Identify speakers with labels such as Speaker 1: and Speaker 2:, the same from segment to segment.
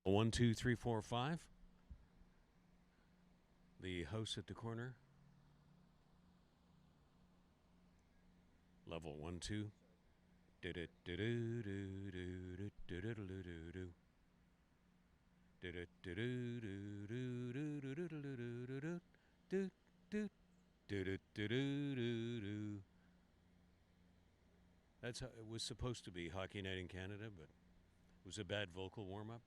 Speaker 1: One, two, three, four, five. The house at the corner. Level one, two. Do do do do do do do do do do do. Do do do do do do do do do do do do do do do do do. That's how it was supposed to be Hockey Night in Canada, but it was a bad vocal warm up.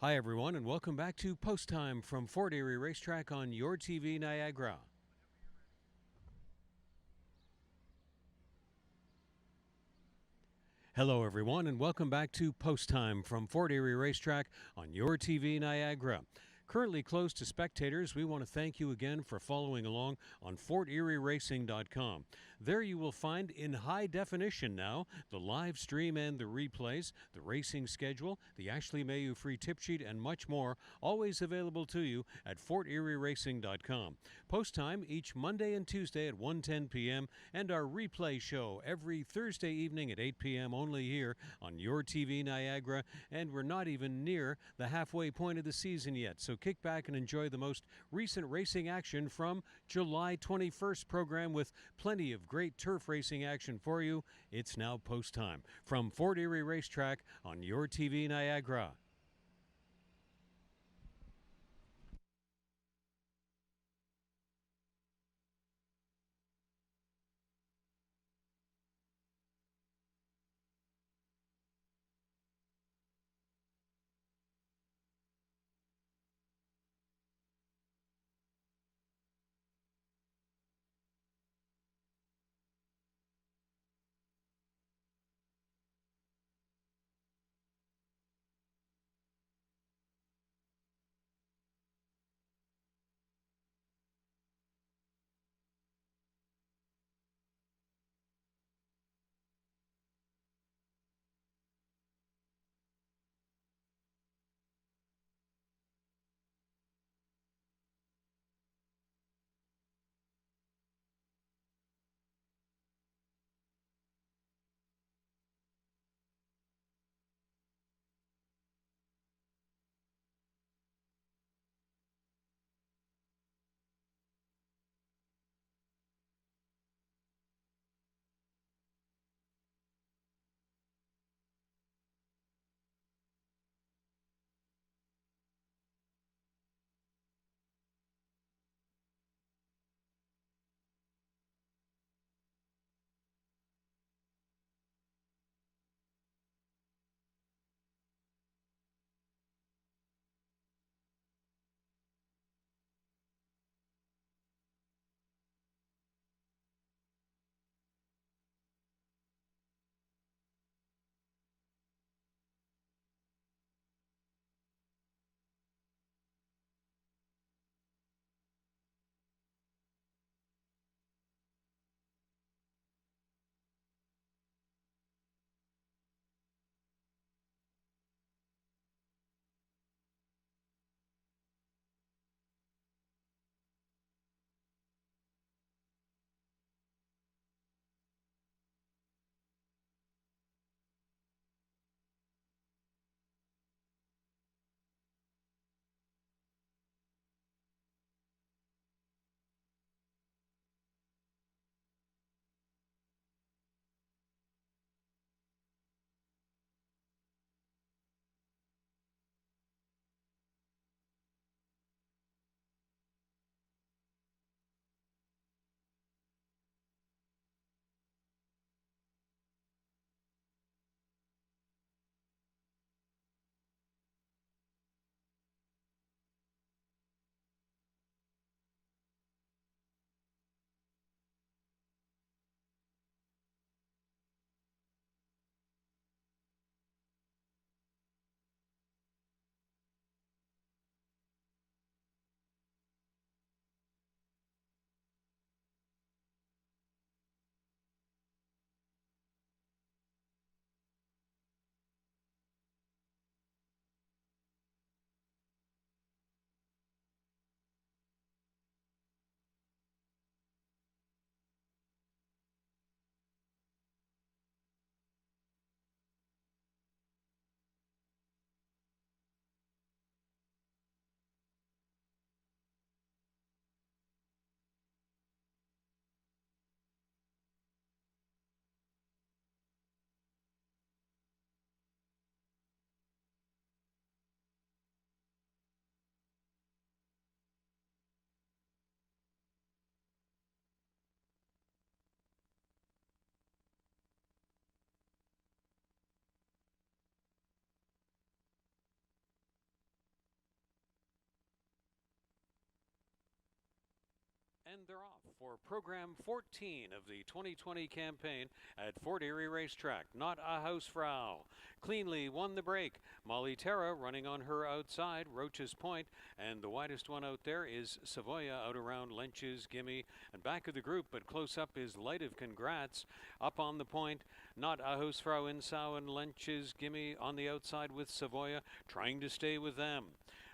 Speaker 1: Hi, everyone, and welcome back to Post Time from Fort Erie Racetrack on your TV Niagara. Hello, everyone, and welcome back to Post Time from Fort Erie Racetrack on your TV Niagara. Currently closed to spectators, we want to thank you again for following along on FortErieRacing.com. There you will find in high definition now the live stream and the replays, the racing schedule, the Ashley Mayu free tip sheet, and much more, always available to you at FortErieRacing.com. Post time each Monday and Tuesday at 1:10 p.m. and our replay show every Thursday evening at 8 p.m. only here on your TV Niagara. And we're not even near the halfway point of the season yet, so kick back and enjoy the most recent racing action from July 21st program with plenty of great turf racing action for you. It's now post time from Fort Erie Racetrack on your TV Niagara. And they're off for program 14 of the 2020 campaign at Fort Erie Racetrack. Not a Hausfrau cleanly won the break. Molly Terra running on her outside, Roach's Point, and the widest one out there is Savoia out around Lench's Gimme. And back of the group, but close up is Light of Congrats. Up on the point, Not a Hausfrau Insau and Lench's Gimme on the outside with Savoia, trying to stay with them.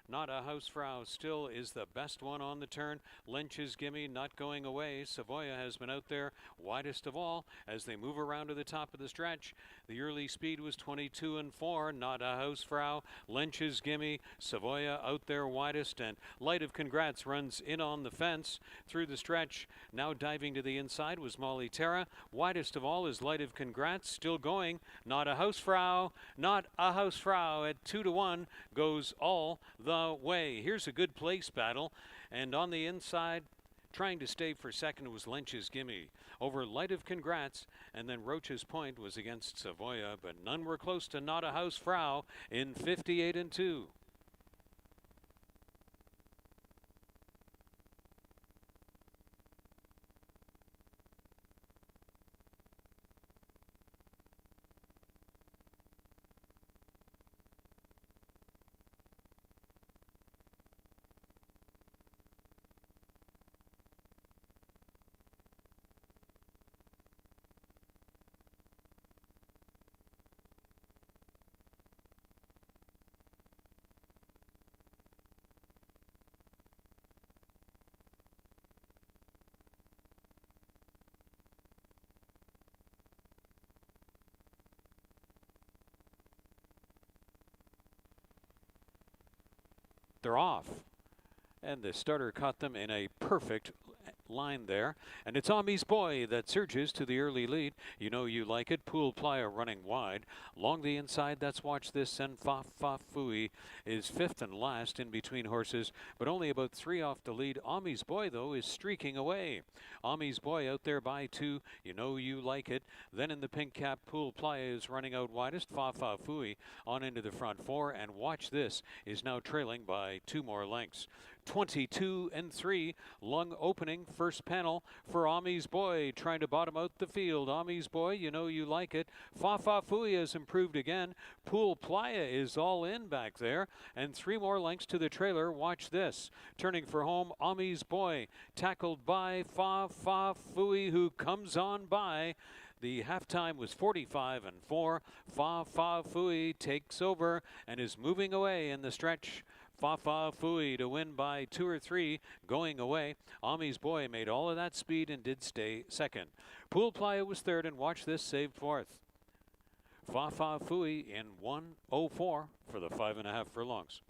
Speaker 1: Not a Hausfrau still is the best one on the turn. Lench's Gimme not going away. Savoia has been out there widest of all as they move around to the top of the stretch. The early speed was 22 and 4. Not a Hausfrau, Lench's Gimme, Savoia out there widest, and Light of Congrats runs in on the fence through the stretch. Now diving to the inside was Molly Terra. Widest of all is Light of Congrats, still going. Not a Hausfrau, Not a Hausfrau at 2-1 goes all the way. Here's a good place battle, and on the inside trying to stay for second was Lench's Gimme over Light of Congrats, and then Roach's Point was against Savoia, but none were close to Not a Hausfrau in 58 and 2. They're off, and the starter caught them in a perfect line there, and it's Ami's Boy that surges to the early lead. You know you like it. Pool Playa running wide along the inside. That's Watch This, and Fa Fa Fui is fifth and last in between horses, but only about 3 off the lead. Ami's Boy though is streaking away. Ami's Boy out there by 2. You know you like it. Then in the pink cap, Pool Playa is running out widest. Fa Fa Fui on into the front 4, and Watch This is now trailing by 2 more lengths. 22 and 3, lung opening first panel for Ami's Boy, trying to bottom out the field. Ami's Boy, you know you like it. Fa Fa Fui has improved again. Pool Playa is all in back there, and 3 more lengths to the trailer. Watch This. Turning for home, Ami's Boy, tackled by Fa Fa Fui, who comes on by. The halftime was 45 and 4. Fa Fa Fui takes over and is moving away in the stretch. Fa Fa Fui to win by 2 or 3 going away. Ami's Boy made all of that speed and did stay second. Pool Playa was third, and Watch This saved fourth. Fa Fa Fui in 1:04 for the 5.5 furlongs.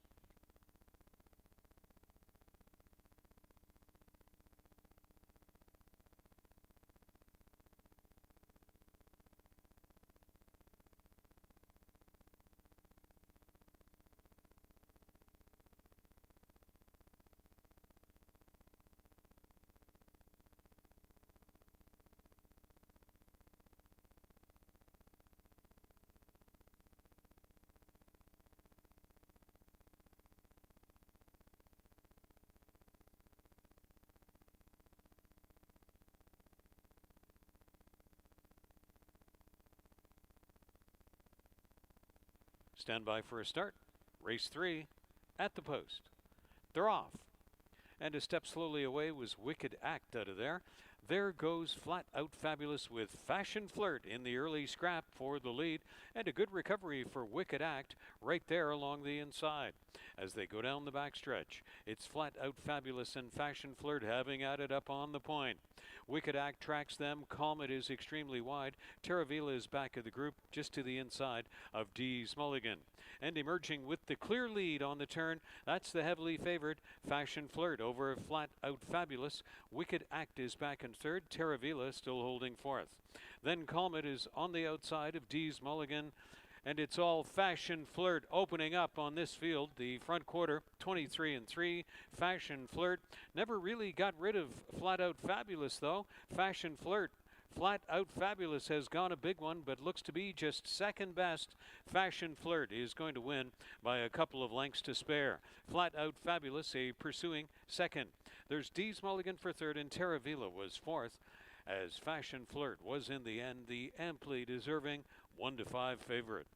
Speaker 1: Stand by for a start. Race 3 at the post. They're off. And a step slowly away was Wicked Act out of there. There goes Flat Out Fabulous with Fashion Flirt in the early scrap for the lead, and a good recovery for Wicked Act right there along the inside. As they go down the backstretch, it's Flat Out Fabulous and Fashion Flirt having at it up on the point. Wicked Act tracks them. Comet is extremely wide. Terravila is back of the group just to the inside of D's Mulligan. And emerging with the clear lead on the turn, that's the heavily favored Fashion Flirt over Flat Out Fabulous. Wicked Act is back in third. Terravila still holding fourth. Then Comet is on the outside of D's Mulligan. And it's all Fashion Flirt opening up on this field. The front quarter, 23 and 3. Fashion Flirt never really got rid of Flat Out Fabulous, though. Fashion Flirt Flat Out Fabulous has gone a big one, but looks to be just second best. Fashion Flirt is going to win by a couple of lengths to spare. Flat Out Fabulous a pursuing second. There's Dee's Mulligan for third, and Terra Vila was fourth, as Fashion Flirt was in the end the amply deserving 1-5 favorite.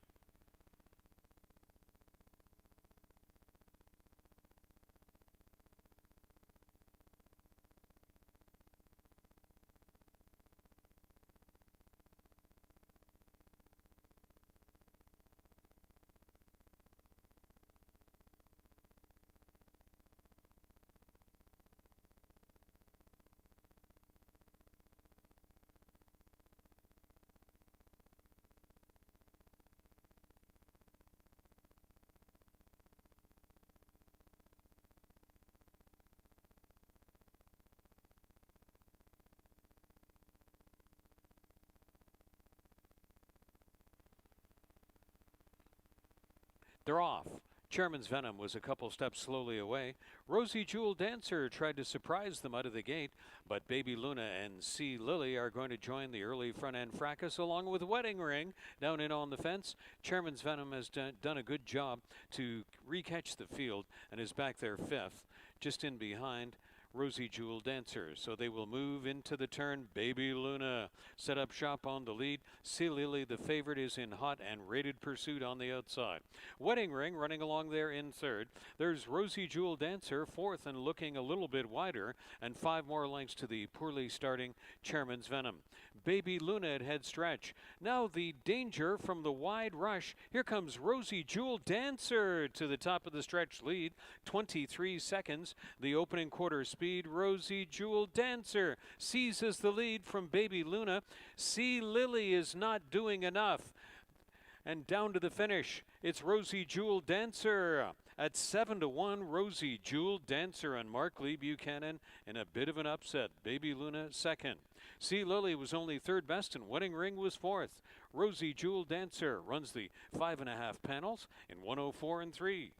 Speaker 1: They're off. Chairman's Venom was a couple steps slowly away. Rosie Jewel Dancer tried to surprise them out of the gate, but Baby Luna and Sea Lily are going to join the early front-end fracas along with Wedding Ring down in on the fence. Chairman's Venom has done a good job to recatch the field and is back there fifth, just in behind Rosie Jewel Dancer. So they will move into the turn. Baby Luna set up shop on the lead. Sea Lily, the favorite, is in hot and rated pursuit on the outside. Wedding Ring running along there in third. There's Rosie Jewel Dancer fourth and looking a little bit wider, and 5 more lengths to the poorly starting Chairman's Venom. Baby Luna at head stretch. Now the danger from the wide rush. Here comes Rosie Jewel Dancer to the top of the stretch lead. 23 seconds. The opening quarter speed. Rosie Jewel Dancer seizes the lead from Baby Luna. Sea Lily is not doing enough. And down to the finish, it's Rosie Jewel Dancer. At 7-1, Rosie Jewel Dancer and Mark Lee Buchanan in a bit of an upset. Baby Luna second. Sea Lily was only third best and Wedding Ring was fourth. Rosie Jewel Dancer runs the 5.5 panels in 104 and 3.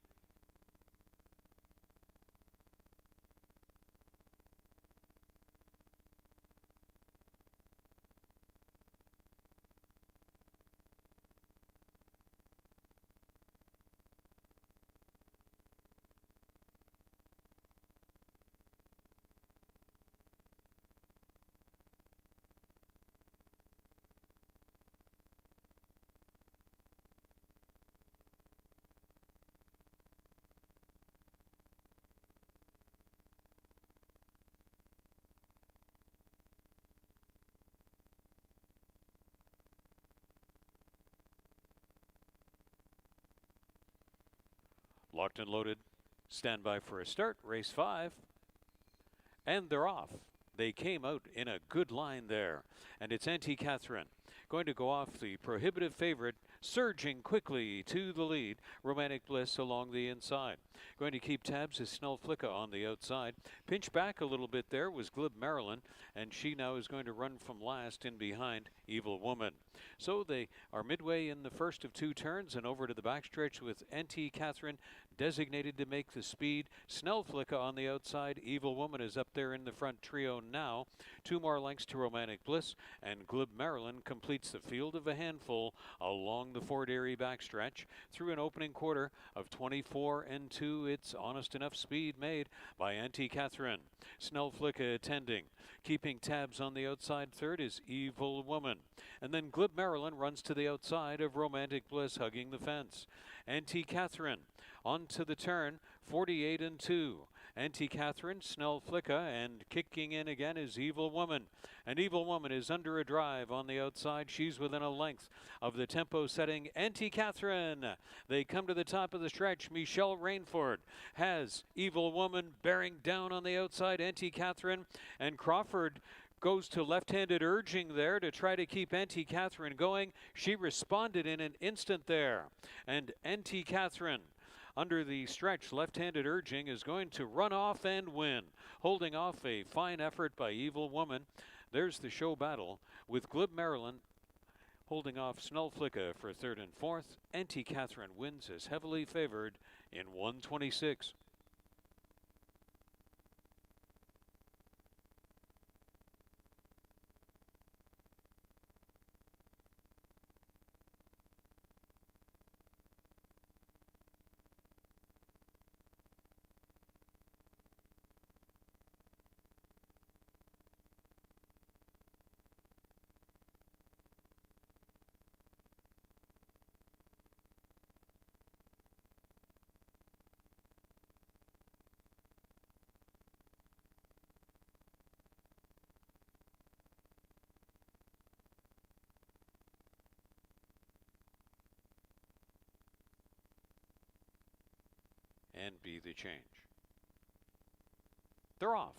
Speaker 1: Locked and loaded. Stand by for a start. Race 5. And they're off. They came out in a good line there. And it's Auntie Catherine going to go off the prohibitive favorite, surging quickly to the lead. Romantic Bliss along the inside. Going to keep tabs is Snell Flicka on the outside. Pinch back a little bit there was Glib Marilyn, and she now is going to run from last in behind Evil Woman. So they are midway in the first of 2 turns and over to the backstretch with Auntie Catherine designated to make the speed. Snell Flicka on the outside. Evil Woman is up there in the front trio now. 2 more lengths to Romantic Bliss, and Glib Marilyn completes the field of a handful along the Fort Erie backstretch through an opening quarter of 24 and 2. It's honest enough speed made by Auntie Catherine. Snell Flicka attending. Keeping tabs on the outside third is Evil Woman. And then Glib Marilyn runs to the outside of Romantic Bliss, hugging the fence. Auntie Catherine onto the turn, 48 and 2. Auntie Catherine, Snell Flicka, and kicking in again is Evil Woman. And Evil Woman is under a drive on the outside. She's within a length of the tempo setting Auntie Catherine. They come to the top of the stretch. Michelle Rainford has Evil Woman bearing down on the outside. Auntie Catherine and Crawford goes to left-handed urging there to try to keep Auntie Catherine going. She responded in an instant there. And Auntie Catherine, under the stretch, left-handed urging, is going to run off and win. Holding off a fine effort by Evil Woman. There's the show battle with Glib Marilyn holding off Snell Flicka for third and fourth. Auntie Catherine wins as heavily favored in 126. and Be the Change. They're off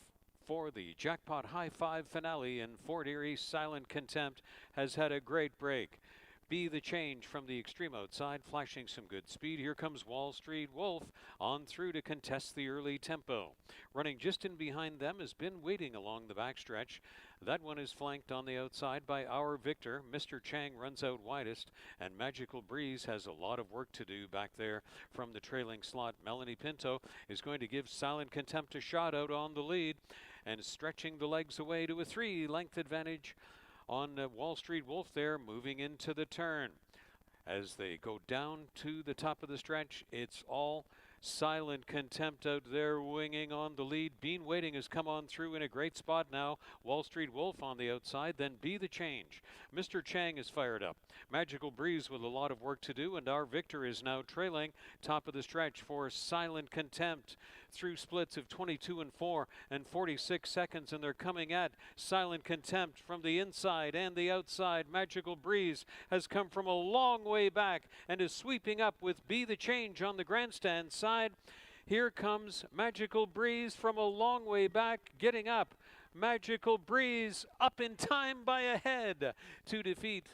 Speaker 1: for the Jackpot High Five finale, and Fort Erie Silent Contempt has had a great break. Be the Change from the extreme outside, flashing some good speed. Here comes Wall Street Wolf on through to contest the early tempo. Running just in behind them has been waiting along the backstretch. That one is flanked on the outside by Our Victor. Mr. Chang runs out widest, and Magical Breeze has a lot of work to do back there from the trailing slot. Melanie Pinto is going to give Silent Contempt a shot out on the lead, and stretching the legs away to a 3-length advantage on Wall Street Wolf there, moving into the turn. As they go down to the top of the stretch, it's all Silent Contempt out there winging on the lead. Bean Waiting has come on through in a great spot now. Wall Street Wolf on the outside, then Be the Change. Mr. Chang is fired up. Magical Breeze with a lot of work to do, and Our Victor is now trailing top of the stretch for Silent Contempt through splits of 22 and 4 and 46 seconds, and they're coming at Silent Contempt from the inside and the outside. Magical Breeze has come from a long way back and is sweeping up with Be the Change on the grandstand side. Here comes Magical Breeze from a long way back, getting up. Magical Breeze up in time by a head to defeat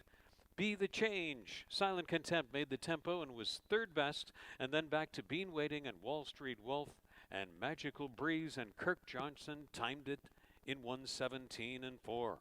Speaker 1: Be the Change. Silent Contempt made the tempo and was third best, and then back to Bean Waiting and Wall Street Wolf, and Magical Breeze and Kirk Johnson timed it in 1:17 and 4.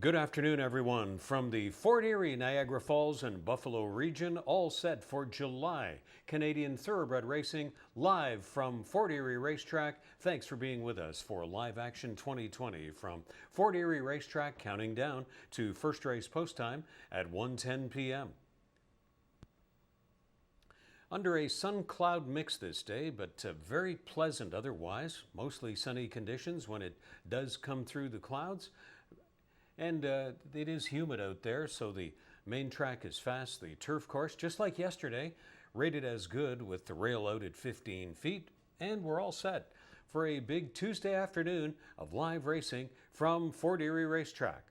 Speaker 1: Good afternoon, everyone. From the Fort Erie, Niagara Falls, and Buffalo region, all set for July Canadian Thoroughbred Racing live from Fort Erie Racetrack. Thanks for being with us for Live Action 2020 from Fort Erie Racetrack, counting down to first race post time at 1:10 p.m. Under a sun-cloud mix this day, but very pleasant otherwise. Mostly sunny conditions when it does come through the clouds. And it is humid out there, so the main track is fast. The turf course, just like yesterday, rated as good with the rail out at 15 feet. And we're all set for a big Tuesday afternoon of live racing from Fort Erie Racetrack.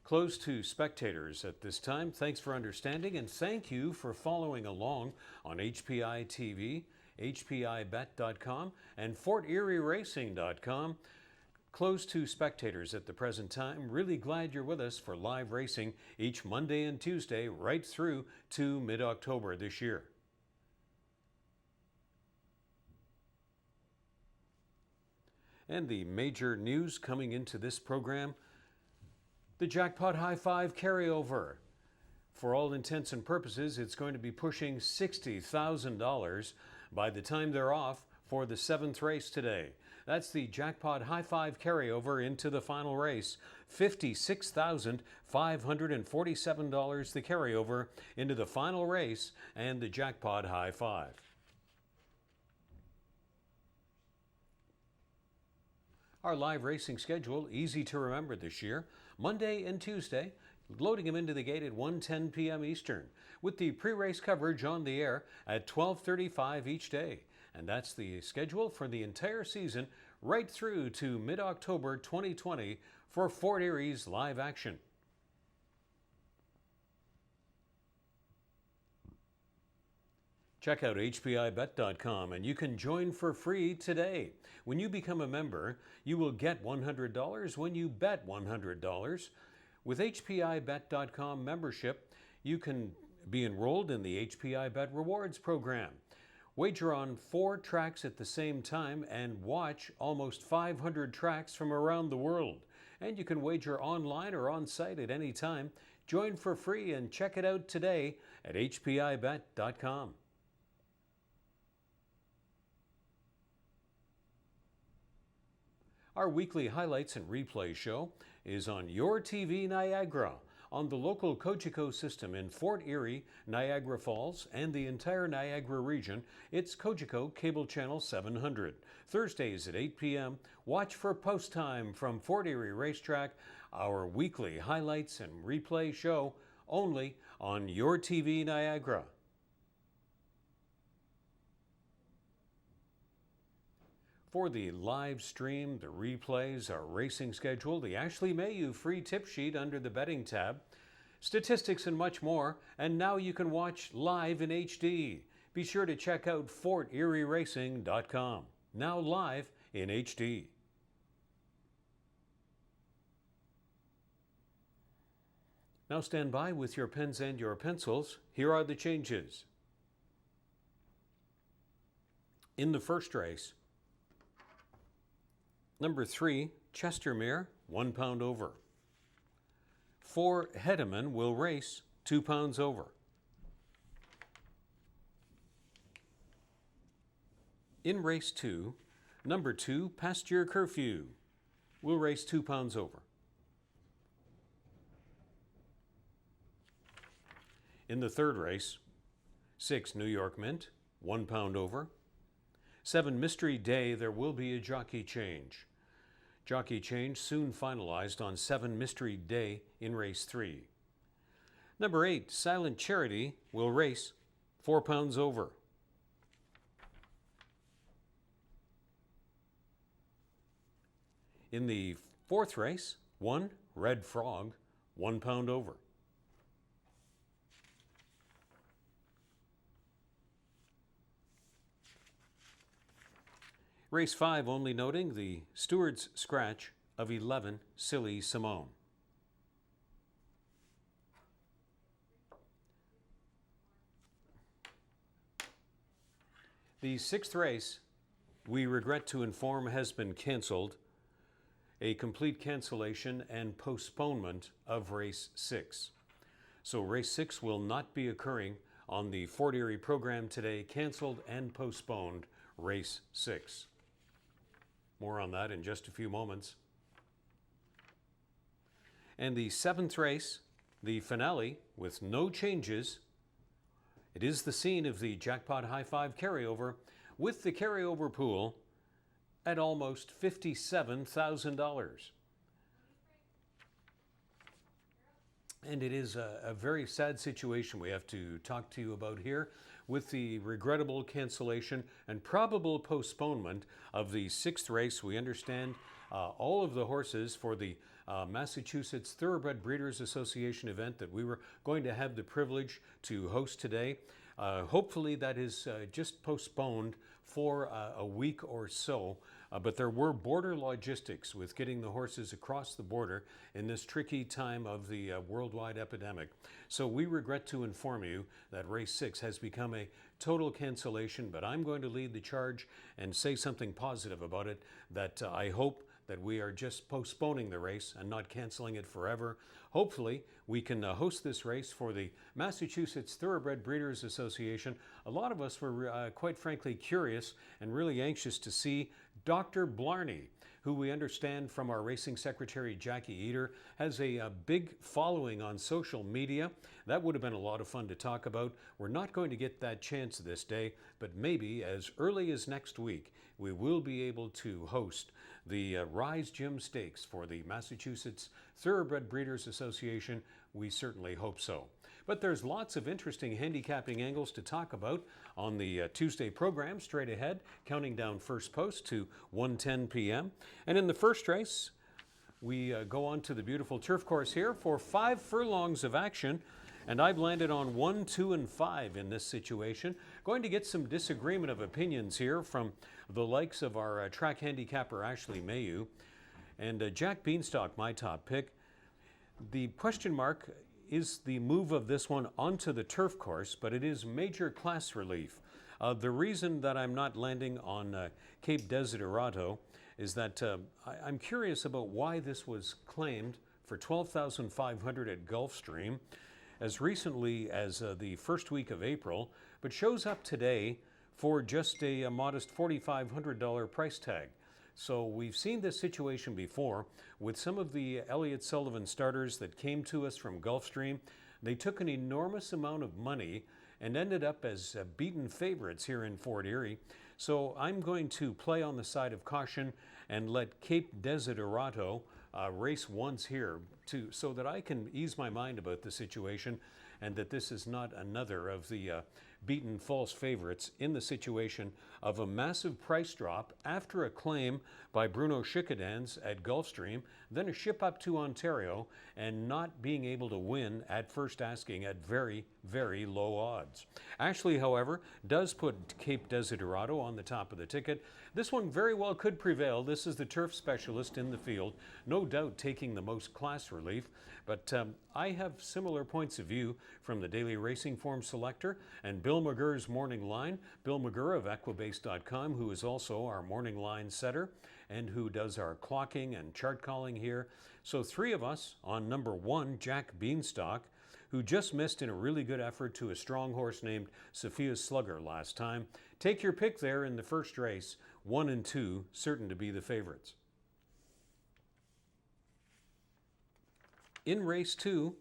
Speaker 1: Closed to spectators at this time. Thanks for understanding, and thank you for following along on HPI TV, HPIBet.com, and FortErieRacing.com. Closed to spectators at the present time. Really glad you're with us for live racing each Monday and Tuesday right through to mid-October this year. And the major news coming into this program, the Jackpot High Five carryover. For all intents and purposes, it's going to be pushing $60,000 by the time they're off for the 7th race today. That's the Jackpot High Five carryover into the final race. $56,547 the carryover into the final race and the Jackpot High Five. Our live racing schedule, easy to remember this year. Monday and Tuesday, loading them into the gate at 1:10 p.m. Eastern, with the pre-race coverage on the air at 12:35 each day. And that's the schedule for the entire season right through to mid-October 2020 for Fort Erie's live action. Check out HPIBet.com and you can join for free today. When you become a member, you will get $100 when you bet $100. With HPIBet.com membership, you can be enrolled in the HPIBet Rewards program. Wager on 4 tracks at the same time and watch almost 500 tracks from around the world. And you can wager online or on site at any time. Join for free and check it out today at HPIBet.com. Our weekly highlights and replay show is on Your TV Niagara, on the local Cogeco system in Fort Erie, Niagara Falls, and the entire Niagara region. It's Cogeco Cable Channel 700. Thursdays at 8 p.m. Watch for Post Time from Fort Erie Racetrack, our weekly highlights and replay show only on Your TV Niagara. For the live stream, the replays, our racing schedule, the Ashley Mayu free tip sheet under the betting tab, statistics and much more, and now you can watch live in HD. Be sure to check out FortErieRacing.com. Now live in HD. Now stand by with your pens and your pencils. Here are the changes. In the first race, number 3, Chestermere, 1 pound over. 4, Hedeman will race 2 pounds over. In race 2, number 2, Pasture Curfew, will race 2 pounds over. In the third race, 6, New York Mint, 1 pound over. 7, Mystery Day, there will be a jockey change. Jockey change soon finalized on 7, Mystery Day in race 3. Number 8, Silent Charity, will race 4 pounds over. In the fourth race, 1, Red Frog, 1 pound over. Race 5, only noting the Steward's Scratch of 11, Silly Simone. The sixth race, we regret to inform, has been canceled. a complete cancellation and postponement of race 6. So race 6 will not be occurring on the Fort Erie program today, canceled and postponed race 6. More on that in just a few moments. And the 7th race, the finale, with no changes. It is the scene of the Jackpot High Five carryover, with the carryover pool at almost $57,000. And it is a very sad situation we have to talk to you about here, with the regrettable cancellation and probable postponement of the 6th race. We understand all of the horses for the Massachusetts Thoroughbred Breeders Association event that we were going to have the privilege to host today. Hopefully that is just postponed for a week or so, but there were border logistics with getting the horses across the border in this tricky time of the worldwide epidemic. So we regret to inform you that race 6 has become a total cancellation, but I'm going to lead the charge and say something positive about it, that I hope that we are just postponing the race and not canceling it forever. Hopefully, we can host this race for the Massachusetts Thoroughbred Breeders Association. A lot of us were quite frankly curious and really anxious to see Dr. Blarney, who we understand from our racing secretary Jackie Eater has a big following on social media. That would have been a lot of fun to talk about. We're not going to get that chance this day, but maybe as early as next week we will be able to host the Rise Gym Stakes for the Massachusetts Thoroughbred Breeders Association. We certainly hope so. But there's lots of interesting handicapping angles to talk about on the Tuesday program straight ahead, counting down first post to 1:10 p.m. And in the first race, we go on to the beautiful turf course here for 5 furlongs of action. And I've landed on 1, 2, and 5 in this situation. Going to get some disagreement of opinions here from the likes of our track handicapper Ashley Mayu and Jack Beanstalk, my top pick. The question mark is the move of this one onto the turf course, but it is major class relief. The reason that I'm not landing on Cape Desiderato is that I'm curious about why this was claimed for $12,500 at Gulfstream as recently as the first week of April, but shows up today for just a modest $4,500 price tag. So we've seen this situation before with some of the Elliott Sullivan starters that came to us from Gulfstream. They took an enormous amount of money and ended up as beaten favorites here in Fort Erie. So I'm going to play on the side of caution and let Cape Desiderato race once here so that I can ease my mind about the situation and that this is not another of the beaten false favorites in the situation of a massive price drop after a claim by Bruno Schickadans at Gulfstream, then a ship up to Ontario, and not being able to win at first asking at very, very low odds. Ashley, however, does put Cape Desiderato on the top of the ticket. This one very well could prevail. This is the turf specialist in the field, no doubt taking the most class relief, but I have similar points of view from the Daily Racing Form selector and Bill McGurr's morning line. Bill McGurr of Equibase.com, who is also our morning line setter and who does our clocking and chart calling here. So 3 of us on number 1, Jack Beanstalk, who just missed in a really good effort to a strong horse named Sophia Slugger last time. Take your pick there in the first race. 1 and 2 certain to be the favorites. In race 2,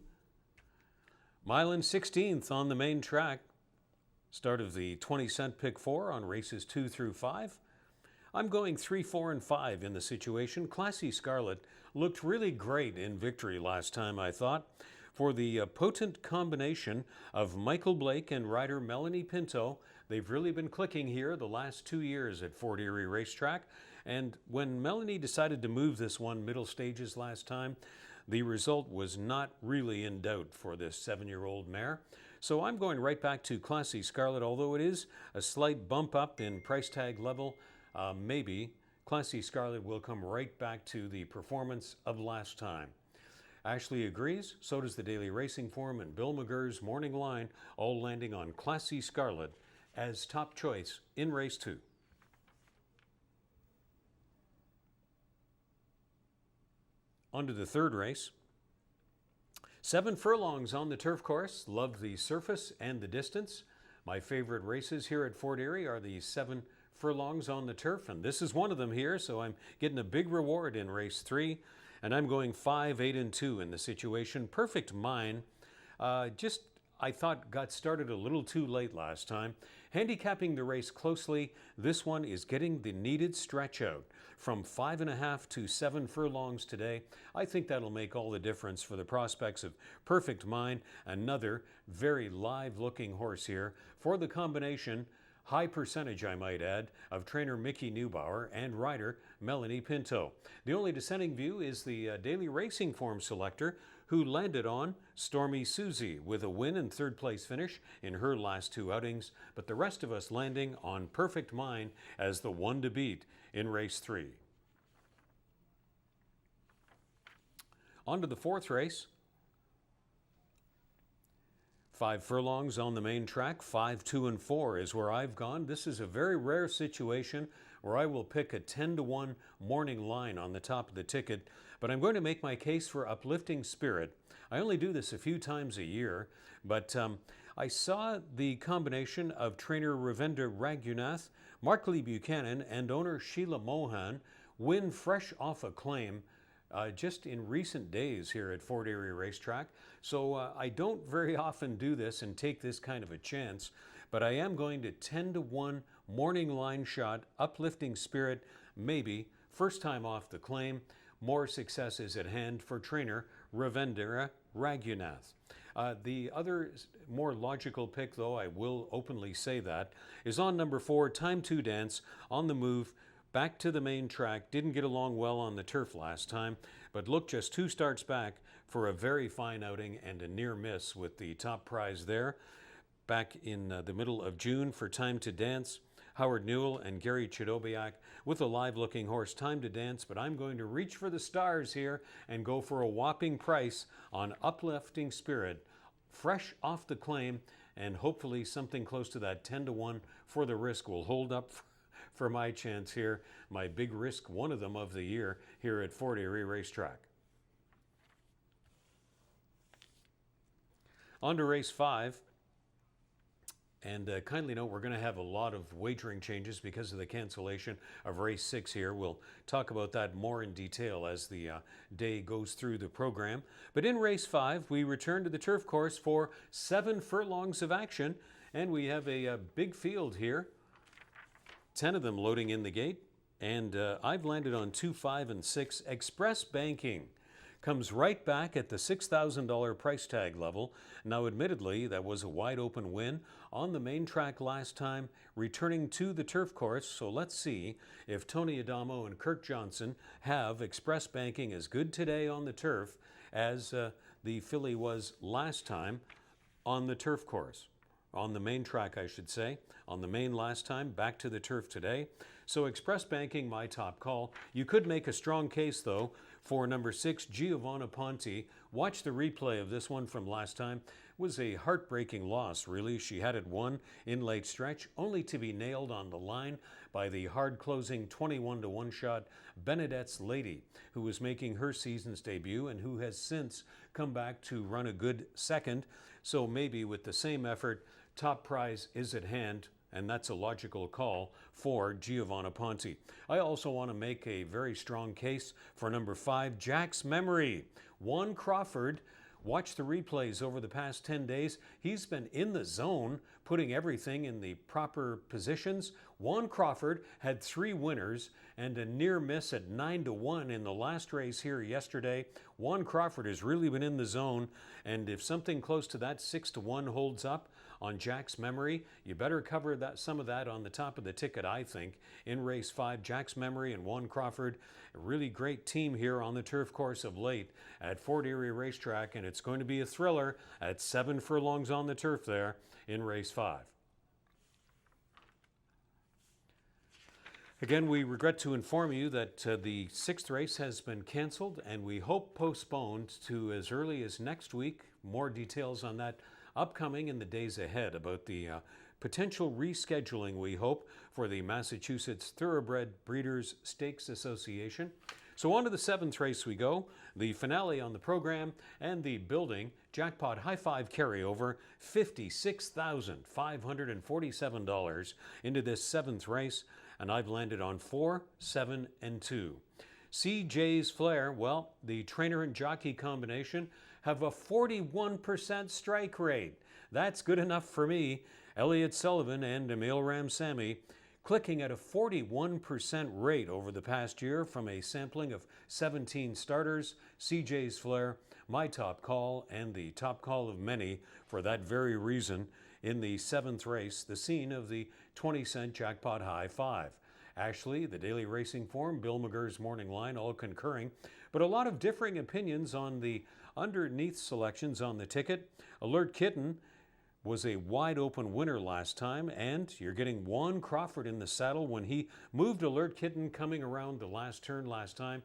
Speaker 1: mile and 16th on the main track. Start of the 20-cent pick 4 on races 2 through 5. I'm going 3, 4, and 5 in the situation. Classy Scarlet looked really great in victory last time, I thought. For the potent combination of Michael Blake and rider Melanie Pinto, they've really been clicking here the last 2 years at Fort Erie Racetrack. And when Melanie decided to move this one middle stages last time, the result was not really in doubt for this 7-year-old mare. So I'm going right back to Classy Scarlet, although it is a slight bump up in price tag level. Maybe Classy Scarlet will come right back to the performance of last time. Ashley agrees, so does the Daily Racing Form and Bill McGurr's morning line, all landing on Classy Scarlet as top choice in race 2. On to the third race. 7 furlongs on the turf course. Love the surface and the distance. My favorite races here at Fort Erie are the 7 furlongs on the turf, and this is one of them here, so I'm getting a big reward in race 3, and I'm going 5, 8, and 2 in the situation. Perfect Mine, I thought got started a little too late last time. Handicapping the race closely, this one is getting the needed stretch out from 5.5 to 7 furlongs today. I think that'll make all the difference for the prospects of Perfect Mine, another very live-looking horse here for the combination, high percentage I might add, of trainer Mickey Neubauer and rider Melanie Pinto. The only dissenting view is the daily racing form selector, who landed on Stormy Susie with a win and third place finish in her last 2 outings, but the rest of us landing on Perfect Mine as the one to beat in race 3. On to the fourth race. 5 furlongs on the main track, 5, 2, and 4 is where I've gone. This is a very rare situation where I will pick a 10-to-1 morning line on the top of the ticket, but I'm going to make my case for Uplifting Spirit. I only do this a few times a year, but I saw the combination of trainer Ravindra Raghunath, Mark Lee Buchanan, and owner Sheila Mohan win fresh off a claim just in recent days here at Fort Erie Racetrack. So I don't very often do this and take this kind of a chance, but I am going to 10-to-1 morning line shot, Uplifting Spirit, maybe, first time off the claim. More success is at hand for trainer Ravindra Raghunath. The other more logical pick, though, I will openly say that, is on number 4, Time to Dance, on the move, back to the main track. Didn't get along well on the turf last time, but looked just 2 starts back for a very fine outing and a near miss with the top prize there. Back in the middle of June for Time to Dance, Howard Newell and Gary Chidobiak with a live-looking horse, Time to Dance, but I'm going to reach for the stars here and go for a whopping price on Uplifting Spirit, fresh off the claim, and hopefully something close to that 10-to-1 for the risk will hold up for my chance here, my big risk, one of them of the year here at Fort Erie Racetrack. On to race 5. And kindly note, we're going to have a lot of wagering changes because of the cancellation of race 6 here. We'll talk about that more in detail as the day goes through the program. But in race 5, we return to the turf course for 7 furlongs of action, and we have a big field here. 10 of them loading in the gate, and I've landed on 2, 5, and 6. Express Banking comes right back at the $6,000 price tag level. Now, admittedly, that was a wide open win on the main track last time, returning to the turf course. So let's see if Tony Adamo and Kirk Johnson have Express Banking as good today on the turf as the filly was last time on the turf course. On the main track, I should say. On the main last time, back to the turf today. So Express Banking, my top call. You could make a strong case, though, for number 6, Giovanna Ponti. Watch the replay of this one from last time. It was a heartbreaking loss, really. She had it won in late stretch, only to be nailed on the line by the hard-closing 21-to-1 shot Benedette's Lady, who was making her season's debut and who has since come back to run a good second. So maybe with the same effort, top prize is at hand, and that's a logical call for Giovanna Ponti. I also want to make a very strong case for number 5, Jack's Memory. Juan Crawford, watch the replays over the past 10 days. He's been in the zone, putting everything in the proper positions. Juan Crawford had 3 winners and a near miss at 9-to-1 in the last race here yesterday. Juan Crawford has really been in the zone, and if something close to that 6-to-1 holds up on Jack's Memory, you better cover some of that on the top of the ticket, I think, in race 5. Jack's Memory and Juan Crawford, a really great team here on the turf course of late at Fort Erie Racetrack, and it's going to be a thriller at 7 furlongs on the turf there in race 5. Again, we regret to inform you that the 6th race has been canceled, and we hope postponed to as early as next week. More details on that upcoming in the days ahead about the potential rescheduling, we hope, for the Massachusetts Thoroughbred Breeders Stakes Association. So on to the seventh race we go, the finale on the program, and the building jackpot high five carryover, $56,547 into this seventh race, and I've landed on 4, 7, and 2. CJ's Flair, well, the trainer and jockey combination have a 41% strike rate. That's good enough for me. Elliott Sullivan and Emil Ramsamy clicking at a 41% rate over the past year from a sampling of 17 starters. CJ's Flair, my top call and the top call of many for that very reason in the seventh race, the scene of the 20-cent jackpot high five. Ashley, the Daily Racing Form, Bill McGurr's Morning Line, all concurring, but a lot of differing opinions on the underneath selections on the ticket. Alert Kitten was a wide open winner last time, and you're getting Juan Crawford in the saddle when he moved Alert Kitten coming around the last turn last time.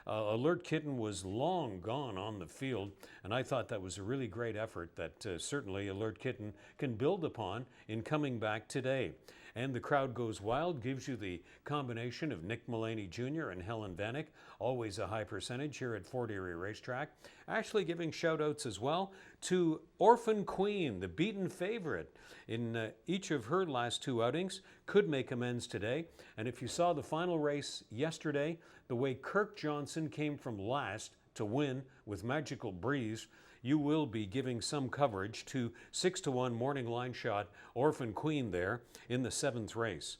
Speaker 1: Alert Kitten was long gone on the field, and I thought that was a really great effort that certainly Alert Kitten can build upon in coming back today. And the Crowd Goes Wild gives you the combination of Nick Mullaney Jr. and Helen Vanek, always a high percentage here at Fort Erie Racetrack. Actually giving shout-outs as well to Orphan Queen, the beaten favorite in each of her last two outings, could make amends today. And if you saw the final race yesterday, the way Kirk Johnson came from last to win with Magical Breeze, you will be giving some coverage to 6-1 morning line shot Orphan Queen there in the seventh race.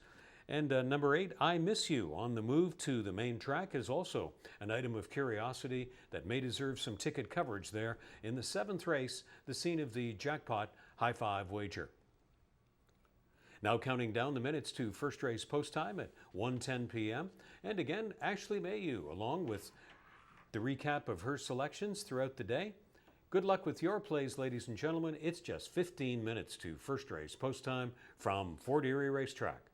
Speaker 1: And number 8, I Miss You on the move to the main track is also an item of curiosity that may deserve some ticket coverage there in the seventh race, the scene of the jackpot high five wager. Now counting down the minutes to first race post time at 1:10 p.m. And again, Ashley Mayhew along with the recap of her selections throughout the day. Good luck with your plays, ladies and gentlemen. It's just 15 minutes to first race post time from Fort Erie Racetrack.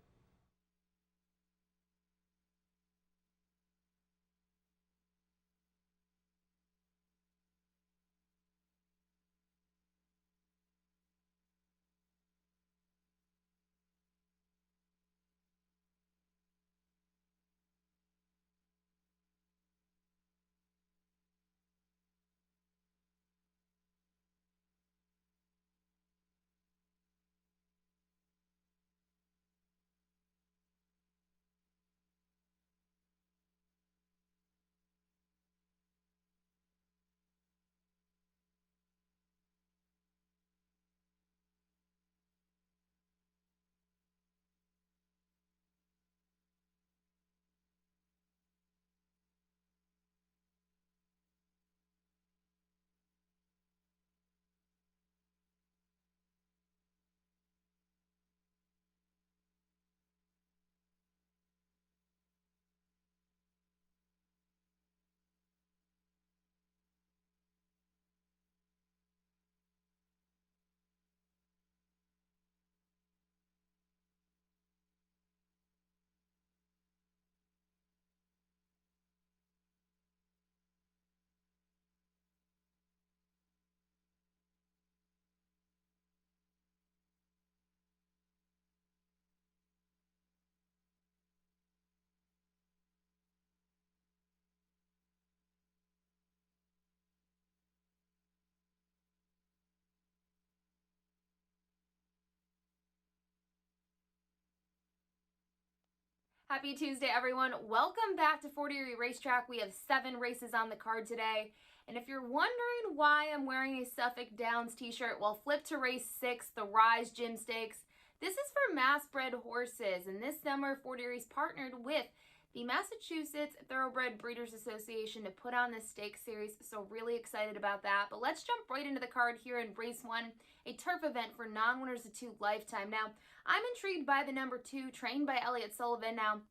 Speaker 2: Happy Tuesday, everyone. Welcome back to Fort Erie Racetrack. We have 7 races on the card today. And if you're wondering why I'm wearing a Suffolk Downs t-shirt, well, flip to race 6, the Rise Gym Stakes. This is for mass-bred horses, and this summer, Fort Erie's partnered with the Massachusetts Thoroughbred Breeders Association to put on this stakes series, so really excited about that. But let's jump right into the card here in race 1, a turf event for non-winners of 2 lifetime. Now, I'm intrigued by the number 2, trained by Elliott Sullivan. Now,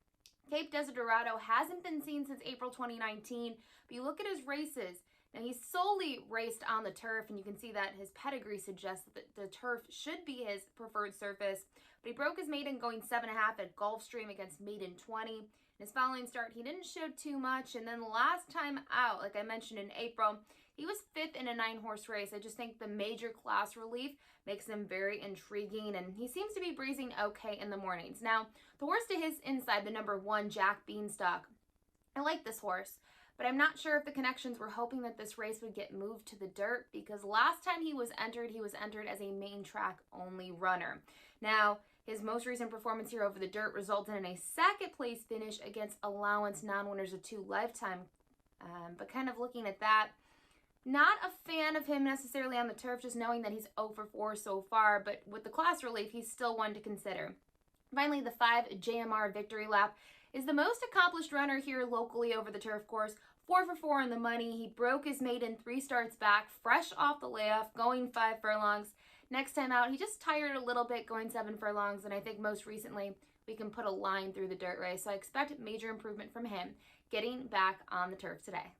Speaker 2: Cape Desiderado hasn't been seen since April 2019, but you look at his races. Now, he's solely raced on the turf, and you can see that his pedigree suggests that the turf should be his preferred surface. But he broke his maiden going 7.5 at Gulfstream against maiden 20. In his following start, he didn't show too much, and then the last time out, like I mentioned in April, he was 5th in a 9-horse race. I just think the major class relief makes him very intriguing, and he seems to be breezing okay in the mornings. Now, the horse to his inside, the number 1, Jack Beanstalk. I like this horse. But I'm not sure if the connections were hoping that this race would get moved to the dirt, because last time he was entered as a main track only runner. Now, his most recent performance here over the dirt resulted in a second place finish against allowance non-winners of 2 lifetime. But kind of looking at that, not a fan of him necessarily on the turf, just knowing that he's 0 for 4 so far, but with the class relief, he's still one to consider. Finally, the 5 JMR victory lap is the most accomplished runner here locally over the turf course. 4 for 4 in the money. He broke his maiden 3 starts back, fresh off the layoff, going 5 furlongs. Next time out, he just tired a little bit going 7 furlongs, and I think most recently we can put a line through the dirt race. So I expect major improvement from him getting back on the turf today.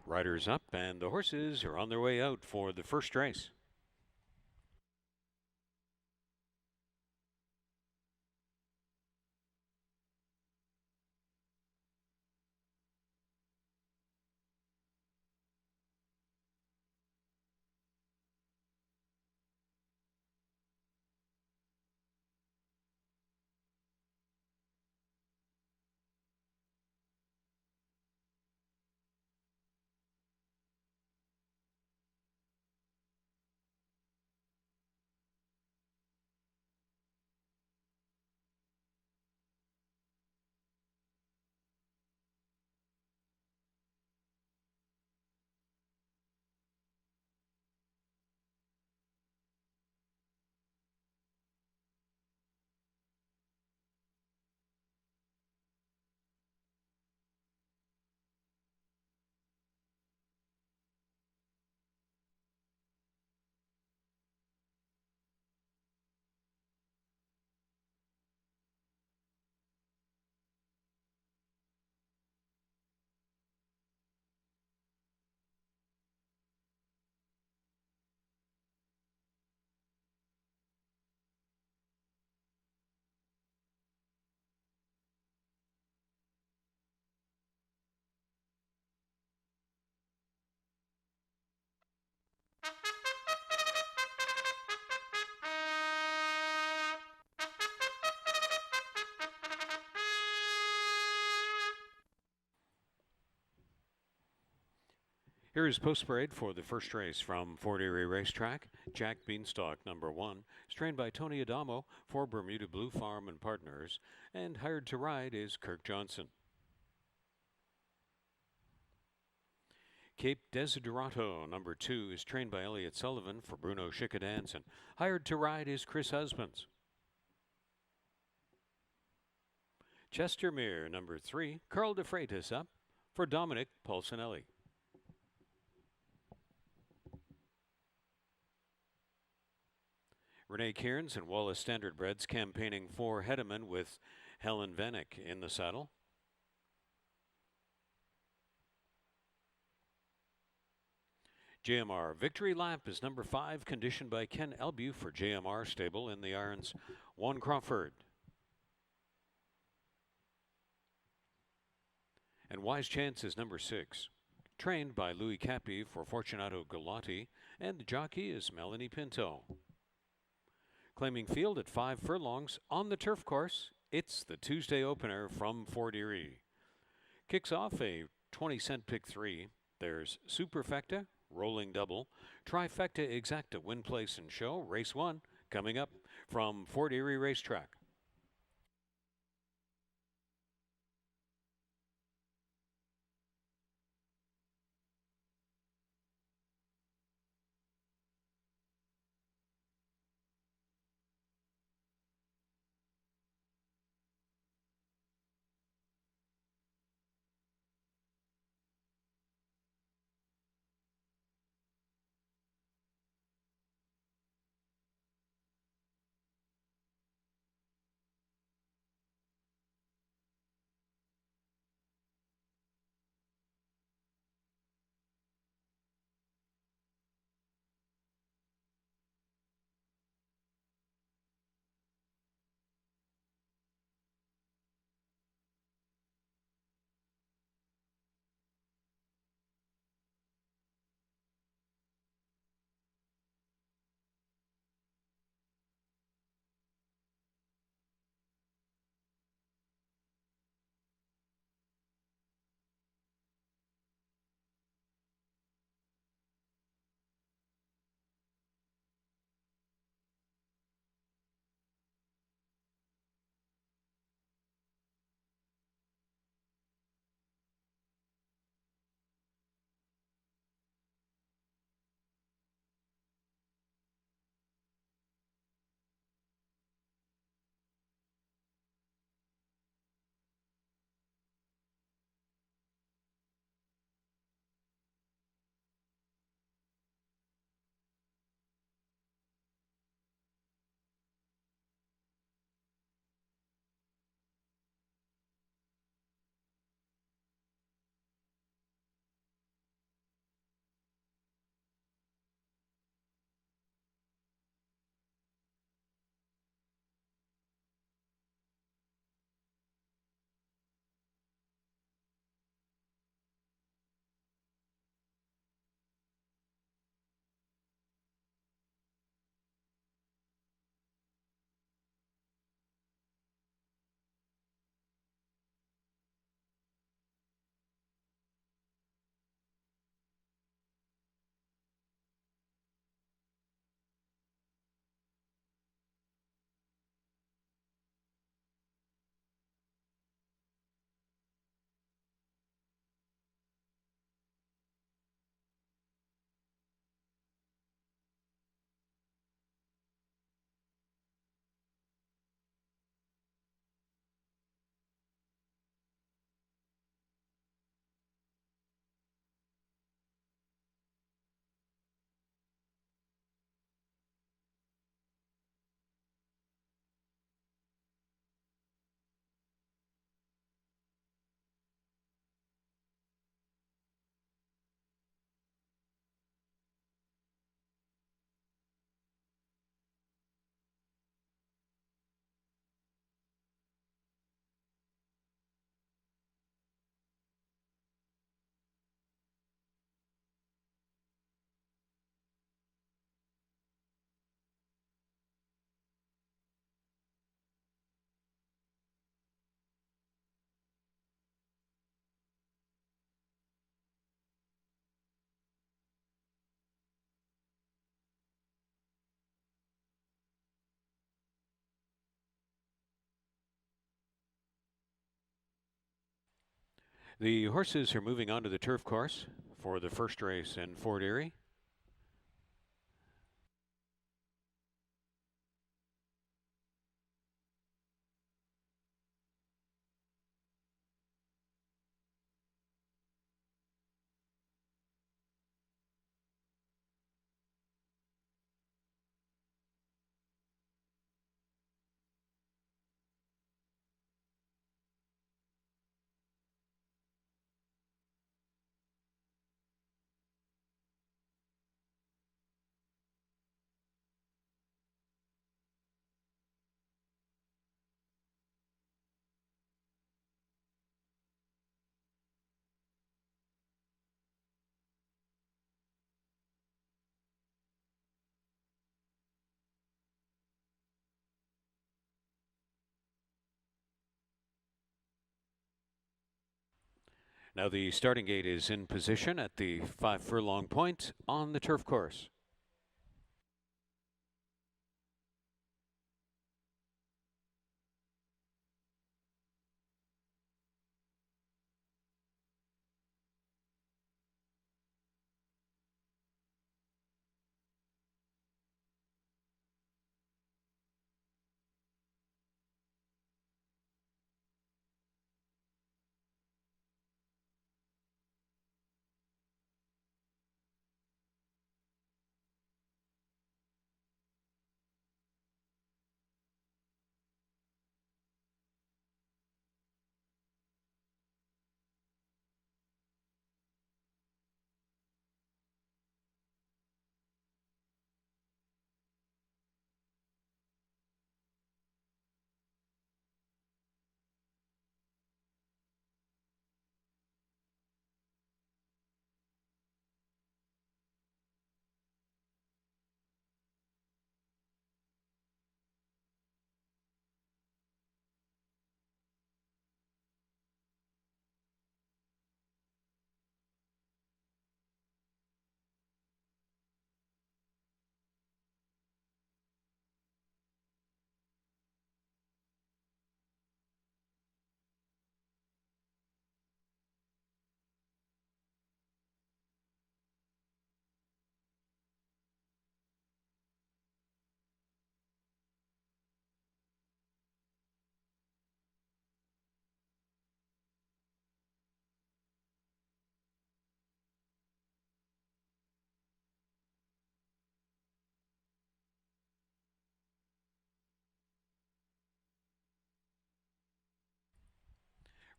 Speaker 1: Riders up, and the horses are on their way out for the first race. Here is post parade for the first race from Fort Erie Racetrack. Jack Beanstalk, number 1, is trained by Tony Adamo for Bermuda Blue Farm and Partners, and hired to ride is Kirk Johnson. Cape Desiderato, number 2, is trained by Elliott Sullivan for Bruno Schickadance, and hired to ride is Chris Husbands. Chestermere, number 3, Carl De Freitas up for Dominic Polsinelli. Renee Cairns and Wallace Standardbreds campaigning for Hedeman with Helen Vanek in the saddle. JMR Victory Lap is number 5, conditioned by Ken Elbu for JMR Stable in the irons. Juan Crawford. And Wise Chance is number 6, trained by Louis Capi for Fortunato Galati, and the jockey is Melanie Pinto. Claiming field at 5 furlongs on the turf course, it's the Tuesday opener from Fort Erie. Kicks off a 20-cent pick 3. There's Superfecta, Rolling Double, Trifecta Exacta, Win Place and Show, Race 1, coming up from Fort Erie Racetrack. The horses are moving onto the turf course for the first race in Fort Erie. Now the starting gate is in position at the 5 furlong point on the turf course.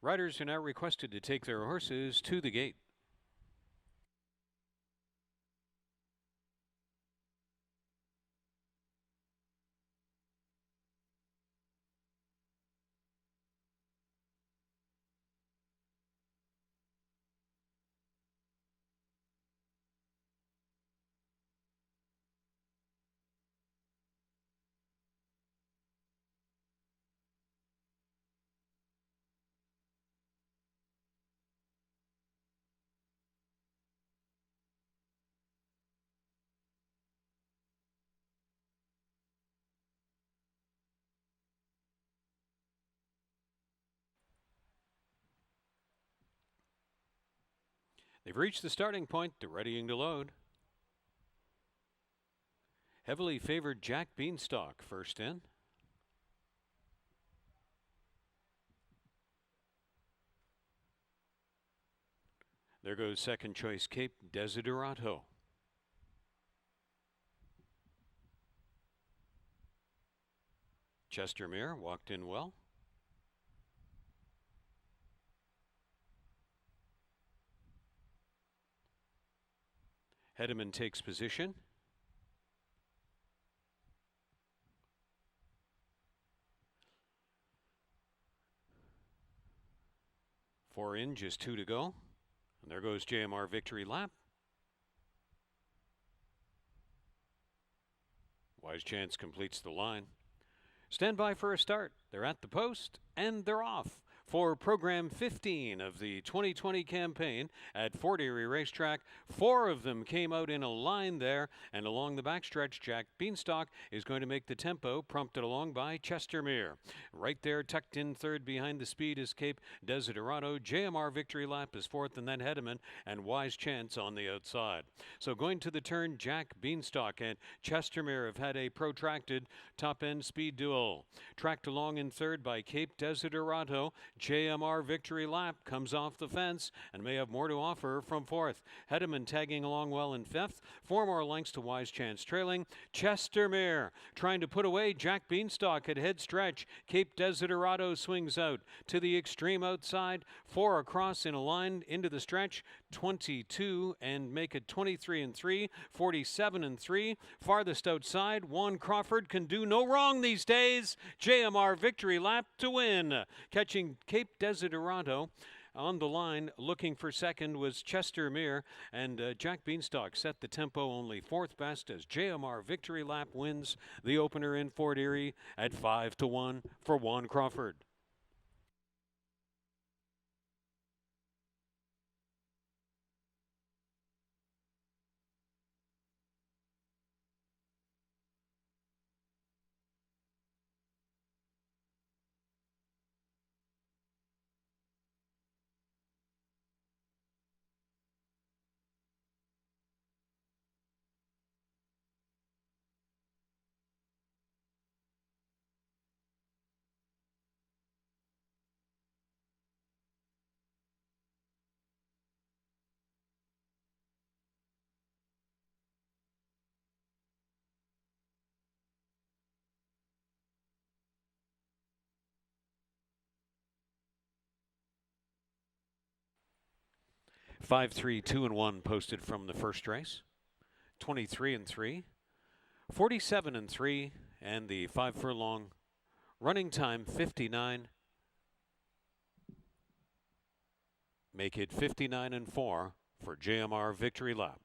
Speaker 1: Riders are now requested to take their horses to the gate. They've reached the starting point. They're readying to load. Heavily favored Jack Beanstalk first in. There goes second choice Cape Desiderato. Chestermere walked in well. Hedeman takes position. Four in, just 2 to go. And there goes JMR Victory Lap. Wise Chance completes the line. Stand by for a start. They're at the post, and they're off. For program 15 of the 2020 campaign at Fort Erie Racetrack, 4 of them came out in a line there, and along the backstretch, Jack Beanstalk is going to make the tempo, prompted along by Chestermere. Right there, tucked in third behind the speed is Cape Desiderado. JMR Victory Lap is fourth, and then Hedeman and Wise Chance on the outside. So going to the turn, Jack Beanstalk and Chestermere have had a protracted top-end speed duel. Tracked along in third by Cape Desiderado. JMR Victory Lap comes off the fence and may have more to offer from fourth. Hedeman tagging along well in fifth. 4 more lengths to Wise Chance trailing. Chestermere trying to put away Jack Beanstalk at head stretch. Cape Desiderado swings out to the extreme outside. 4 across in a line into the stretch. 22 and make it 23 and 3. 47 and 3. Farthest outside, Juan Crawford can do no wrong these days. JMR Victory Lap to win. Catching Cape Desiderado on the line, looking for second was Chestermere, and Jack Beanstalk set the tempo only 4th best as JMR Victory Lap wins the opener in Fort Erie at 5-1 for Juan Crawford. Five, 3, 2 and 1 posted from the first race. 23 and 3. 47 and 3, and the 5 furlong running time 59. Make it 59 and 4 for JMR Victory Lap.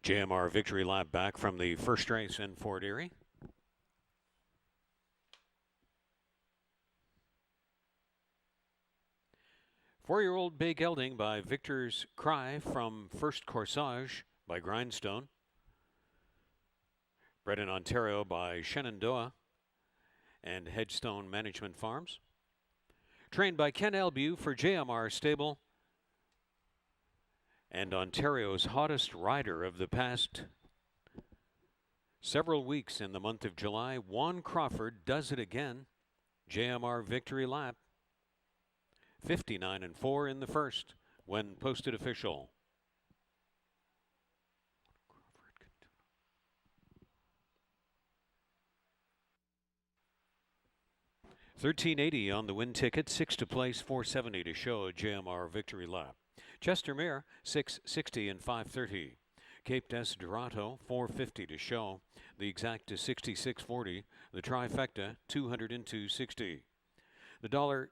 Speaker 1: JMR Victory Lap back from the first race in Fort Erie. Four-year-old Bay Gelding by Victor's Cry from First Corsage by Grindstone. Bred in Ontario by Shenandoah and Hedgestone Management Farms. Trained by Ken Elbew for JMR Stable. And Ontario's hottest rider of the past several weeks in the month of July, Juan Crawford does it again. JMR Victory Lap. 59 and 4 in the first when posted official. 1380 on the win ticket, 6 to place, 470 to show. JMR Victory Lap. Chestermere 660 and 530. Cape Desiderado 450 to show. The exact is 66.40. The trifecta 202.60. The dollar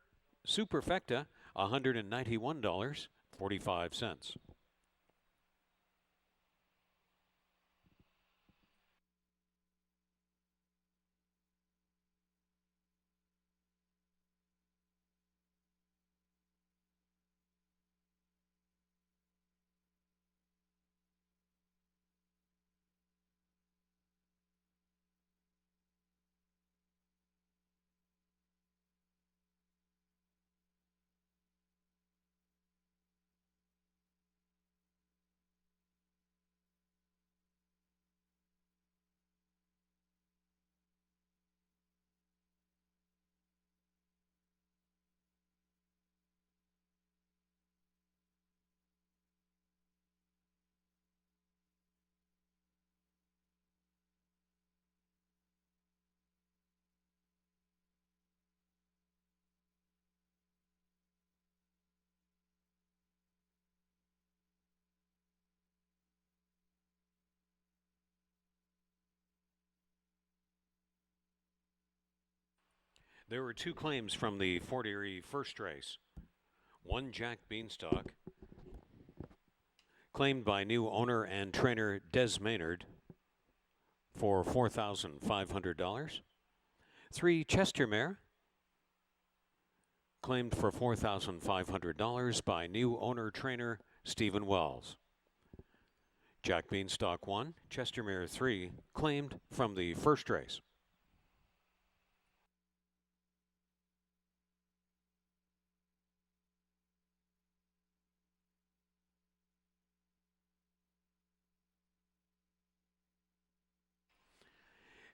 Speaker 1: Superfecta, $191.45. There were two claims from the Fort Erie first race. One Jack Beanstalk, claimed by new owner and trainer Des Maynard for $4,500. 3 Chestermere, claimed for $4,500 by new owner trainer Stephen Wells. Jack Beanstalk 1, Chestermere 3, claimed from the first race.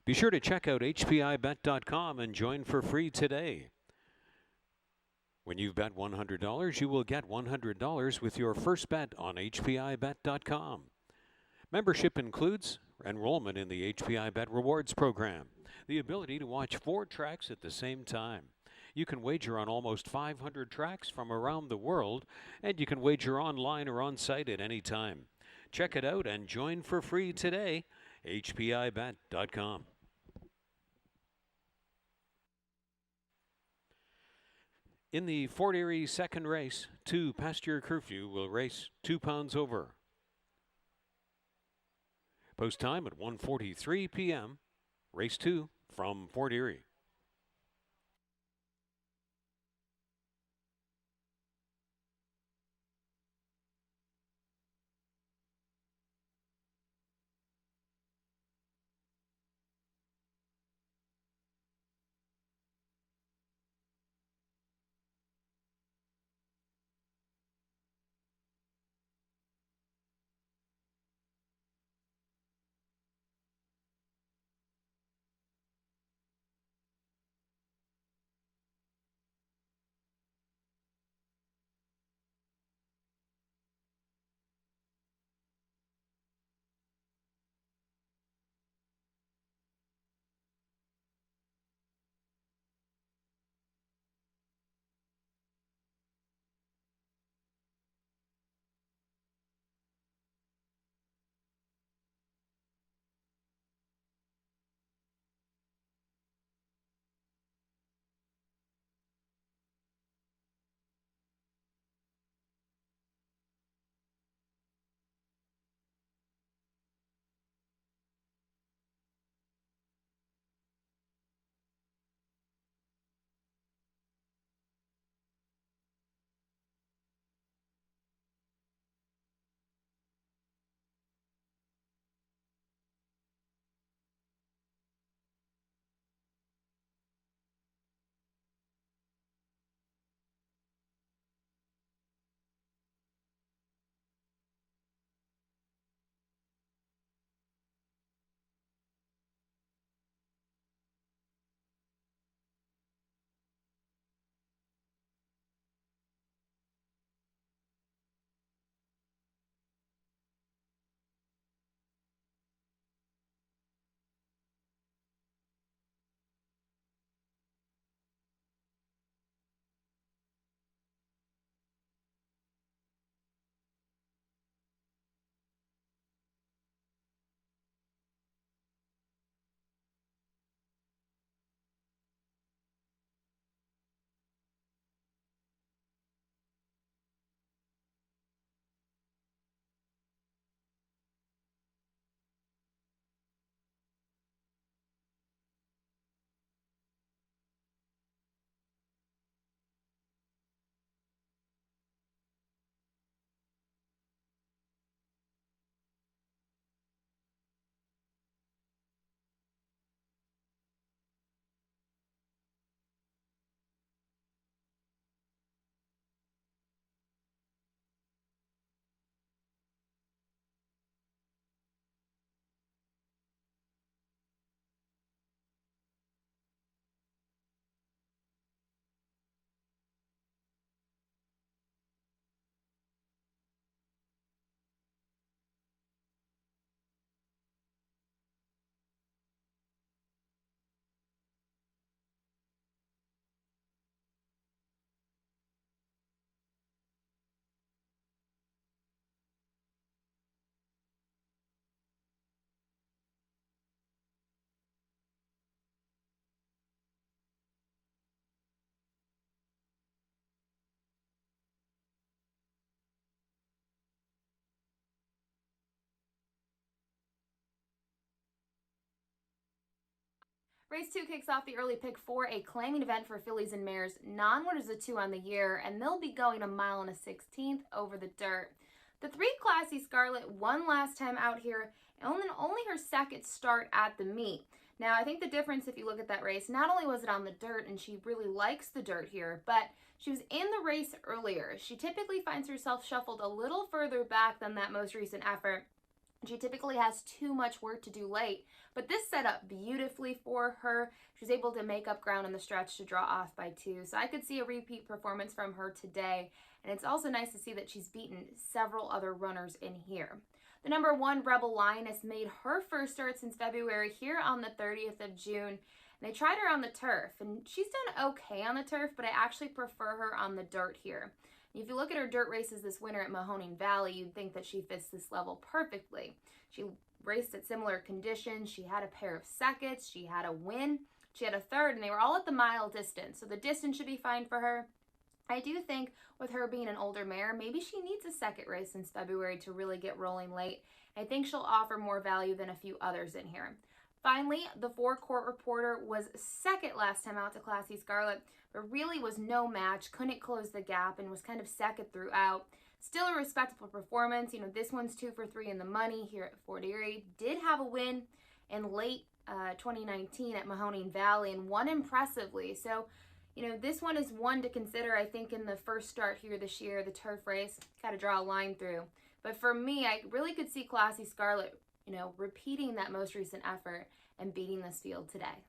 Speaker 1: Be sure to check out hpibet.com and join for free today. When you bet $100, you will get $100 with your first bet on hpibet.com. Membership includes enrollment in the HPI Bet Rewards program, the ability to watch 4 tracks at the same time. You can wager on almost 500 tracks from around the world, and you can wager online or on site at any time. Check it out and join for free today, hpibet.com. In the Fort Erie second race, 2 Pasture Curfew will race 2 pounds over. Post time at 1:43 p.m. Race 2 from Fort Erie.
Speaker 2: Race 2 kicks off the early pick 4, a claiming event for fillies and mares. Non-winners of 2 on the year, and they'll be going a mile and a 16th over the dirt. The 3 Classy Scarlet won last time out here, and only her second start at the meet. Now, I think the difference, if you look at that race, not only was it on the dirt, and she really likes the dirt here, but she was in the race earlier. She typically finds herself shuffled a little further back than that most recent effort. She typically has too much work to do late, but this set up beautifully for her. She was able to make up ground in the stretch to draw off by 2, so I could see a repeat performance from her today, and it's also nice to see that she's beaten several other runners in here. The number 1 Rebel Lioness made her first start since February here on the 30th of June. And they tried her on the turf, and she's done okay on the turf, but I actually prefer her on the dirt here. If you look at her dirt races this winter at Mahoning Valley, you'd think that she fits this level perfectly. She raced at similar conditions. She had a pair of seconds. She had a win. She had a third, and they were all at the mile distance. So the distance should be fine for her. I do think with her being an older mare, maybe she needs a second race since February to really get rolling late. I think she'll offer more value than a few others in here. Finally, the 4 Court Reporter was second last time out to Classy Scarlet, but really was no match, couldn't close the gap, and was kind of second throughout. Still a respectable performance. You know, this one's 2 for 3 in the money here at Fort Erie. Did have a win in late 2019 at Mahoning Valley and won impressively. So, you know, this one is one to consider, I think, in the first start here this year, the turf race. Got to draw a line through. But for me, I really could see Classy Scarlet, you know, repeating that most recent effort and beating this field today.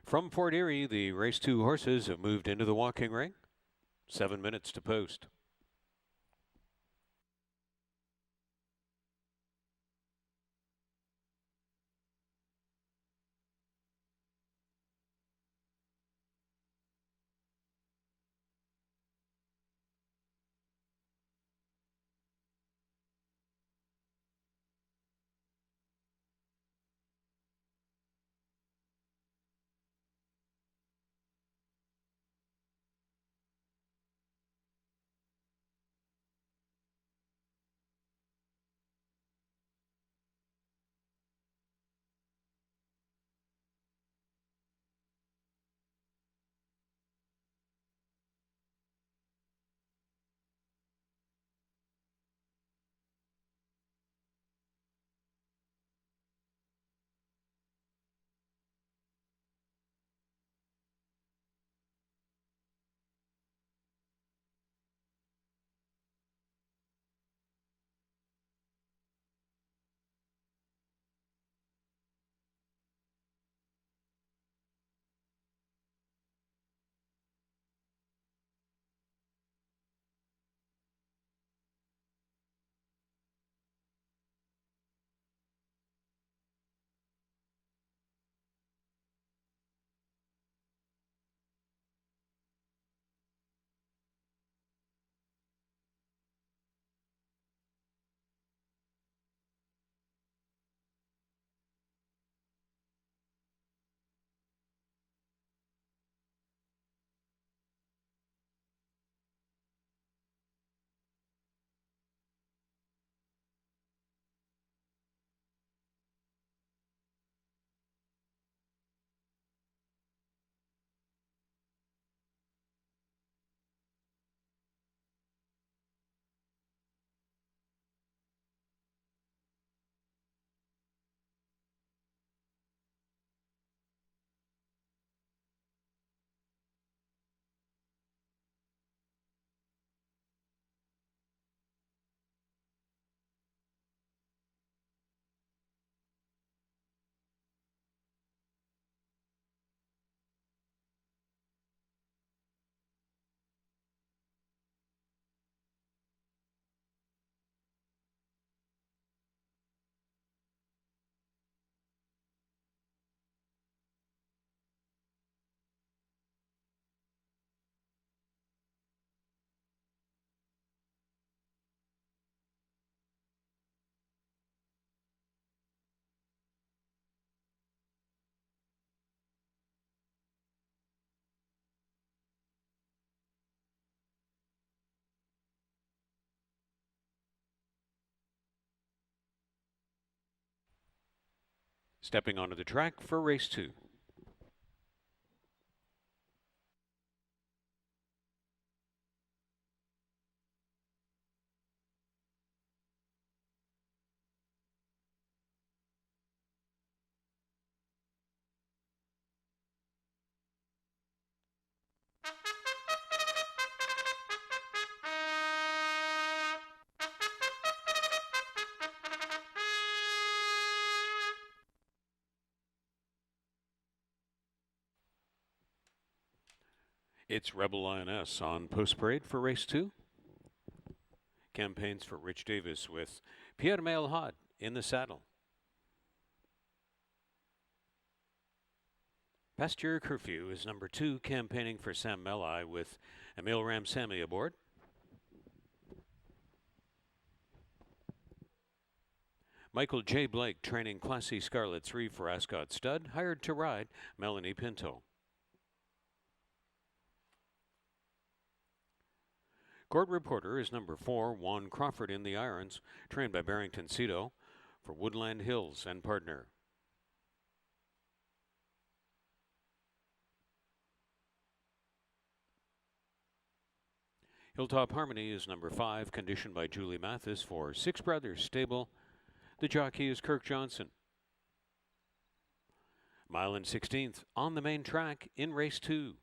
Speaker 1: From Fort Erie, the race 2 horses have moved into the walking ring. 7 minutes to post. Stepping onto the track for race 2. It's Rebel Lioness on post parade for race 2. Campaigns for Rich Davis with Pierre Mailhot in the saddle. Pasteur Curfew is number 2, campaigning for Sam Melai with Emil Ramsamy aboard. Michael J. Blake training Classy Scarlet 3 for Ascot Stud, hired to ride Melanie Pinto. Court Reporter is number 4, Juan Crawford in the irons, trained by Barrington Cito for Woodland Hills and partner. Hilltop Harmony is number 5, conditioned by Julie Mathis for Six Brothers Stable. The jockey is Kirk Johnson. Mile and 16th on the main track in race 2.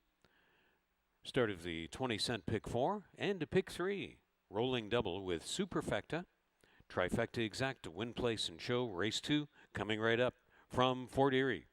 Speaker 1: Start of the 20-cent pick 4 and a pick 3. Rolling double with Superfecta. Trifecta exact to win place and show race 2 coming right up from Fort Erie.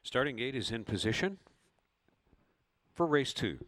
Speaker 1: Starting gate is in position for race 2.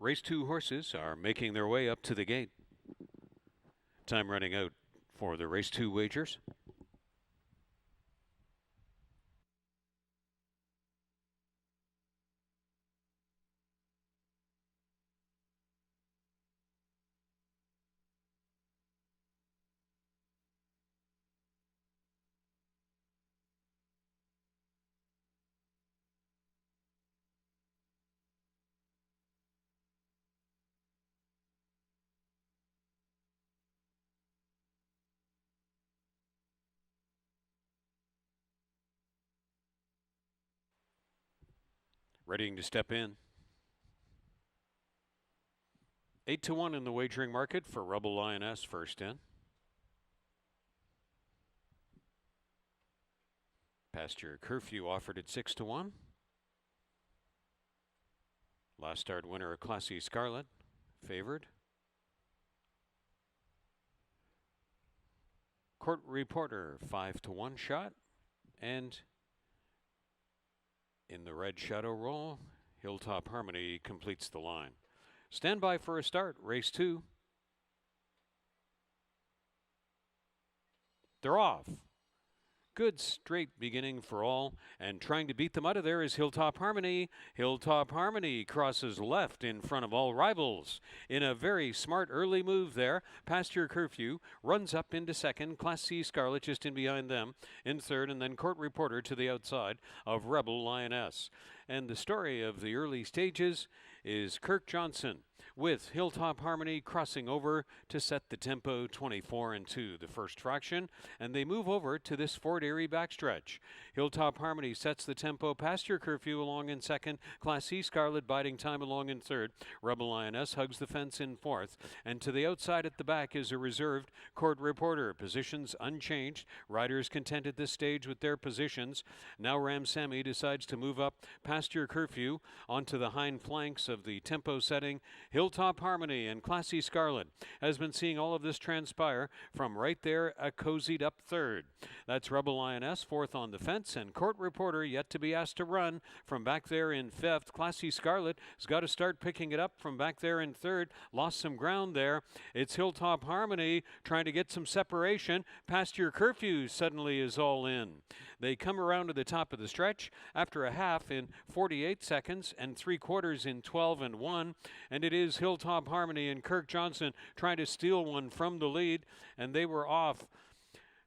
Speaker 1: Race 2 horses are making their way up to the gate. Time running out for the race 2 wagers. Readying to step in. 8-1 in the wagering market for Rebel Lioness first in. Pasture Curfew offered at 6-1. Last start winner, Classy Scarlet, favored. Court Reporter, 5-1 shot. And in the red shadow roll, Hilltop Harmony completes the line. Stand by for a start, race 2. They're off. Good straight beginning for all, and trying to beat them out of there is Hilltop Harmony. Hilltop Harmony crosses left in front of all rivals. In a very smart early move there, Pasture Curfew runs up into second, Class C Scarlet just in behind them in third, and then Court Reporter to the outside of Rebel Lioness. And the story of the early stages is Kirk Johnson with Hilltop Harmony crossing over to set the tempo 24-2 the first fraction, and they move over to this Fort Erie backstretch. Hilltop Harmony sets the tempo, Pasture Curfew along in second, Class C Scarlet biding time along in third, Rebel Lioness hugs the fence in fourth, and to the outside at the back is a reserved Court Reporter. Positions unchanged, riders content at this stage with their positions. Now Ram Sammy decides to move up Pasture Curfew onto the hind flanks of the tempo setting Hilltop Harmony, and Classy Scarlet has been seeing all of this transpire from right there, a cozied up third. That's Rebel Lioness fourth on the fence, and Court Reporter yet to be asked to run from back there in fifth. Classy Scarlet has got to start picking it up from back there in third. Lost some ground there. It's Hilltop Harmony trying to get some separation. Pasture Curfew suddenly is all in. They come around to the top of the stretch after a half in 48 seconds and 3/4 in 12-1, and it is Hilltop Harmony and Kirk Johnson trying to steal one from the lead, and they were off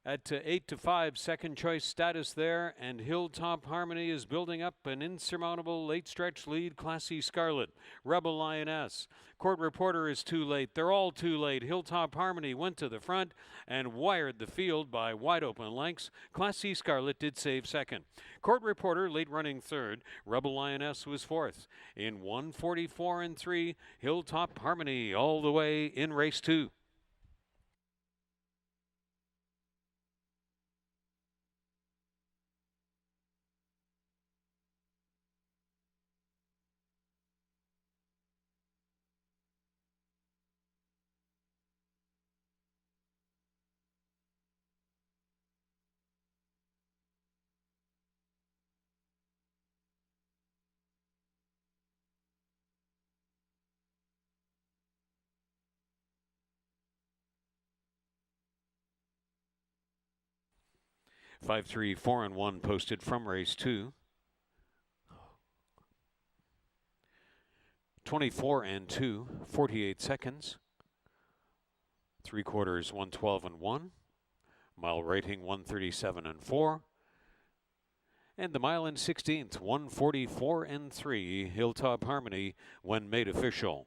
Speaker 1: at 8-5 second choice status there, and Hilltop Harmony is building up an insurmountable late stretch lead. Classy Scarlet, Rebel Lioness, Court Reporter is too late. They're all too late. Hilltop Harmony went to the front and wired the field by wide open lengths. Classy Scarlet did save second. Court Reporter late running third. Rebel Lioness was fourth. In 1:44-3, Hilltop Harmony all the way in race 2. Five, 3, 4, and 1 posted from race 2. 24-2, 48 seconds. 3/4, 1:12-1. Mile rating 1:37-4. And the mile and 16th, 1:44-3, Hilltop Harmony when made official.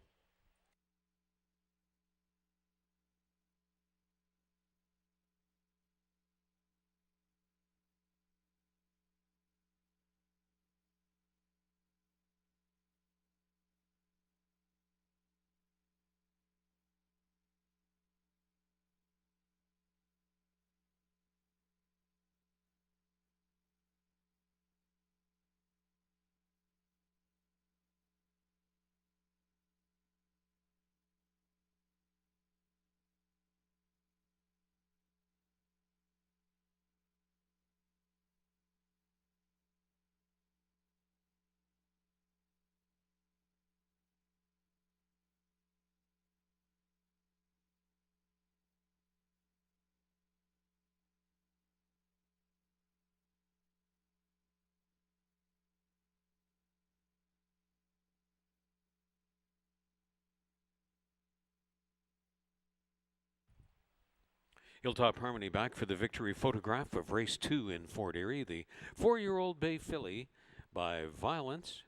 Speaker 1: Hilltop Harmony back for the victory photograph of race 2 in Fort Erie. The 4-year-old bay filly by Violence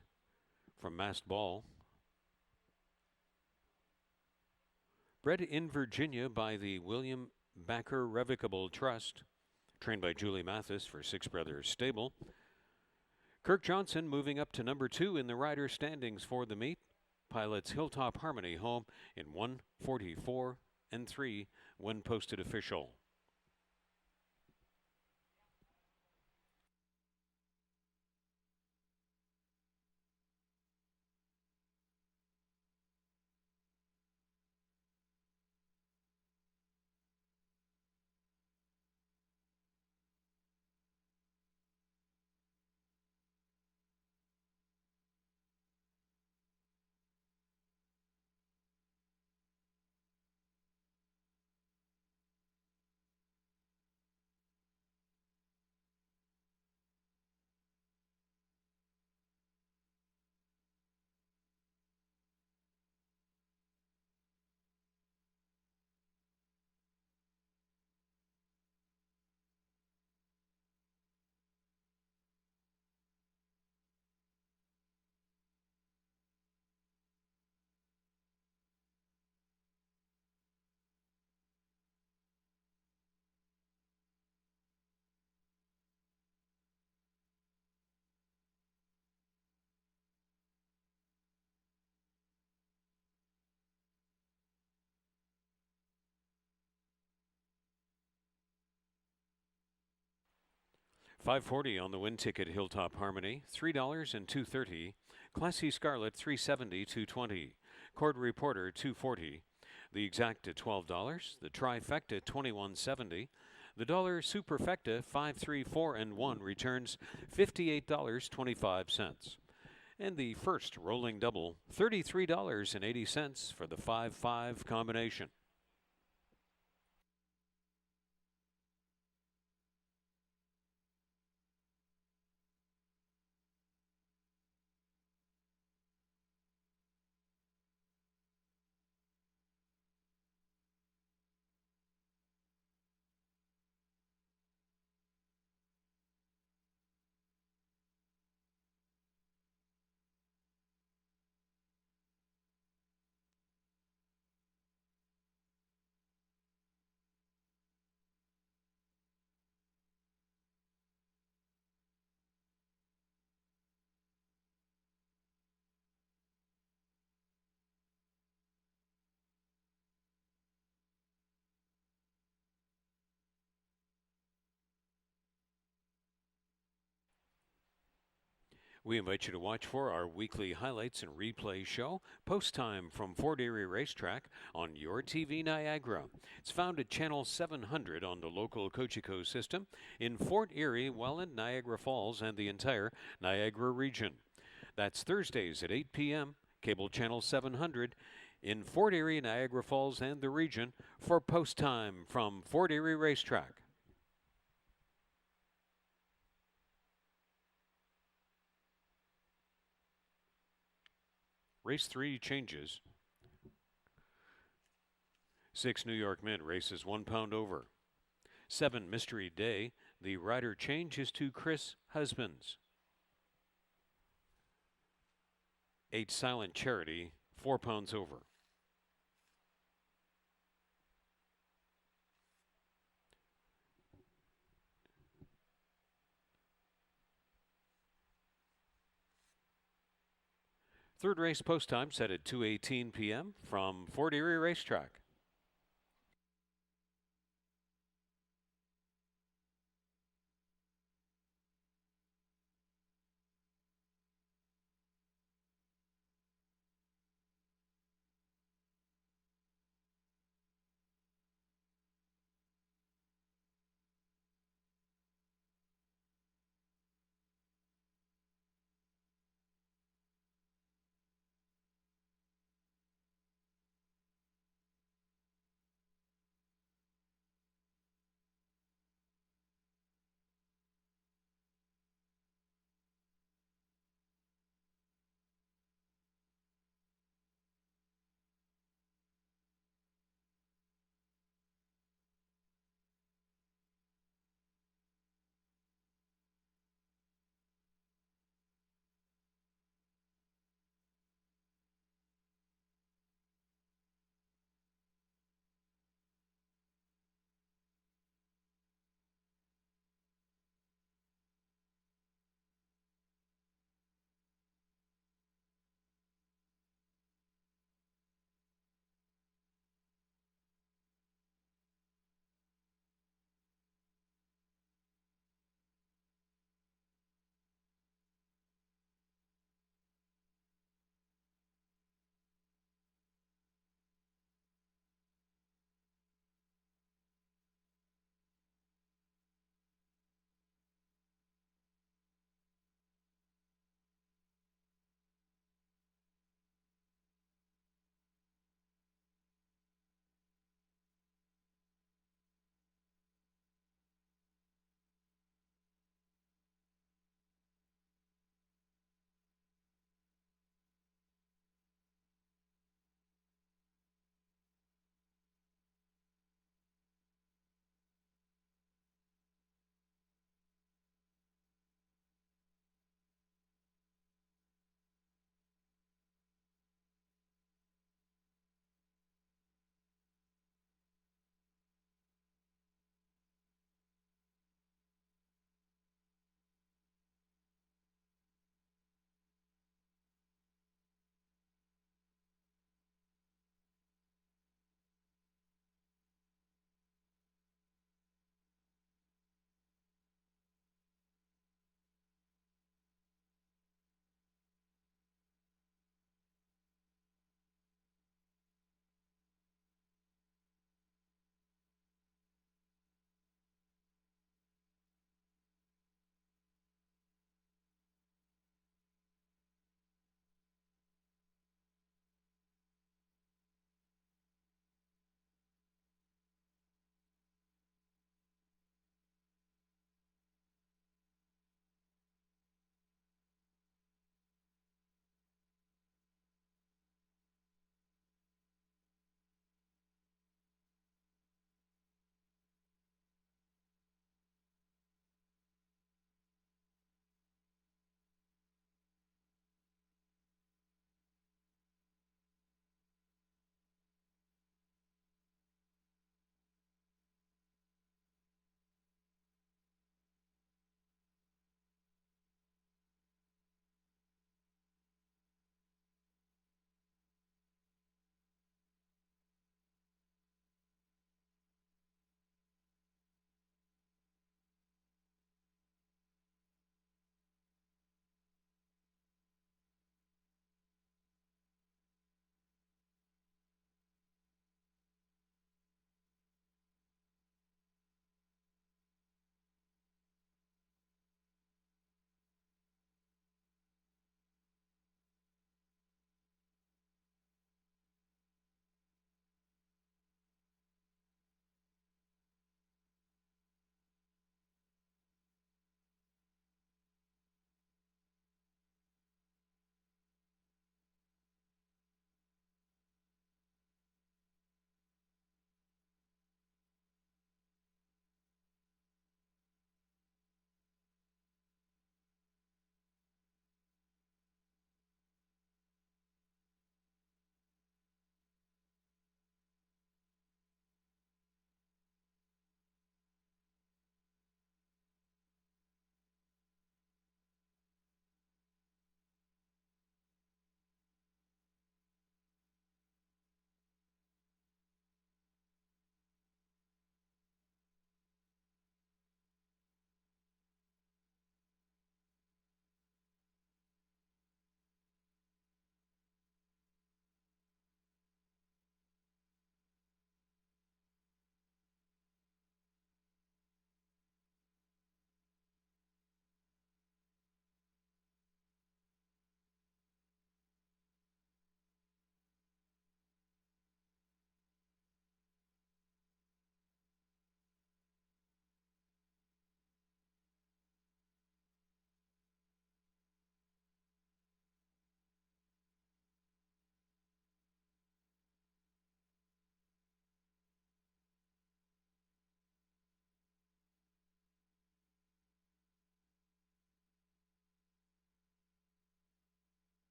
Speaker 1: from Massed Ball. Bred in Virginia by the William Backer Revocable Trust. Trained by Julie Mathis for Six Brothers Stable. Kirk Johnson moving up to number 2 in the rider standings for the meet. Pilots Hilltop Harmony home in 1:44-3 when posted official. $5.40 on the win ticket Hilltop Harmony, $3 and $2.30. Classy Scarlet $3.70, $2.20. Court Reporter $2.40. The Exact at $12. The Trifecta $21.70. The dollar Superfecta 5, 3, 4, and 1 returns $58.25. And the first rolling double $33.80 for the 5-5 combination. We invite you to watch for our weekly highlights and replay show, Post Time from Fort Erie Racetrack on Your TV Niagara. It's found at Channel 700 on the local Cogeco system in Fort Erie, Welland, Niagara Falls, and the entire Niagara region. That's Thursdays at 8 p.m., Cable Channel 700 in Fort Erie, Niagara Falls, and the region for Post Time from Fort Erie Racetrack. Race 3 changes. 6 New York Mint races 1 pound over. 7 Mystery Day, the rider change is to Chris Husbands. 8 Silent Charity, 4 pounds over. Third race post time set at 2:18 p.m. from Fort Erie Racetrack.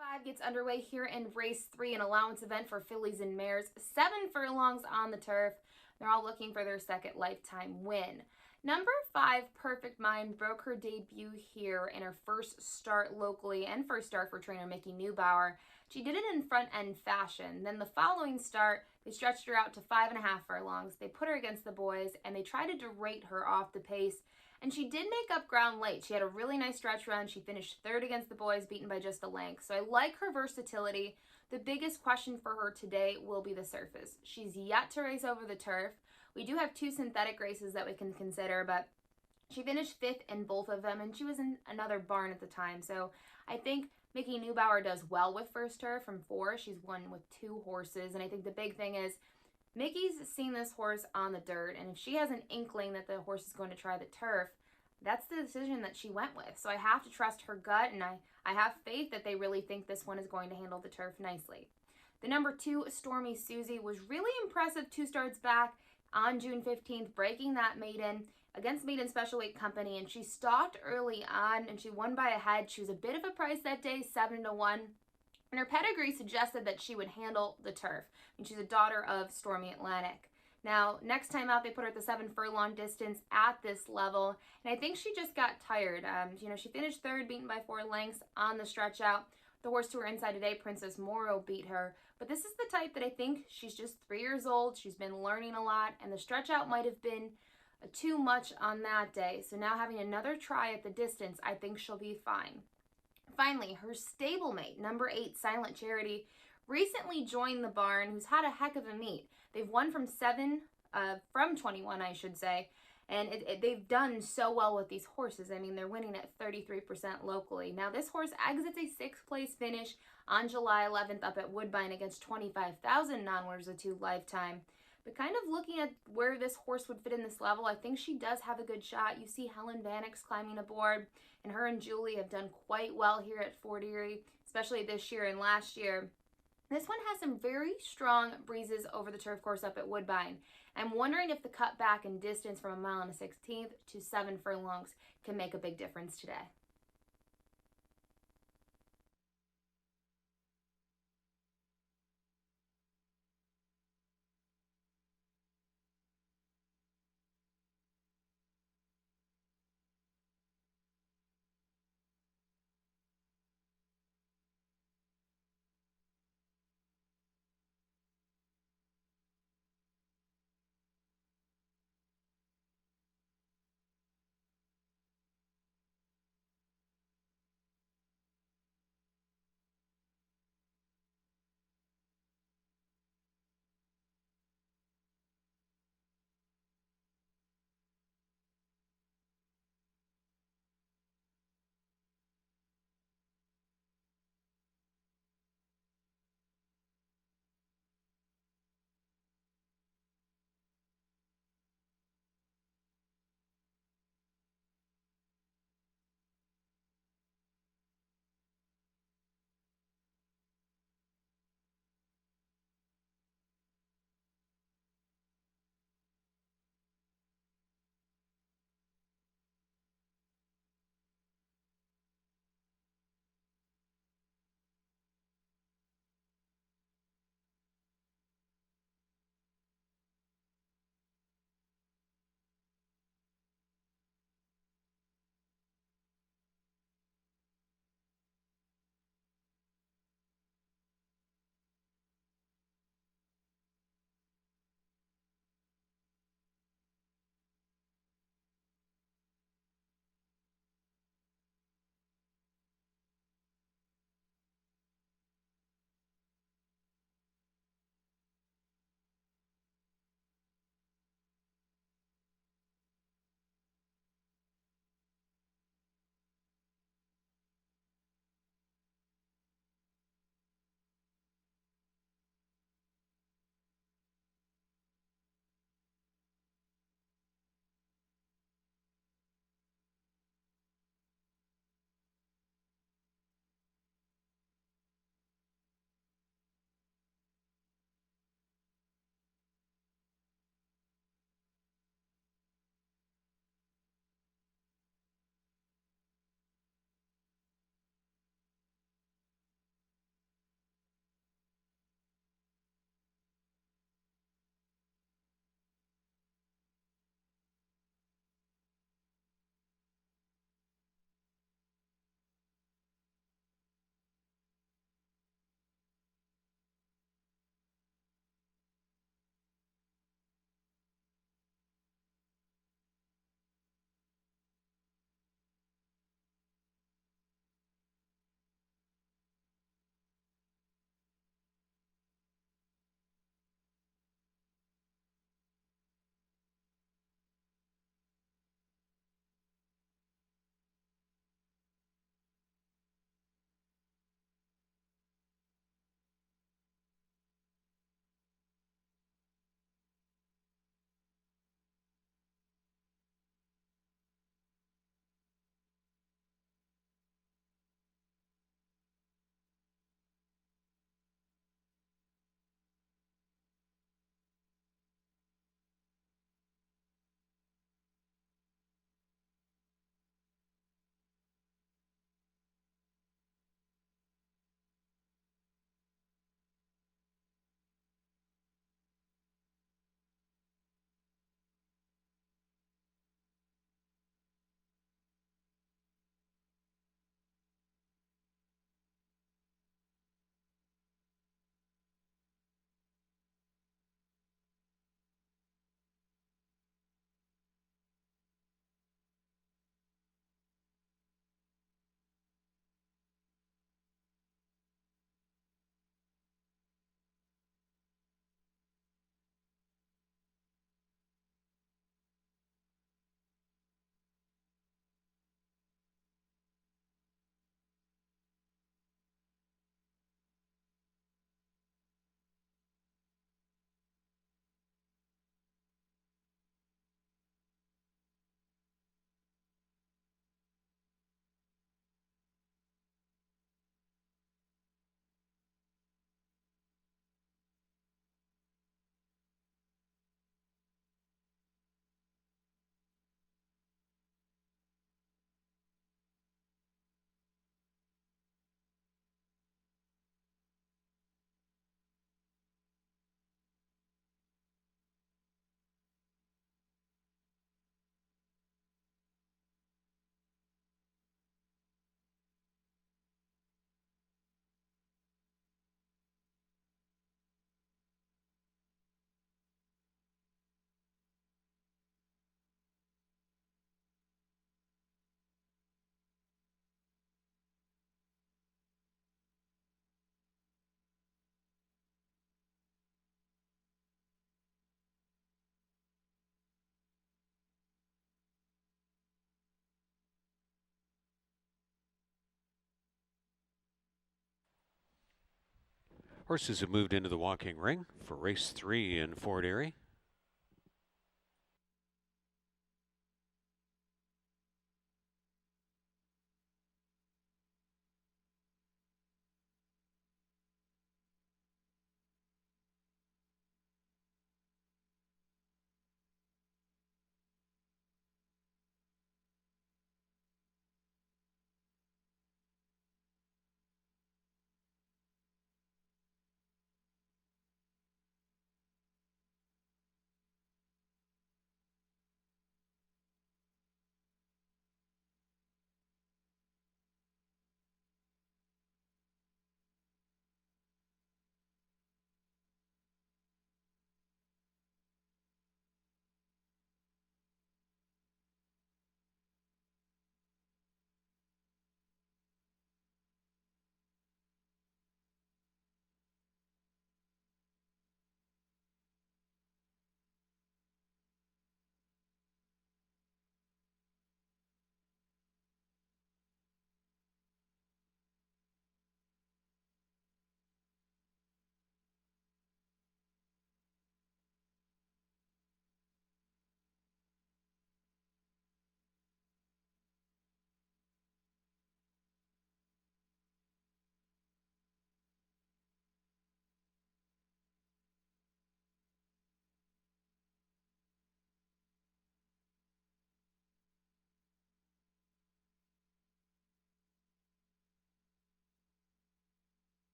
Speaker 2: 5 gets underway here in race 3, an allowance event for fillies and mares. 7 furlongs on the turf. They're all looking for their second lifetime win. Number 5, Perfect Mind, broke her debut here in her first start locally and first start for trainer Mickey Neubauer. She did it in front end fashion. Then the following start, they stretched her out to 5.5 furlongs. They put her against the boys and they tried to derate her off the pace. And she did make up ground late. She had a really nice stretch run. She finished third against the boys, beaten by just a length. So I like her versatility. The biggest question for her today will be the surface. She's yet to race over the turf. We do have 2 synthetic races that we can consider, but she finished 5th in both of them, and she was in another barn at the time. So I think Mickey Neubauer does well with first turf from 4. She's won with 2 horses, and I think the big thing is Mickey's seen this horse on the dirt, and if she has an inkling that the horse is going to try the turf, that's the decision that she went with. So I have to trust her gut, and I have faith that they really think this one is going to handle the turf nicely. The number 2, Stormy Susie, was really impressive 2 starts back on June 15th, breaking that maiden against Maiden Special Weight Company, and she stalked early on, and she won by a head. She was a bit of a price that day, 7-1. And her pedigree suggested that she would handle the turf. And she's a daughter of Stormy Atlantic. Now, next time out, they put her at the 7 furlong distance at this level. And I think she just got tired. She finished third, beaten by 4 lengths on the stretch out. The horse to her inside today, Princess Moro, beat her. But this is the type that I think she's just 3 years old. She's been learning a lot. And the stretch out might have been too much on that day. So now having another try at the distance, I think she'll be fine. Finally, her stablemate, number 8, Silent Charity, recently joined the barn, who's had a heck of a meet. They've won from 21, I should say, and they've done so well with these horses. I mean, they're winning at 33% locally. Now, this horse exits a 6th place finish on July 11th up at Woodbine against 25,000 non-winners of 2 lifetime. But kind of looking at where this horse would fit in this level, I think she does have a good shot. You see Helen Vanix climbing aboard, and her and Julie have done quite well here at Fort Erie, especially this year and last year. This one has some very strong breezes over the turf course up at Woodbine. I'm wondering if the cut back in distance from 1 1/16 to 7 furlongs can make a big difference today.
Speaker 1: Horses have moved into the walking ring for race 3 in Fort Erie.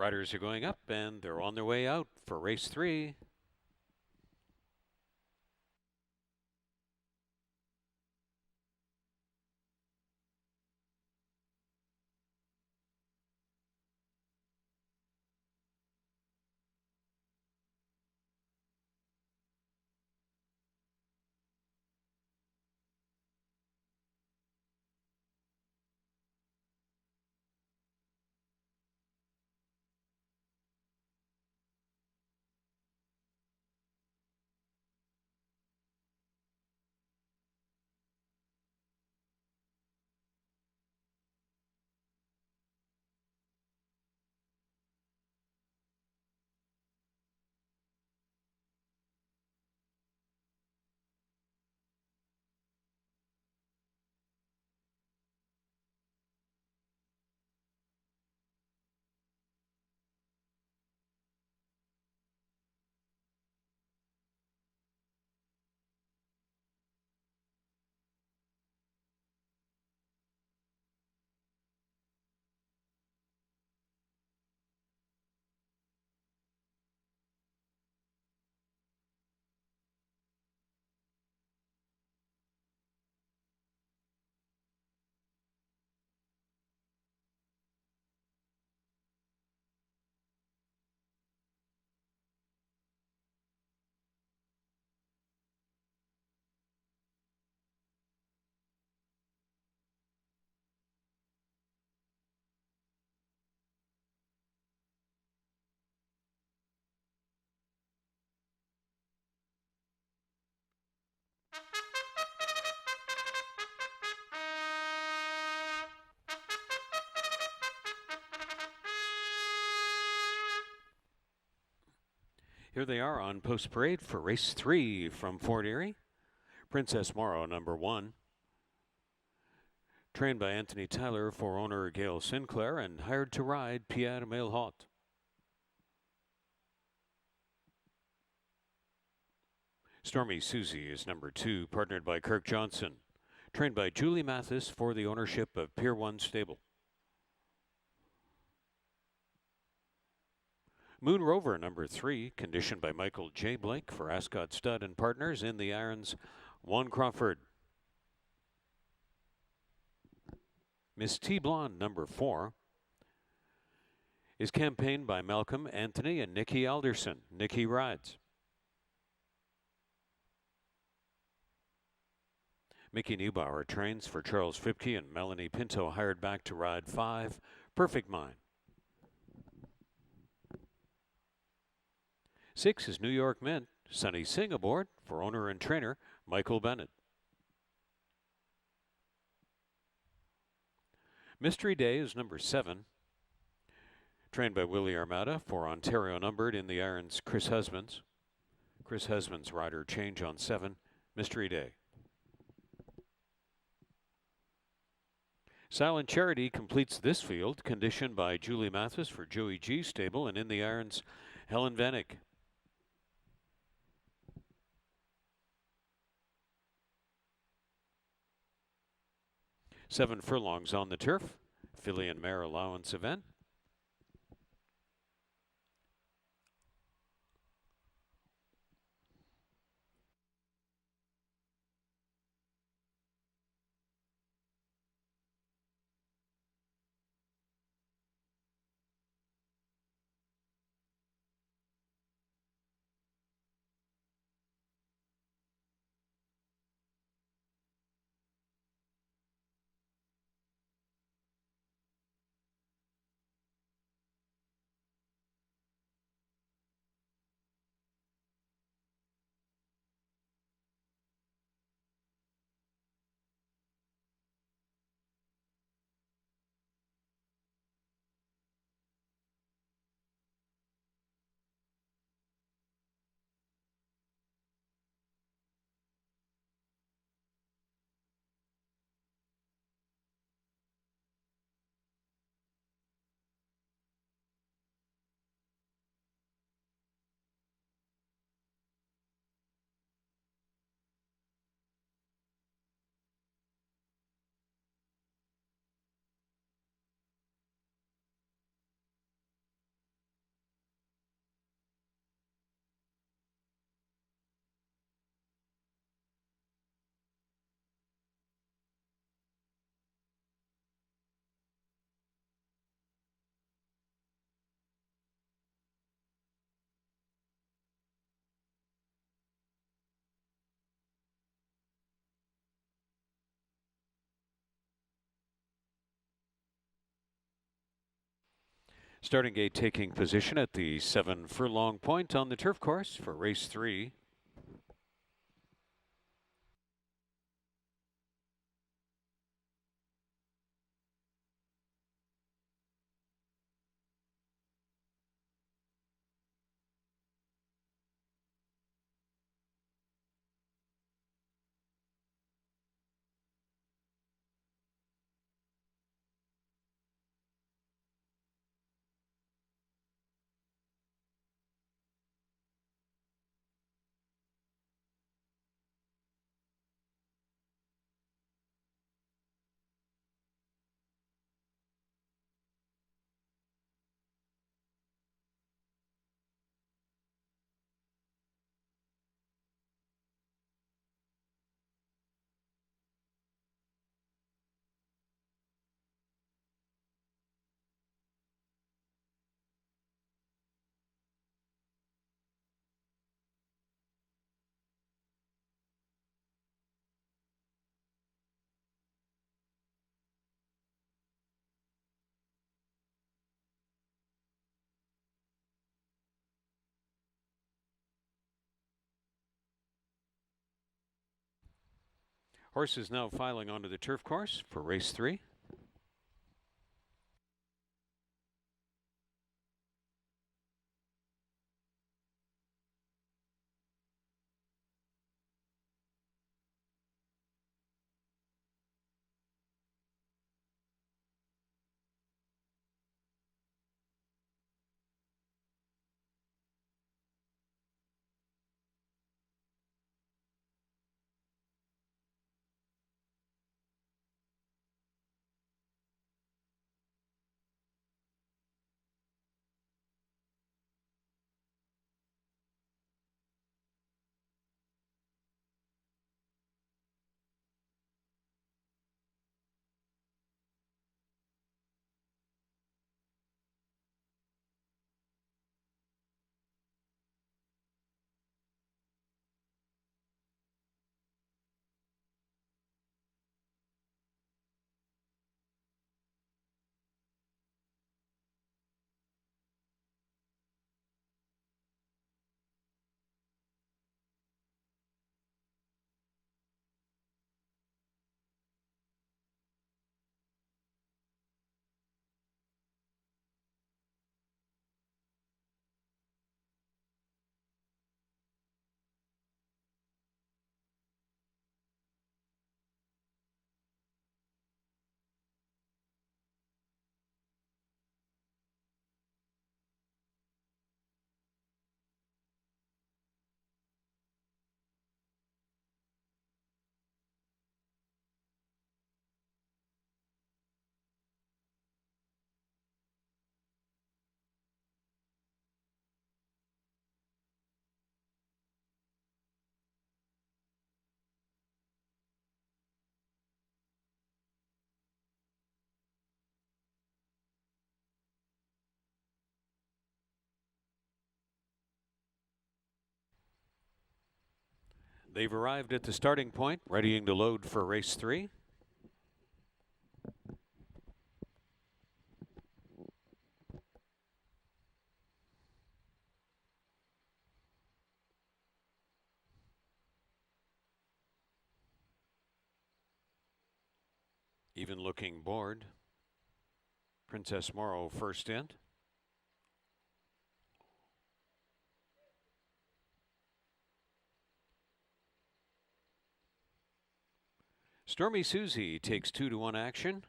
Speaker 1: Riders are going up and they're on their way out for race 3. Here they are on post parade for race 3 from Fort Erie. Princess Morrow, number 1. Trained by Anthony Tyler for owner Gail Sinclair and hired to ride Pierre Mailhot. Stormy Susie is number 2, partnered by Kirk Johnson. Trained by Julie Mathis for the ownership of Pier 1 Stable. Moon Rover, number 3, conditioned by Michael J. Blake for Ascot Stud and Partners in the irons, Juan Crawford. Miss T. Blonde, number 4, is campaigned by Malcolm, Anthony, and Nikki Alderson. Nikki rides. Mickey Neubauer trains for Charles Fipke and Melanie Pinto hired back to ride 5, Perfect Mind. 6 is New York Mint, Sunny Singh aboard for owner and trainer Michael Bennett. Mystery Day is number 7. Trained by Willie Armada for Ontario numbered in the irons Chris Husbands. Chris Husbands rider change on 7, Mystery Day. Silent Charity completes this field, conditioned by Julie Mathis for Joey G stable, and in the irons, Helen Vanek. Seven furlongs on the turf, filly and mare allowance event. Starting gate taking position at the 7 furlong point on the turf course for race 3. Horses now filing onto the turf course for race 3. They've arrived at the starting point, readying to load for race 3. Even looking bored. Princess Morrow first in. Stormy Susie takes 2-1 action.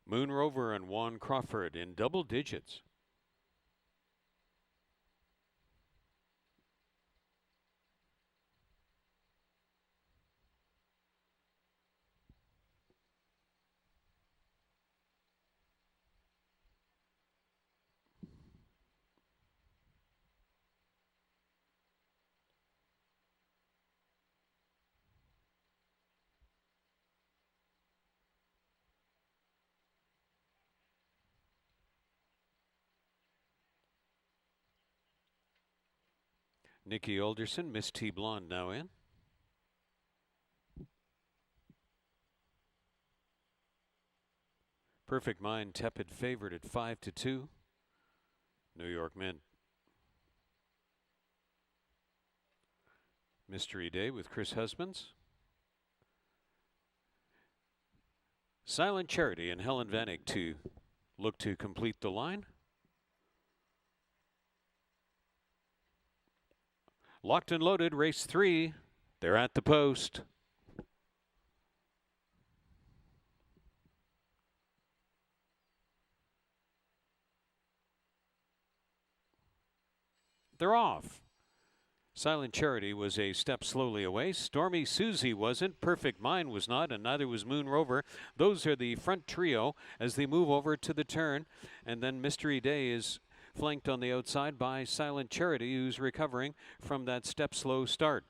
Speaker 1: Moon Rover and Juan Crawford in double digits. Nikki Alderson, Miss T Blonde now in. Perfect Mind tepid favorite at 5-2. New York Mint. Mystery Day with Chris Husbands. Silent Charity and Helen Vanek to look to complete the line. Locked and loaded, race 3. They're at the post. They're off. Silent Charity was a step slowly away. Stormy Susie wasn't. Perfect Mind was not, and neither was Moon Rover. Those are the front trio as they move over to the turn. And then Mystery Day is flanked on the outside by Silent Charity, who's recovering from that step slow start.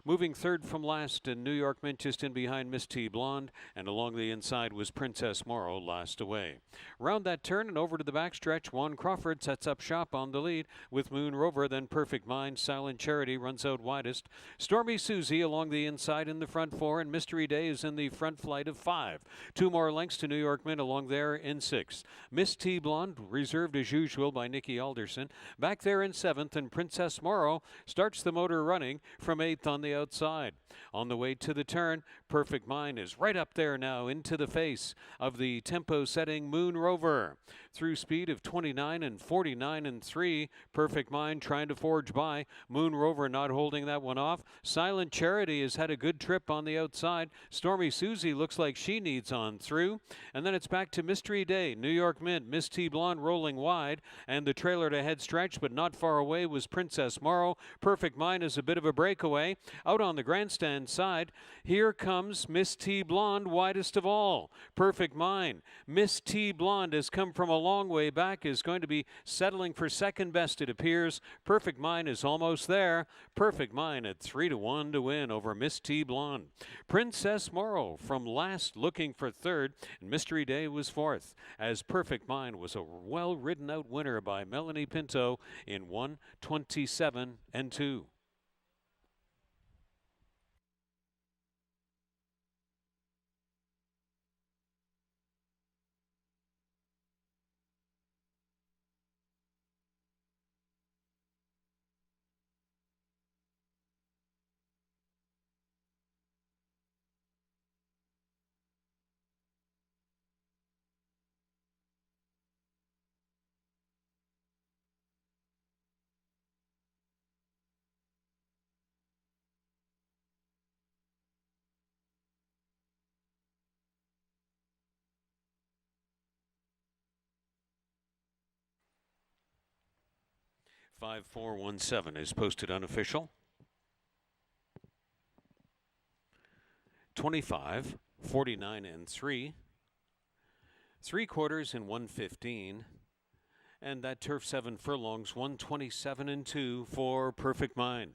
Speaker 1: Moving third from last in New York Mint, just in behind Miss T Blonde, and along the inside was Princess Morrow last away. Round that turn and over to the backstretch, Juan Crawford sets up shop on the lead with Moon Rover, then Perfect Mind. Silent Charity runs out widest. Stormy Susie along the inside in the front 4, and Mystery Day is in the front flight of 5. 2 more lengths to New York Mint along there in 6th. Miss T Blonde reserved as usual by Nikki Alderson. Back there in 7th, and Princess Morrow starts the motor running from 8th on the outside. On the way to the turn, Perfect Mind is right up there now into the face of the tempo-setting Moon Rover. Through speed of 29 and 49 and 3, Perfect Mind trying to forge by. Moon Rover not holding that one off. Silent Charity has had a good trip on the outside. Stormy Susie looks like she needs on through. And then it's back to Mystery Day. New York Mint, Miss T Blonde rolling wide, and the trailer to head stretch, but not far away was Princess Morrow. Perfect Mind is a bit of a breakaway. Out on the grandstand side, here comes Miss T Blonde, widest of all. Perfect Mind. Miss T Blonde has come from a long way back, is going to be settling for second best, it appears. Perfect Mind is almost there. Perfect Mind at 3-1 to win over Miss T Blonde. Princess Morrow from last looking for third, and Mystery Day was fourth, as Perfect Mind was a well-ridden out winner by Melanie Pinto in 1:27 and 2. Five, 4, 1, 7 is posted unofficial. 25, 49 and 3. 3/4 in 1:15. And that turf 7 furlongs, 1:27 and 2 for Perfect Mind.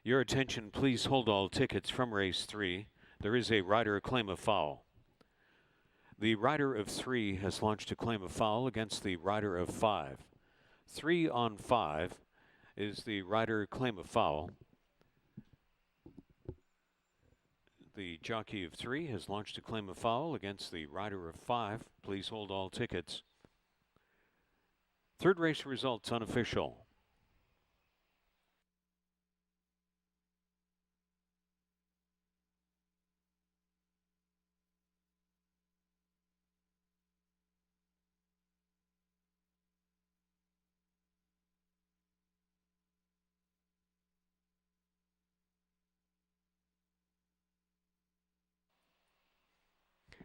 Speaker 1: Your attention, please hold all tickets from race 3. There is a rider claim a foul. The rider of 3 has launched a claim of foul against the rider of 5. 3 on 5 is the rider claim of foul. The jockey of 3 has launched a claim of foul against the rider of 5. Please hold all tickets. Third race results unofficial.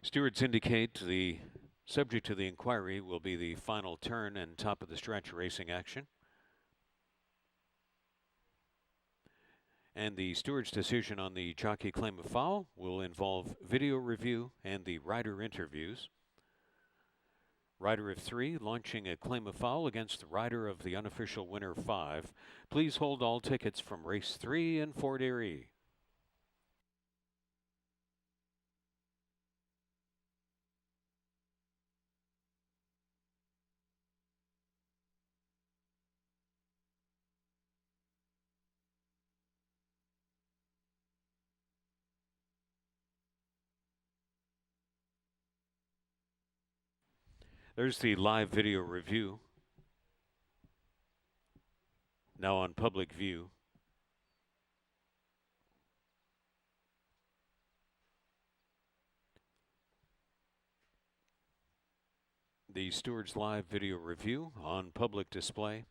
Speaker 1: Stewards indicate the subject to the inquiry will be the final turn and top of the stretch racing action. And the steward's decision on the jockey claim of foul will involve video review and the rider interviews. Rider of 3 launching a claim of foul against the rider of the unofficial winner 5. Please hold all tickets from race 3 in Fort Erie. There's the live video review, now on public view. The steward's live video review on public display.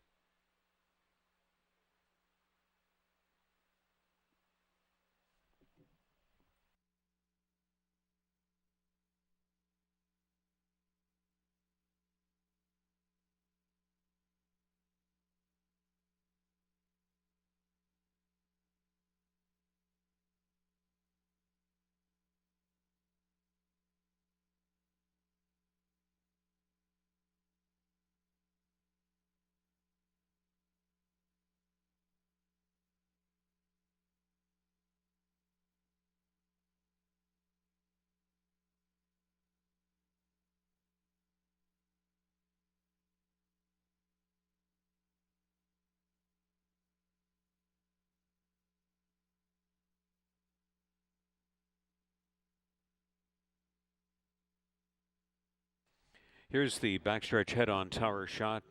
Speaker 1: Here's the backstretch head-on tower shot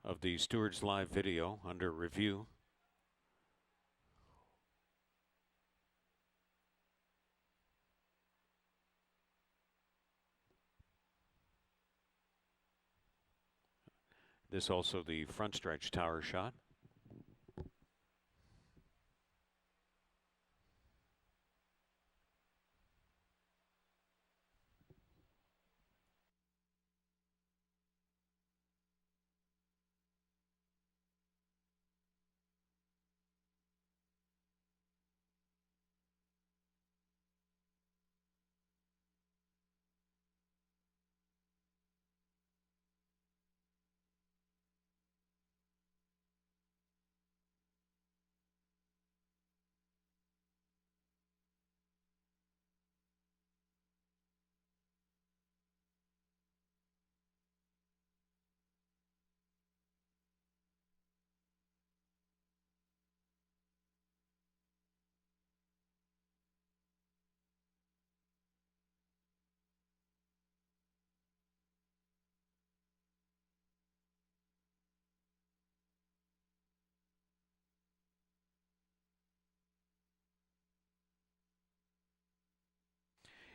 Speaker 1: of the steward's live video under review. This also the front stretch tower shot.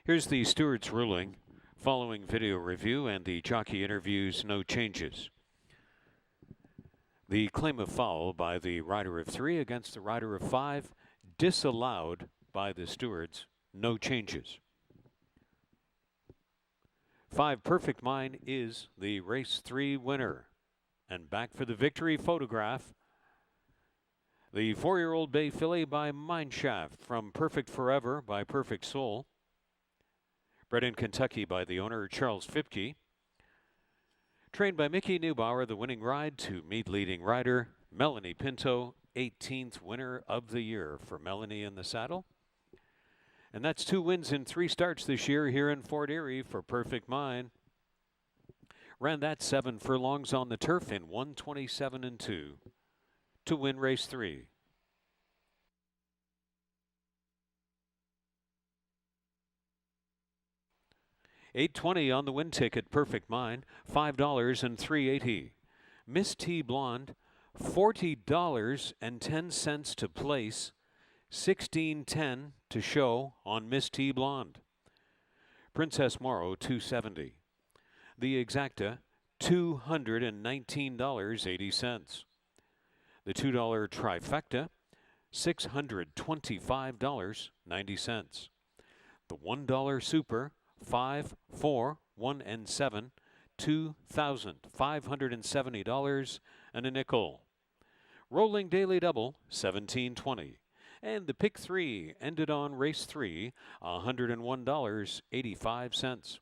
Speaker 1: Here's the steward's ruling. Following video review and the jockey interviews, no changes. The claim of foul by the rider of 3 against the rider of 5, disallowed by the stewards, no changes. 5 Perfect Mine is the race 3 winner. And back for the victory photograph. The 4-year-old bay filly by Mineshaft from Perfect Forever by Perfect Soul. Bred in Kentucky by the owner, Charles Fipke. Trained by Mickey Neubauer, the winning ride to meet leading rider, Melanie Pinto, 18th winner of the year for Melanie in the saddle. And that's 2 wins in 3 starts this year here in Fort Erie for Perfect Mine. Ran that 7 furlongs on the turf in 1:27 and 2 to win race 3. $8.20 on the win ticket, Perfect Mine, $5 and $3.80. Miss T Blonde, $40.10 to place, $16.10 to show on Miss T Blonde. Princess Morrow, $2.70. The Exacta, $219.80. The $2 Trifecta, $625.90. The $1 Super, 5, 4, 1, and 7, $2,570 and a nickel. Rolling Daily Double, $17.20. And the pick 3 ended on race 3, $101.85.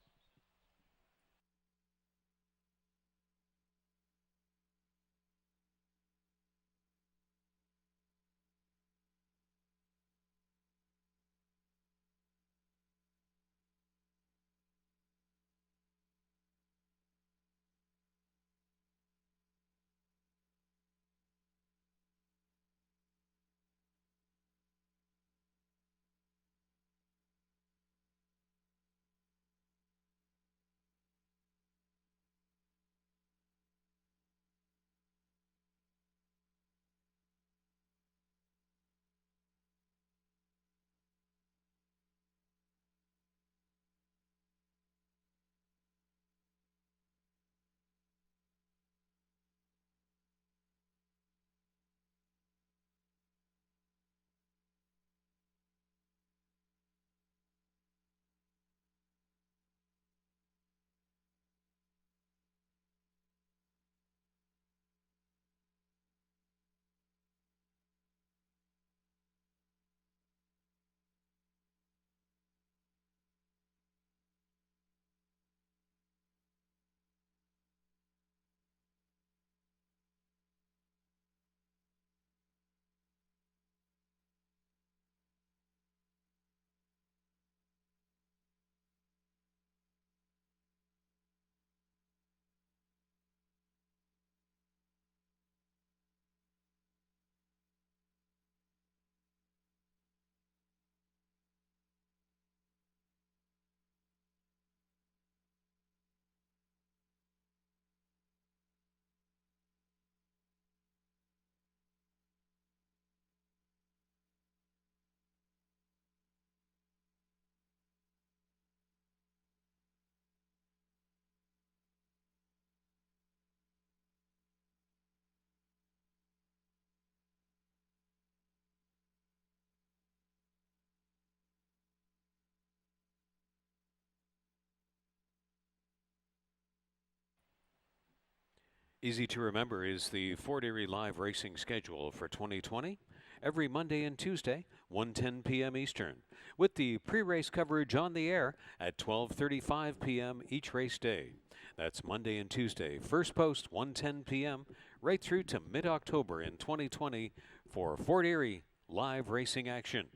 Speaker 1: Easy to remember is the Fort Erie Live racing schedule for 2020. Every Monday and Tuesday, 1:10 p.m. Eastern, with the pre-race coverage on the air at 12:35 p.m. each race day. That's Monday and Tuesday, first post 1:10 p.m. right through to mid-October in 2020 for Fort Erie Live racing action.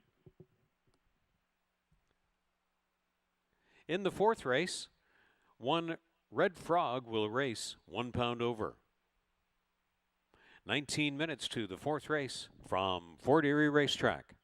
Speaker 1: In the 4th race, one Red Frog will race 1 pound over. 19 minutes to the 4th race from Fort Erie Racetrack.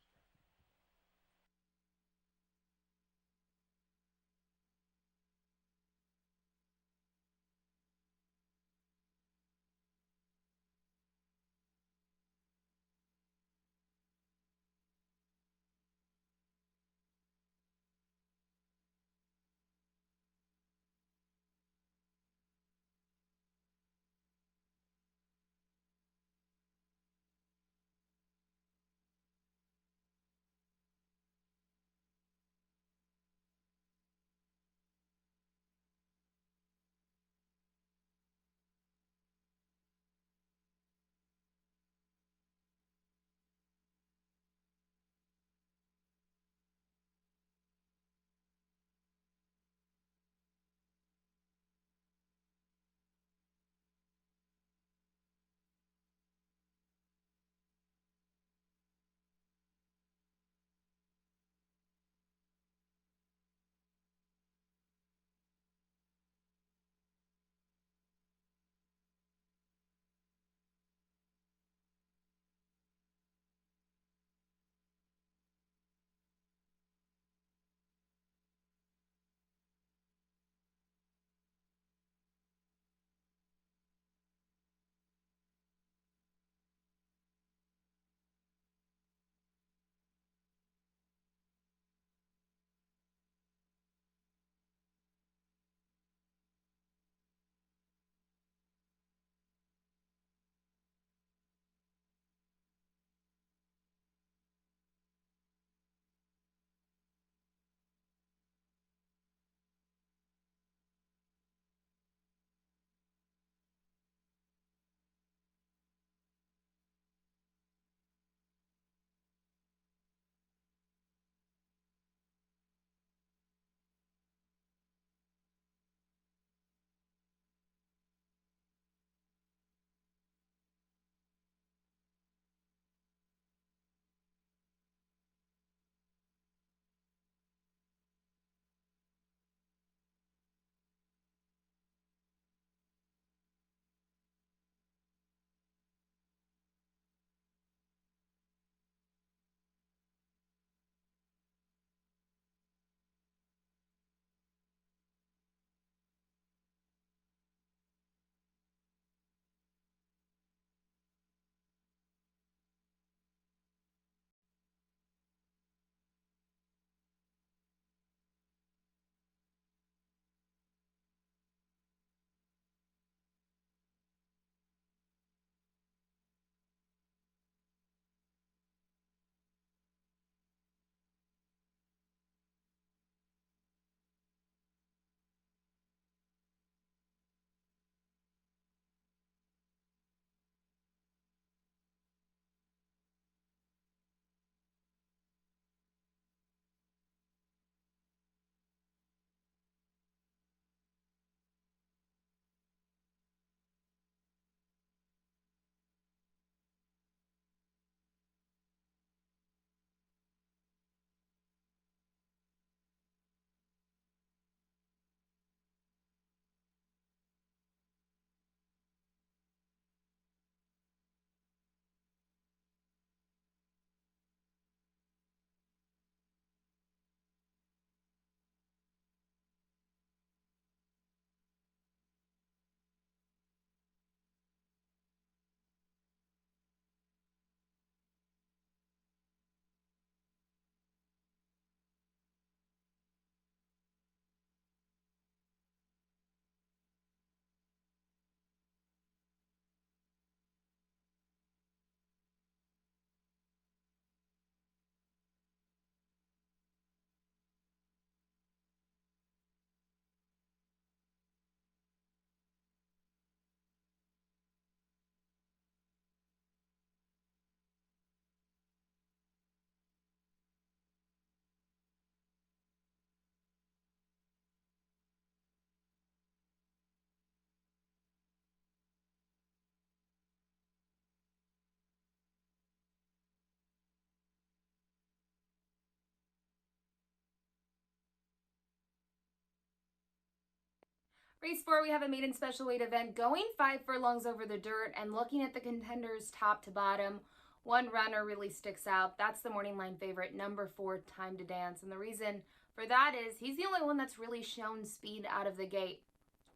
Speaker 2: Race 4, we have a maiden special weight event going 5 furlongs over the dirt, and looking at the contenders top to bottom, one runner really sticks out. That's the morning line favorite, number 4, Time to Dance. And the reason for that is he's the only one that's really shown speed out of the gate.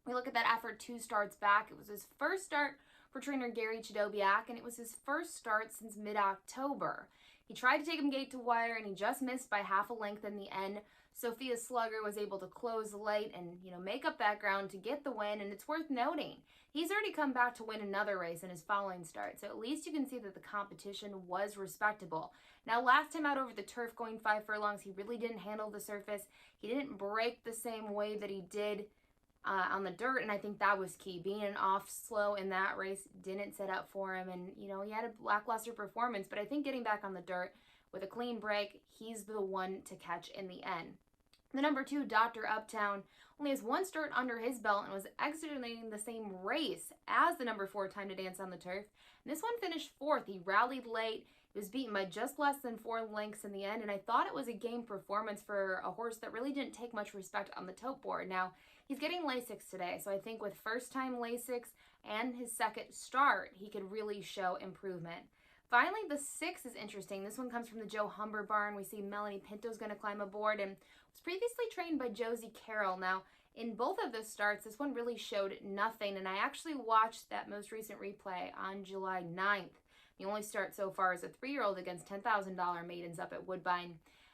Speaker 2: We look at that after 2 starts back. It was his first start for trainer Gary Chidobiak, and it was his first start since mid-October. He tried to take him gate to wire, and he just missed by half a length in the end. Sophia Slugger was able to close late and, make up that ground to get the win, and it's worth noting. He's already come back to win another race in his following start, so at least you can see that the competition was respectable. Now, last time out over the turf going 5 furlongs, he really didn't handle the surface. He didn't break the same way that he did on the dirt, and I think that was key. Being an off slow in that race didn't set up for him, and, he had a lackluster performance, but I think getting back on the dirt with a clean break, he's the one to catch in the end. The number 2, Dr. Uptown, only has 1 start under his belt and was exiting the same race as the number 4, Time to Dance on the turf. And this one finished 4th. He rallied late. He was beaten by just less than 4 lengths in the end, and I thought it was a game performance for a horse that really didn't take much respect on the tote board. Now, he's getting Lasix today, so I think with first-time Lasix and his second start, he could really show improvement. Finally, the 6 is interesting. This one comes from the Joe Humber barn. We see Melanie Pinto's going to climb aboard and was previously trained by Josie Carroll. Now, in both of the starts, this one really showed nothing, and I actually watched that most recent replay on July 9th. The only start so far is a 3-year-old against $10,000 maidens up at Woodbine.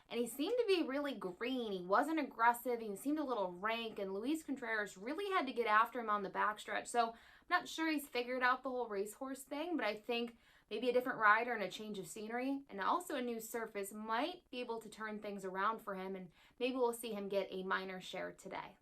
Speaker 2: And he seemed to be really green. He wasn't aggressive. He seemed a little rank, and Luis Contreras really had to get after him on the backstretch. So I'm not sure he's figured out the whole racehorse thing, but I think maybe a different rider and a change of scenery and also a new surface might be able to turn things around for him, and maybe we'll see him get a minor share today.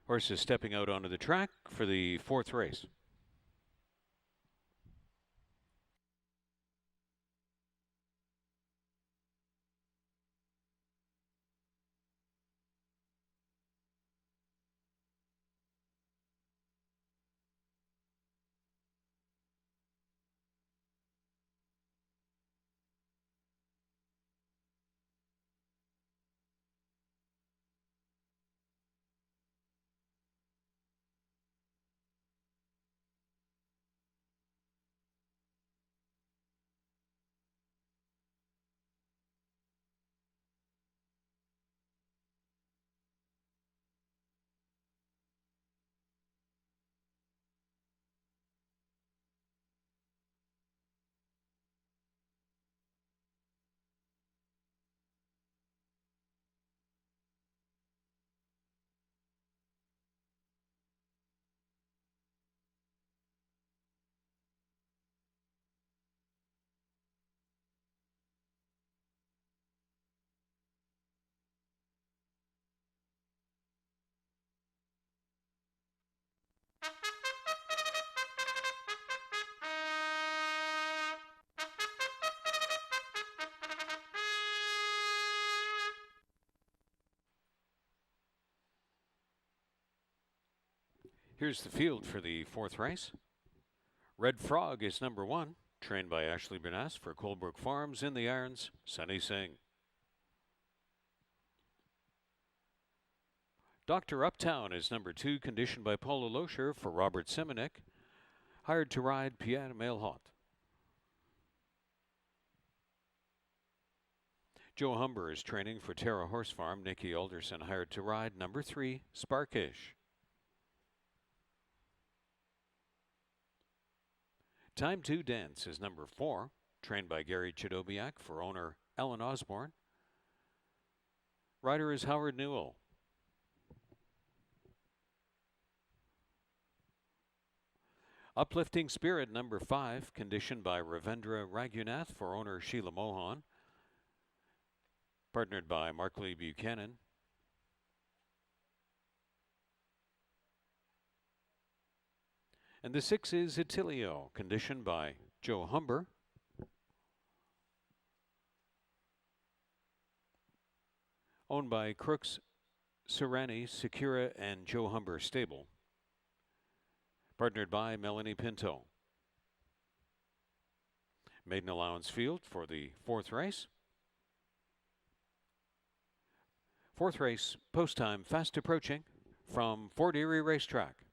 Speaker 1: Horses stepping out onto the track for the fourth race. Here's the field for the fourth race. Red Frog is number 1, trained by Ashley Bernass for Colebrook Farms. In the irons, Sunny Singh. Dr. Uptown is number 2, conditioned by Paula Loescher for Robert Simonek. Hired to ride Pierre Mailhot. Joe Humber is training for Terra Horse Farm. Nikki Alderson hired to ride number 3, Sparkish. Time to Dance is number 4, trained by Gary Chidobiak for owner Alan Osborne. Rider is Howard Newell. Uplifting Spirit number 5, conditioned by Ravendra Raghunath for owner Sheila Mohan. Partnered by Mark Lee Buchanan. And the 6 is Itilio, conditioned by Joe Humber. Owned by Crooks, Serrani, Secura, and Joe Humber Stable. Partnered by Melanie Pinto. Maiden allowance field for the fourth race. Fourth race, post time fast approaching from Fort Erie Racetrack.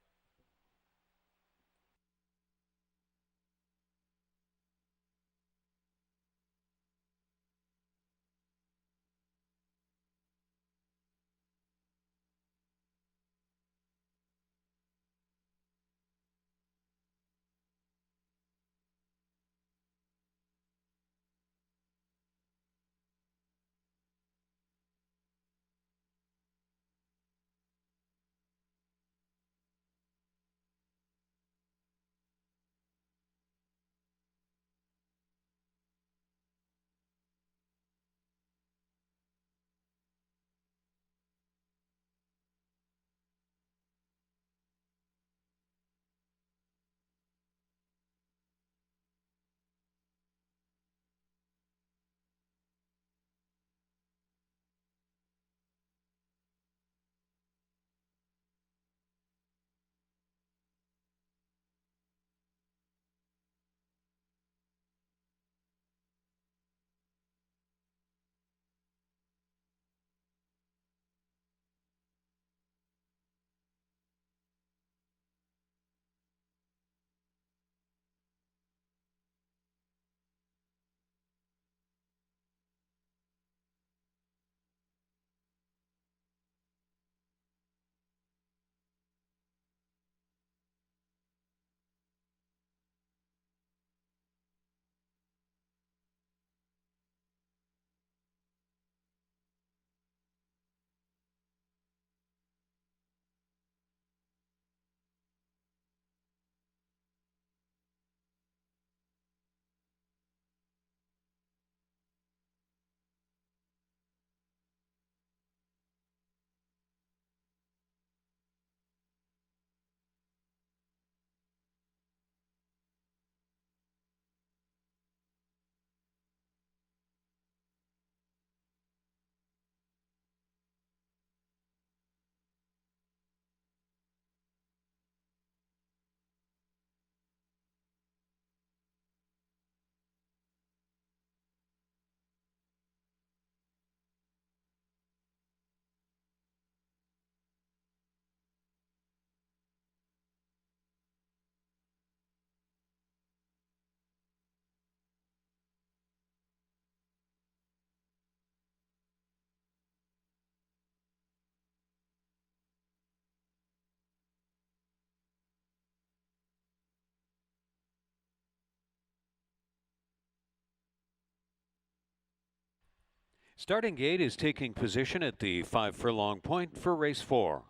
Speaker 1: Starting gate is taking position at the 5 furlong point for race 4.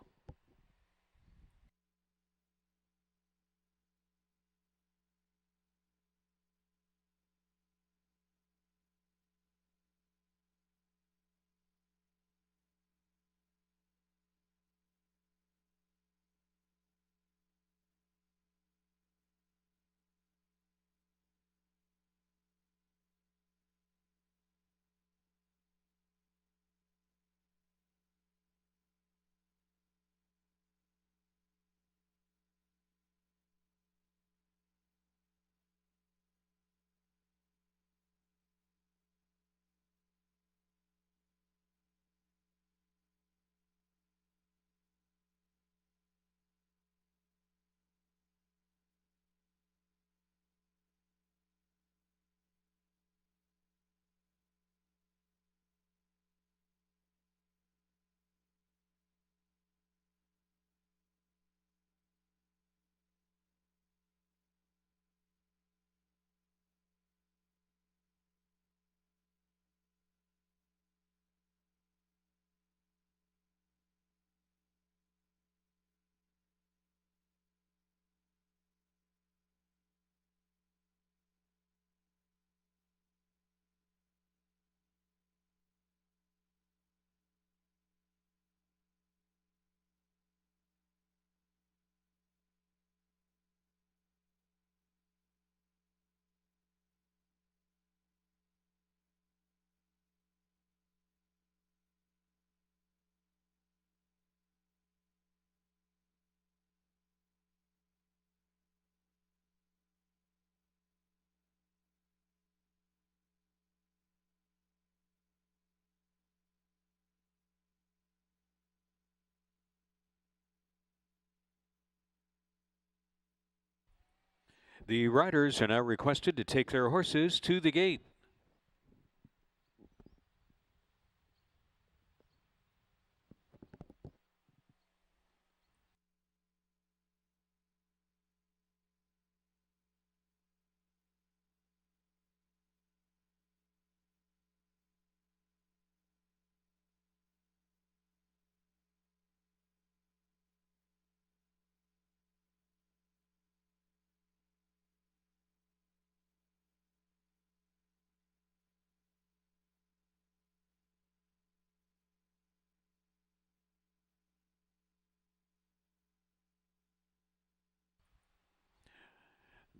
Speaker 1: The riders are now requested to take their horses to the gate.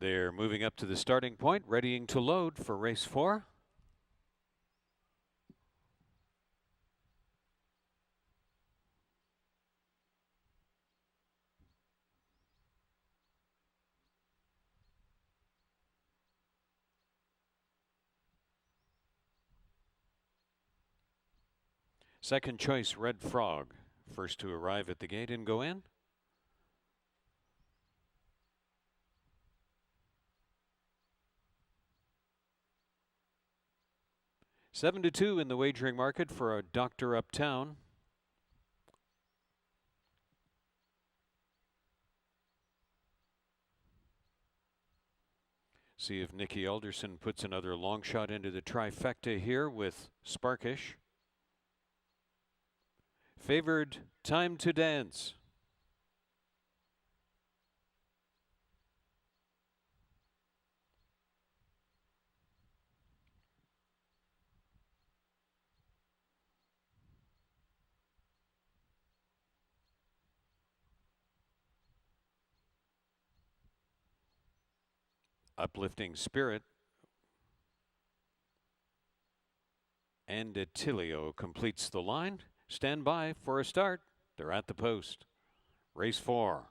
Speaker 1: They're moving up to the starting point, readying to load for race 4. Second choice, Red Frog, first to arrive at the gate and go in. $7-2 in the wagering market for a Dr. Uptown. See if Nikki Alderson puts another long shot into the trifecta here with Sparkish. Favored Time to Dance. Uplifting Spirit. And Attilio completes the line. Stand by for a start. They're at the post. Race 4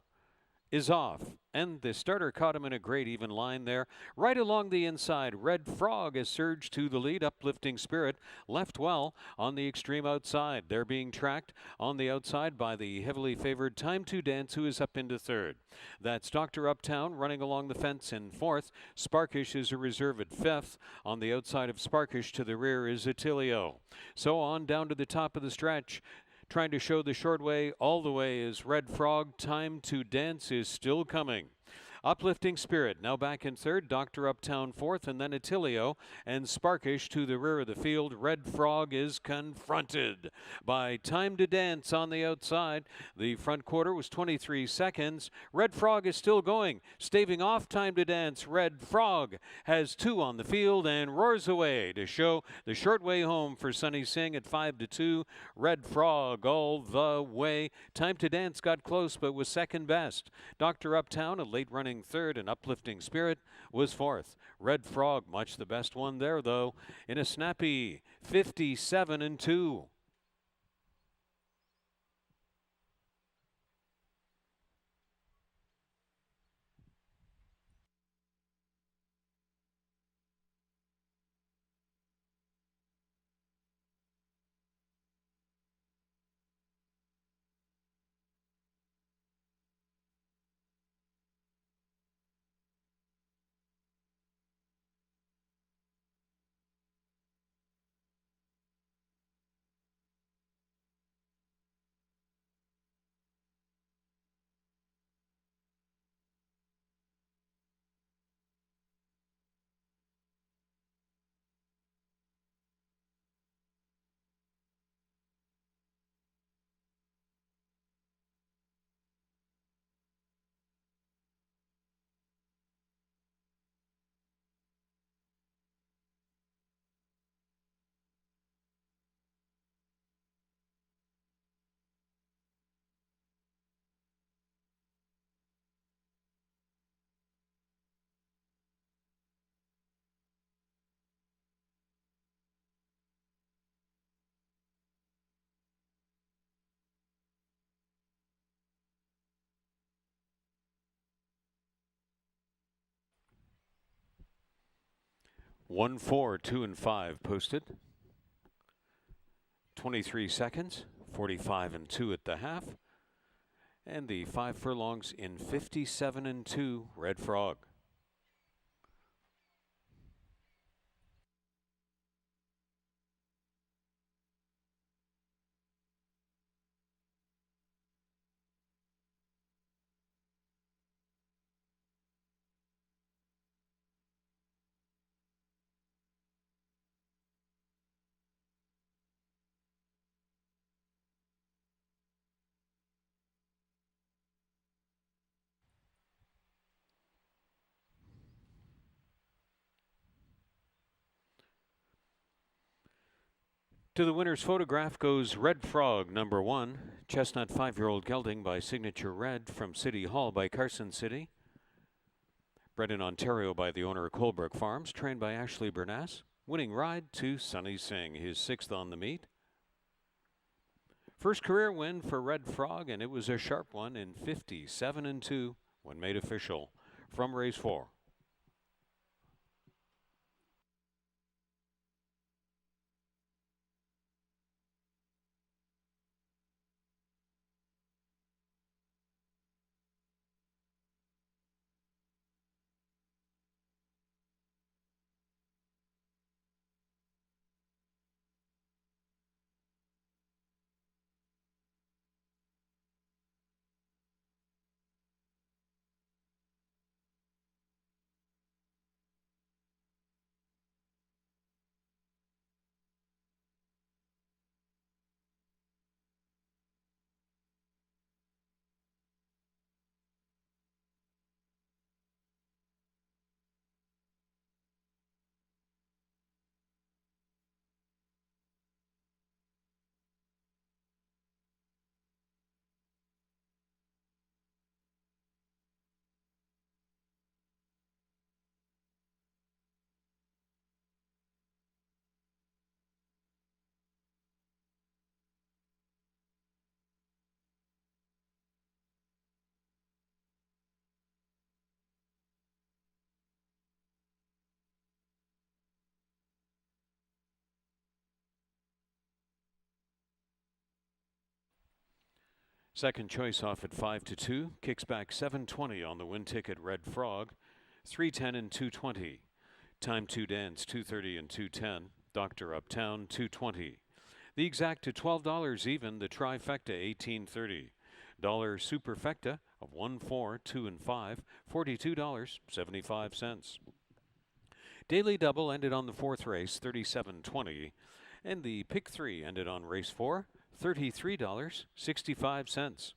Speaker 1: is off, and the starter caught him in a great even line there. Right along the inside, Red Frog has surged to the lead. Uplifting Spirit left well on the extreme outside. They're being tracked on the outside by the heavily favored Time to Dance, who is up into third. That's Dr. Uptown running along the fence in fourth. Sparkish is a reserve at fifth. On the outside of Sparkish to the rear is Attilio. So on down to the top of the stretch. Trying to show the short way all the way is Red Frog. Time to Dance is still coming. Uplifting Spirit now back in third, Dr. Uptown fourth, and then Attilio and Sparkish to the rear of the field. Red Frog is confronted by Time to Dance on the outside. The front quarter was 23 seconds. Red Frog is still going, staving off Time to Dance. Red Frog has 2 on the field and roars away to show the short way home for Sunny Singh at 5-2. Red Frog all the way. Time to Dance got close but was second best. Dr. Uptown, a late running third, and Uplifting Spirit was fourth. Red Frog, much the best one there, though, in a snappy 57-2. One, 4, 2, and 5 posted. 23 seconds, 45-2 at the half. And the 5 furlongs in 57-2, Red Frog. To the winner's photograph goes Red Frog, number 1, Chestnut 5-year-old gelding by Signature Red from City Hall by Carson City. Bred in Ontario by the owner of Colebrook Farms, trained by Ashley Bernass. Winning ride to Sunny Singh, his 6th on the meet. First career win for Red Frog, and it was a sharp one in 57-2 when made official from race 4. Second choice off at 5-2, kicks back 720 on the win ticket Red Frog, 310 and 220. Time to Dance 230 and 210. Dr. Uptown 220. The exact to $12 even, the trifecta 1830. Dollar Superfecta of 1, 4, 2, and 5, $42.75. Daily Double ended on the fourth race, $37.20. And the Pick 3 ended on race 4, $33.65.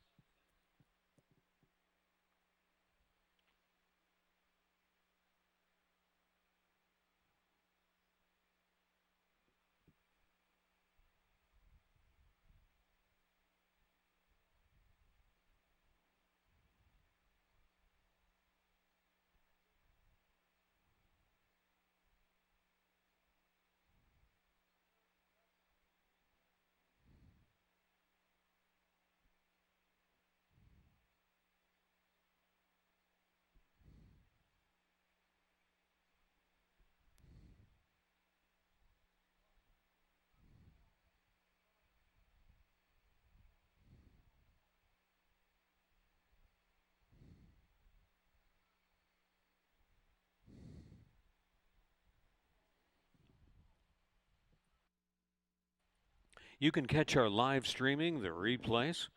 Speaker 1: You can catch our live streaming, the replays,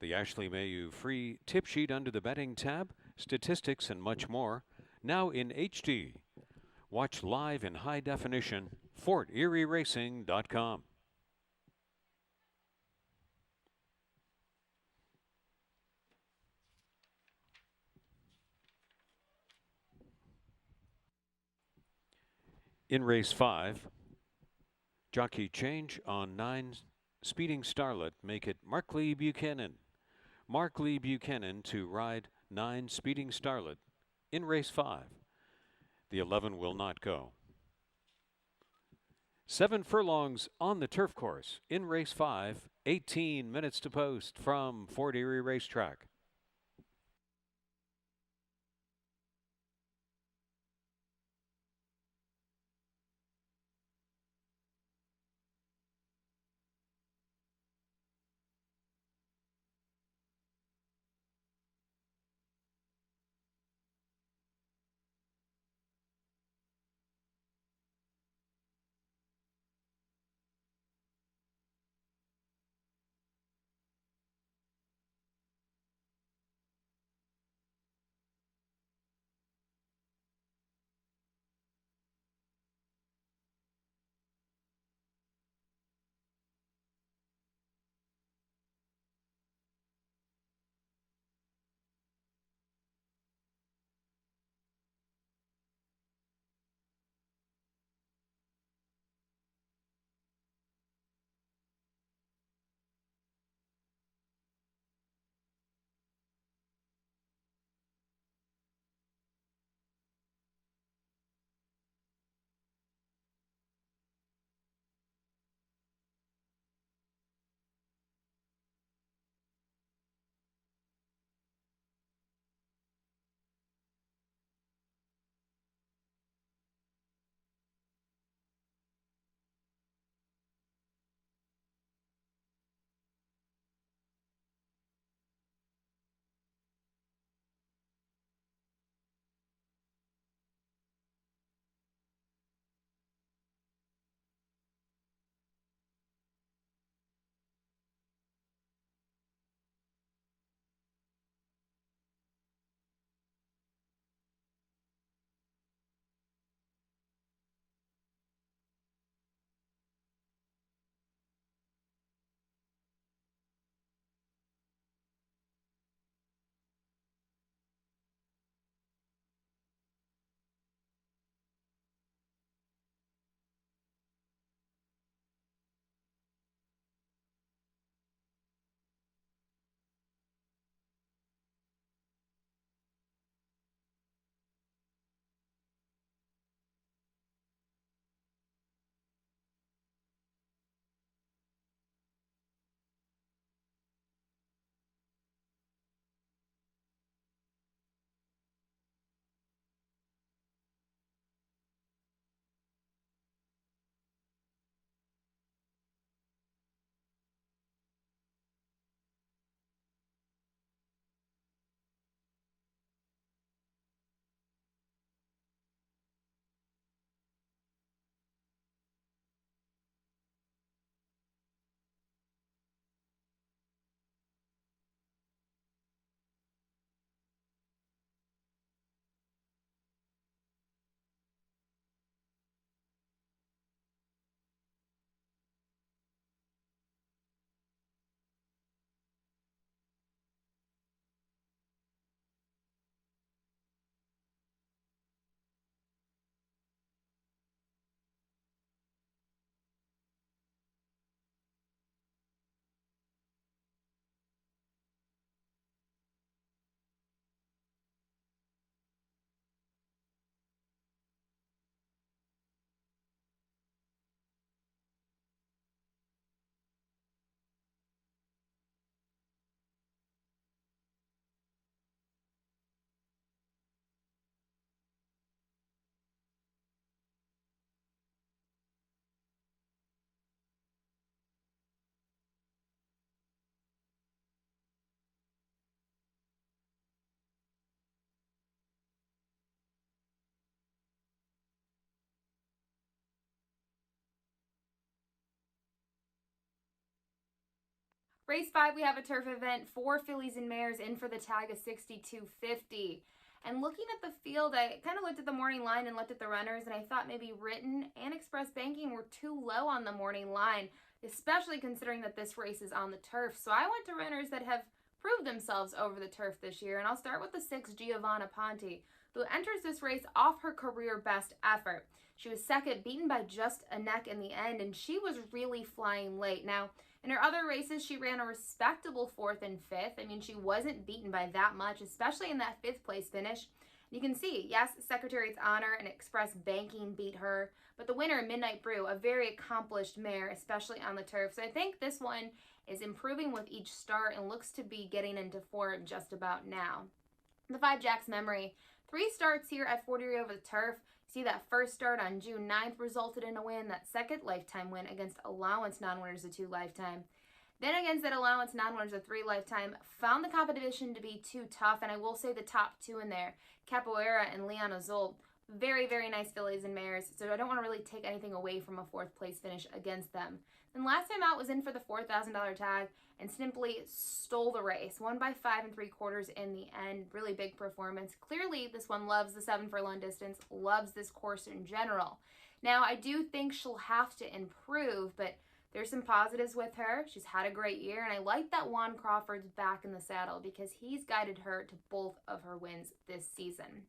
Speaker 1: the Ashley Mayu free tip sheet under the betting tab, statistics, and much more, now in HD. Watch live in high definition, FortErieRacing.com. In race 5, jockey change on 9 Speeding Starlet, make it Mark Lee Buchanan. Mark Lee Buchanan to ride 9 Speeding Starlet in race 5. The 11 will not go. 7 furlongs on the turf course in race 5, 18 minutes to post from Fort Erie Racetrack.
Speaker 2: Race 5, we have a turf event, 4 fillies and mares in for the tag of 62.50. And looking at the field, I kind of looked at the morning line and looked at the runners, and I thought maybe Written and Express Banking were too low on the morning line, especially considering that this race is on the turf. So I went to runners that have proved themselves over the turf this year, and I'll start with the 6 Giovanna Ponte, who enters this race off her career best effort. She was second, beaten by just a neck in the end, and she was really flying late. Now, in her other races, she ran a respectable 4th and 5th. I mean, she wasn't beaten by that much, especially in that 5th place finish. You can see, yes, Secretary's Honor and Express Banking beat her, but the winner, Midnight Brew, a very accomplished mare, especially on the turf. So I think this one is improving with each start and looks to be getting into form just about now. The 5 Jack's Memory, 3 starts here at 40 over the turf. See, that first start on June 9th resulted in a win. That second lifetime win against allowance non-winners of 2 lifetime. Then against that allowance non-winners of 3 lifetime, found the competition to be too tough, and I will say the top 2 in there, Capoeira and Leon Azul, very, very nice fillies and mares, so I don't want to really take anything away from a 4th place finish against them. Then last time out was in for the $4,000 tag and simply stole the race. Won by 5 3/4 in the end. Really big performance. Clearly, this one loves the 7 furlong distance, loves this course in general. Now, I do think she'll have to improve, but there's some positives with her. She's had a great year, and I like that Juan Crawford's back in the saddle because he's guided her to both of her wins this season.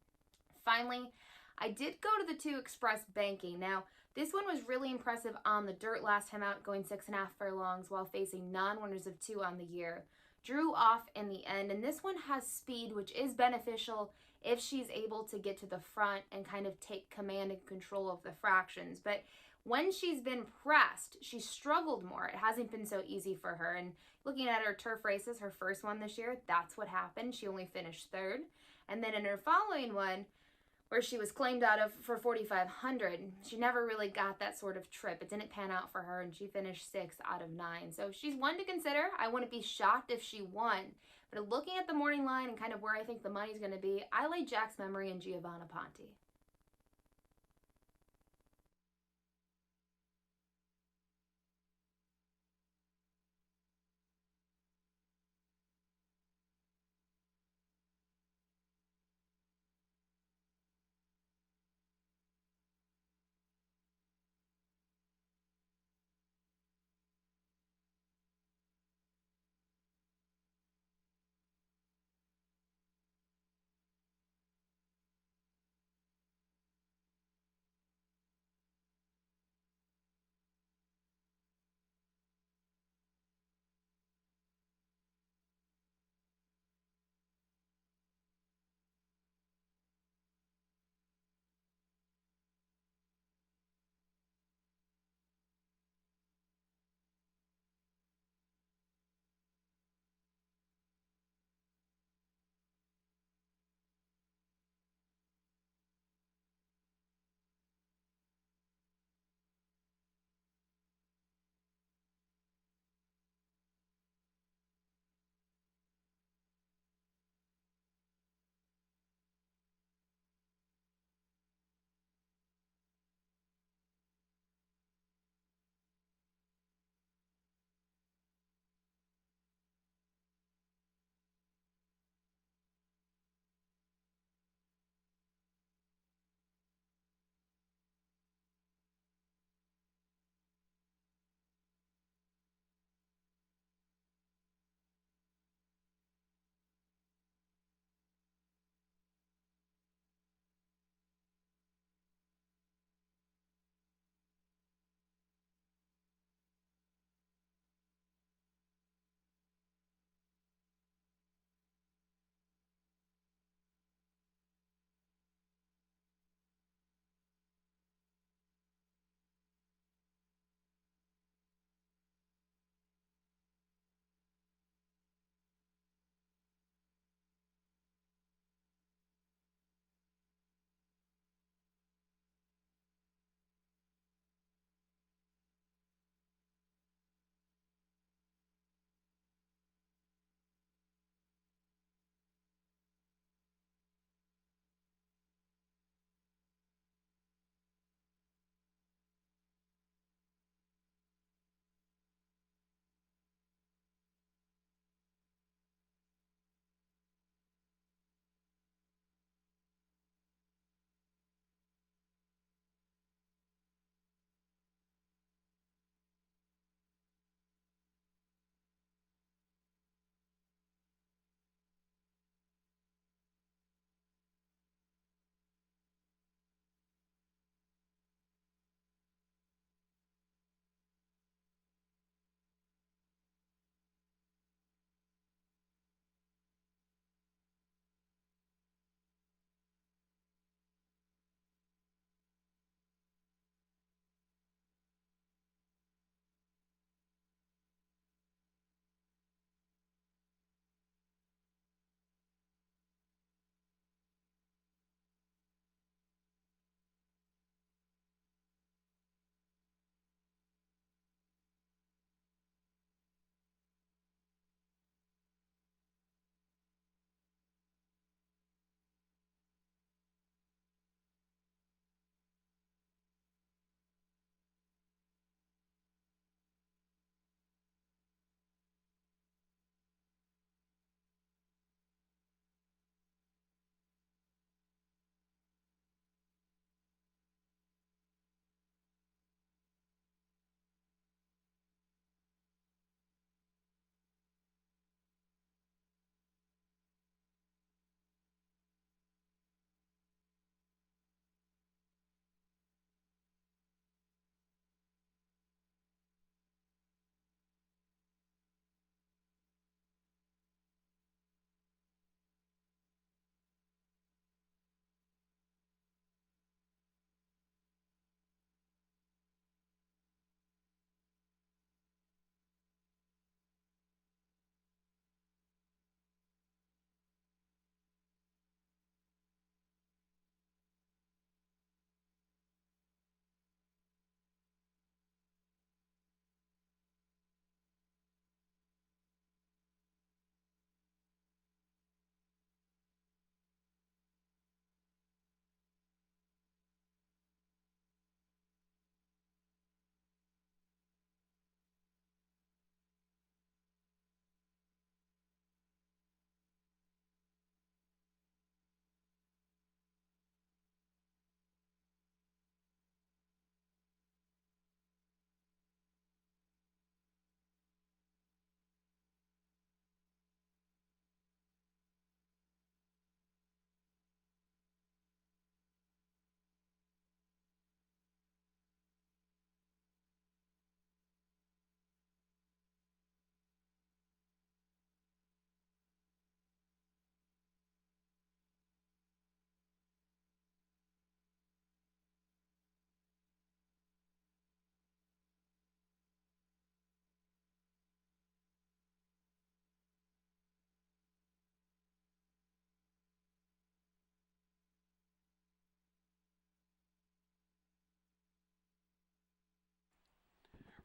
Speaker 2: Finally, I did go to the 2 Express Banking. Now, this one was really impressive on the dirt last time out, going 6.5 furlongs while facing non-winners of 2 on the year. Drew off in the end, and this one has speed, which is beneficial if she's able to get to the front and kind of take command and control of the fractions. But when she's been pressed, she's struggled more. It hasn't been so easy for her. And looking at her turf races, her first one this year, that's what happened. She only finished 3rd. And then in her following one, where she was claimed out of for 4,500, she never really got that sort of trip. It didn't pan out for her, and she finished 6th out of 9. So she's one to consider. I wouldn't be shocked if she won. But looking at the morning line and kind of where I think the money's going to be, I lay Jack's Memory and Giovanna Ponte.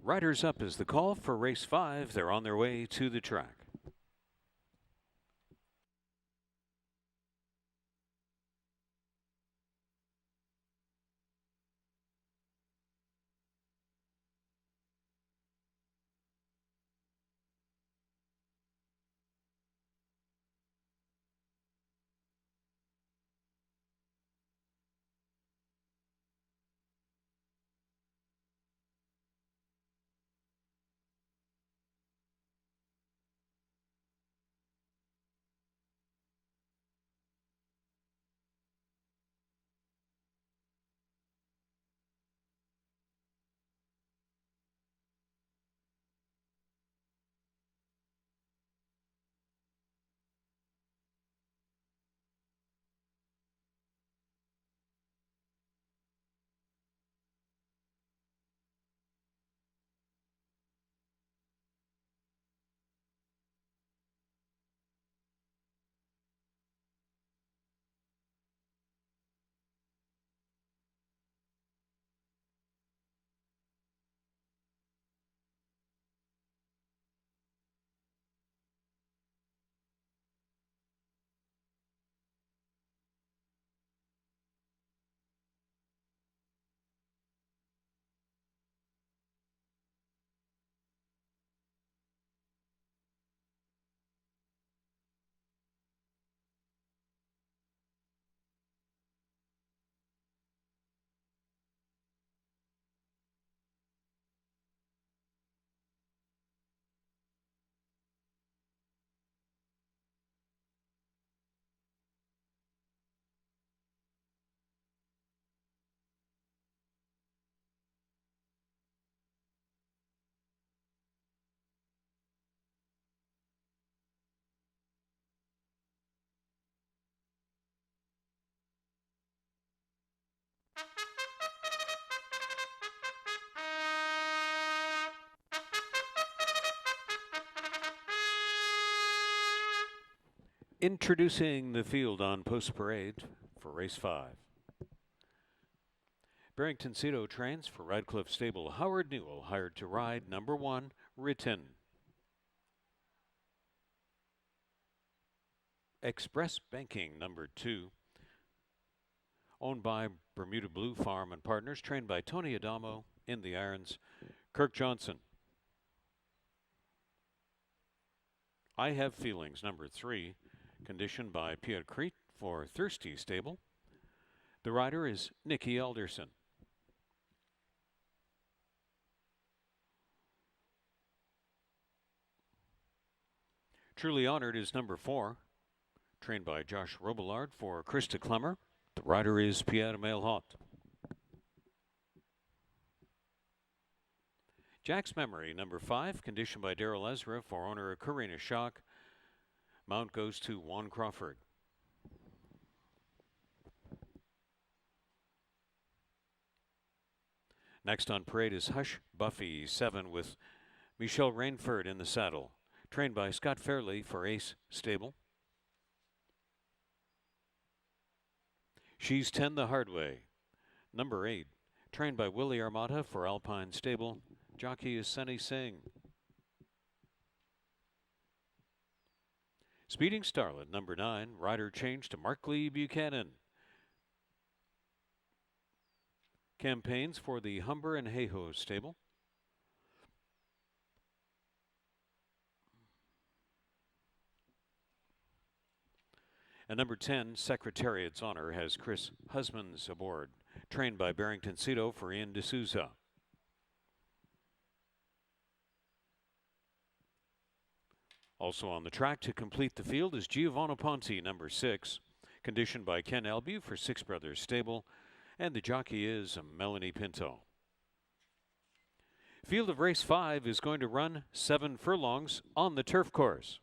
Speaker 1: Riders up is the call for race 5. They're on their way to the track. Introducing the field on Post Parade for race 5. Barrington Cito trains for Radcliffe Stable. Howard Newell hired to ride number 1, Written. Express Banking, number 2, owned by Bermuda Blue Farm and Partners, trained by Tony Adamo in the irons. Kirk Johnson. I Have Feelings, number 3, conditioned by Pierre Crete for Thirsty Stable. The rider is Nikki Alderson. Truly Honored is number 4, trained by Josh Robillard for Krista Clemmer. The rider is Pierre Mailhot. Jack's Memory, number 5, conditioned by Daryl Ezra for owner Karina Schock. Mount goes to Juan Crawford. Next on parade is Hush Buffy 7 with Michelle Rainford in the saddle, trained by Scott Fairley for Ace Stable. She's 10 the Hard Way, number 8, trained by Willie Armata for Alpine Stable. Jockey is Sunny Singh. Speeding Starlet, number 9, rider changed to Mark Lee Buchanan. Campaigns for the Humber and Hayho Stable. And number 10, Secretariat's Honor, has Chris Husbands aboard, trained by Barrington Cito for Ian D'Souza. Also on the track to complete the field is Giovanni Ponti, number 6, conditioned by Ken Albu for Six Brothers Stable, and the jockey is Melanie Pinto. Field of race 5 is going to run 7 furlongs on the turf course.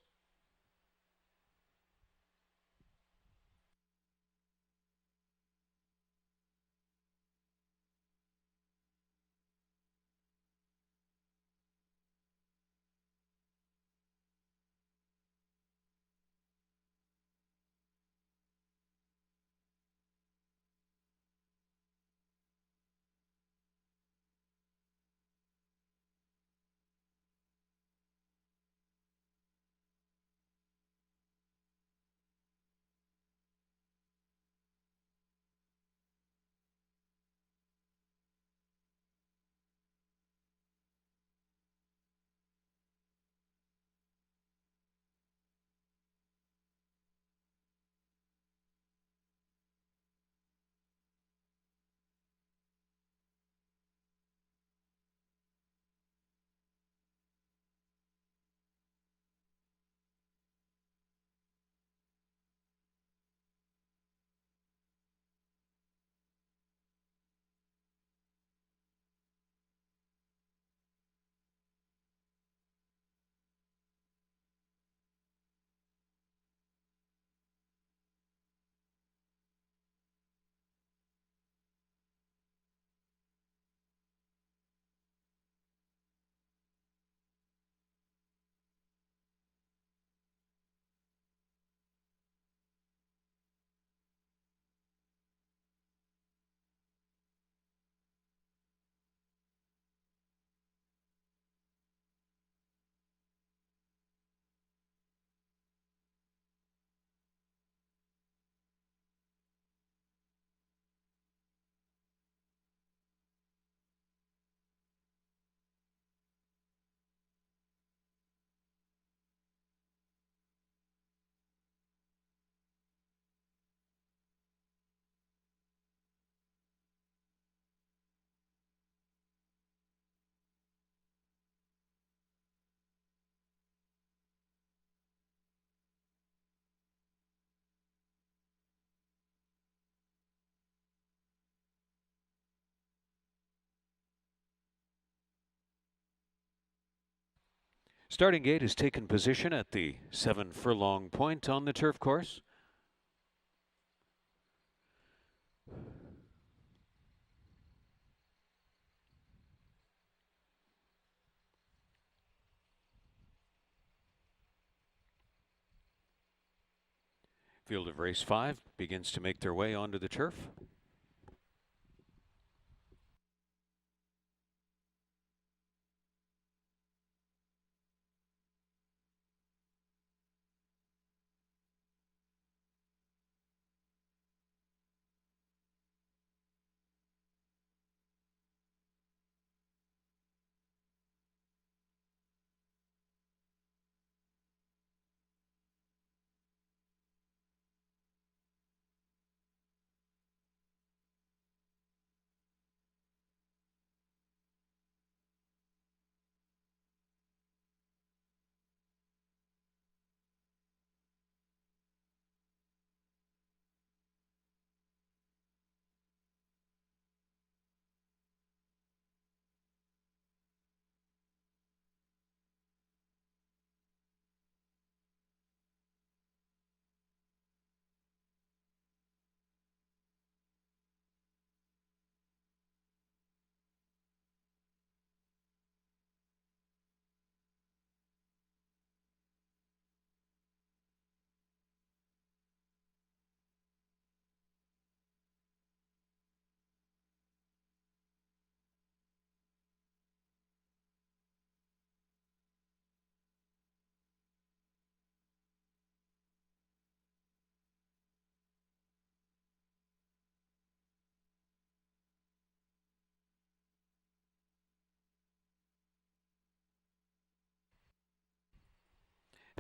Speaker 1: Starting gate has taken position at the 7 furlong point on the turf course. Field of race 5 begins to make their way onto the turf.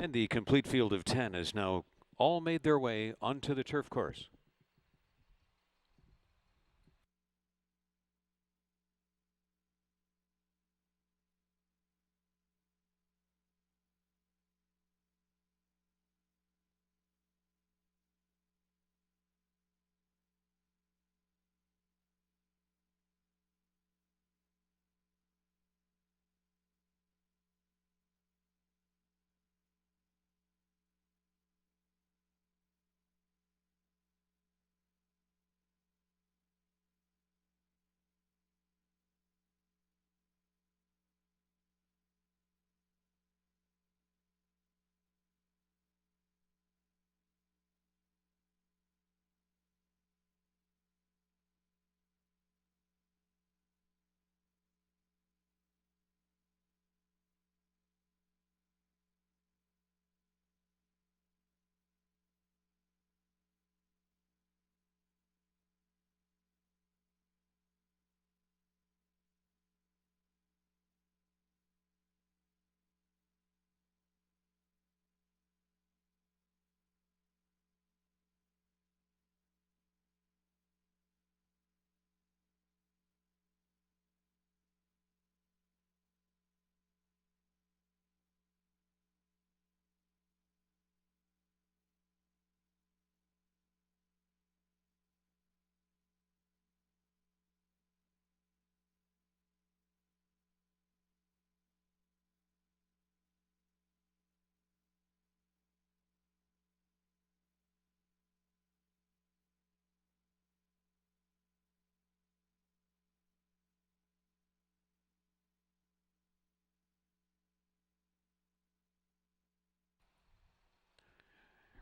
Speaker 1: And the complete field of 10 has now all made their way onto the turf course.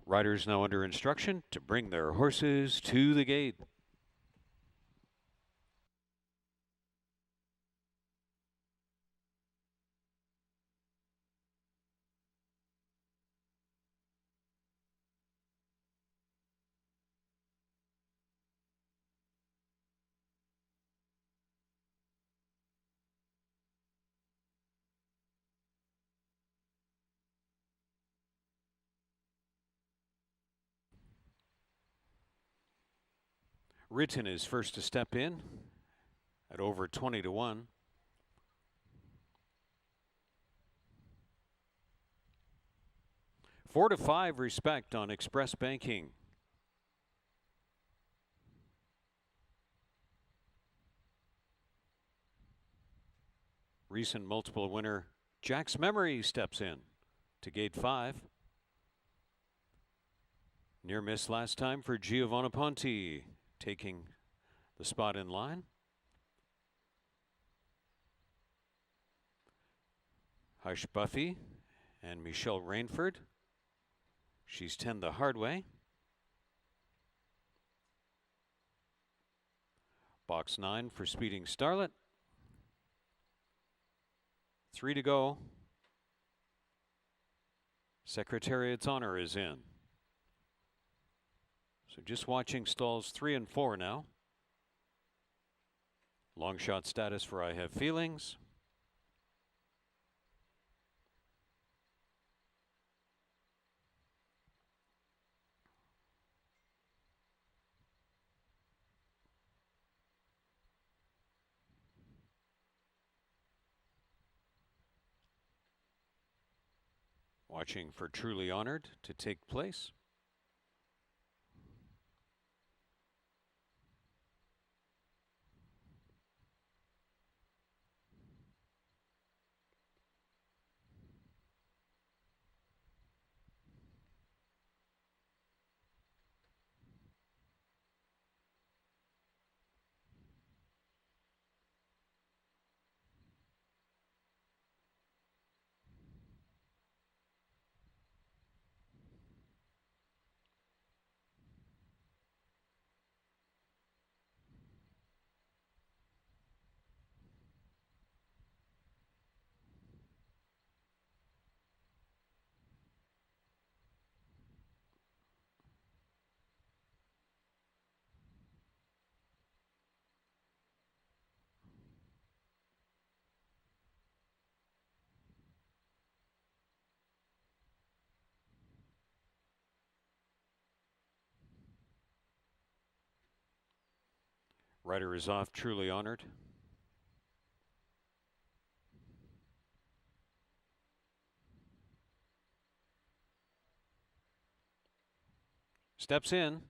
Speaker 1: Riders now under instruction to bring their horses to the gate. Ritten is first to step in at over 20 to 1. Four to 5 respect on Express Banking. Recent multiple winner Jack's Memory steps in to gate 5. Near miss last time for Giovanna Ponti, taking the spot in line. Hush Buffy and Michelle Rainford. She's 10 the hard way. Box 9 for Speeding Starlet. 3 to go. Secretariat's Honor is in. So just watching stalls 3 and 4 now. Long shot status for I Have Feelings. Watching for Truly Honored to take place. Rider is off, Truly Honored. Steps in.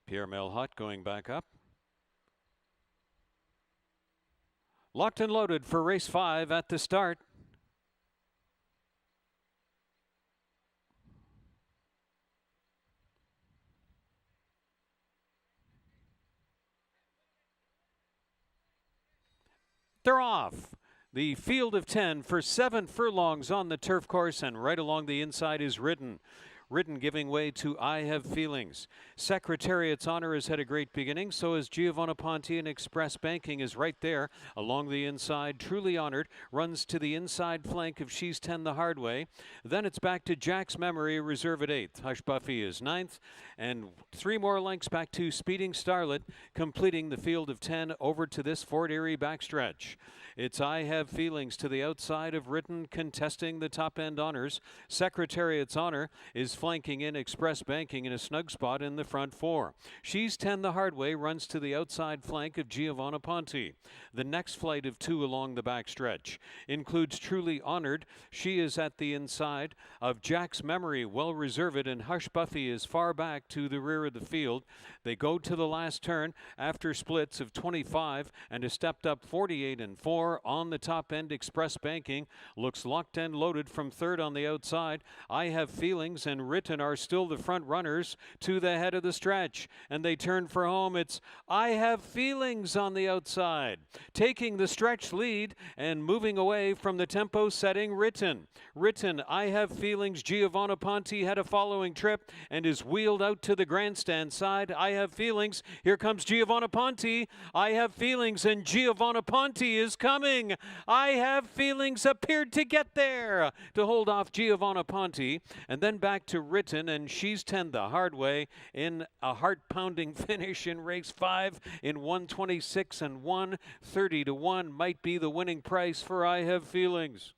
Speaker 1: Pierre Melhot going back up. Locked and loaded for race 5 at the start. They're off. The field of 10 for 7 furlongs on the turf course, and right along the inside is Ridden. Ridden giving way to I Have Feelings. Secretariat's Honor has had a great beginning. So is Giovanna Ponti, and Express Banking is right there along the inside. Truly Honored runs to the inside flank of She's 10 the hard way. Then it's back to Jack's Memory, reserve at 8th. Hush Buffy is 9th. And 3 more lengths back to Speeding Starlet, completing the field of 10 over to this Fort Erie backstretch. It's I Have Feelings to the outside of Ridden, contesting the top end honors. Secretariat's Honor is flanking in Express Banking in a snug spot in the front 4. She's 10 the hard way runs to the outside flank of Giovanna Ponti. The next flight of 2 along the backstretch includes Truly Honored. She is at the inside of Jack's Memory, well reserved, and Hush Buffy is far back to the rear of the field. They go to the last turn after splits of 25 and a stepped up 48 and 4. On the top end, Express Banking looks locked and loaded from 3rd on the outside. I Have Feelings and Written are still the front runners to the head of the stretch, and they turn for home. It's I Have Feelings on the outside, taking the stretch lead and moving away from the tempo setting Written. I Have Feelings. Giovanna Ponti had a following trip and is wheeled out to the grandstand side. I Have Feelings. Here comes Giovanna Ponti. I Have Feelings, and Giovanna Ponti is coming. I Have Feelings appeared to get there to hold off Giovanna Ponti, and then back to Written, and She's 10 the hard way in a heart-pounding finish in race 5 in 126 and 130 to 1 might be the winning price for I Have Feelings.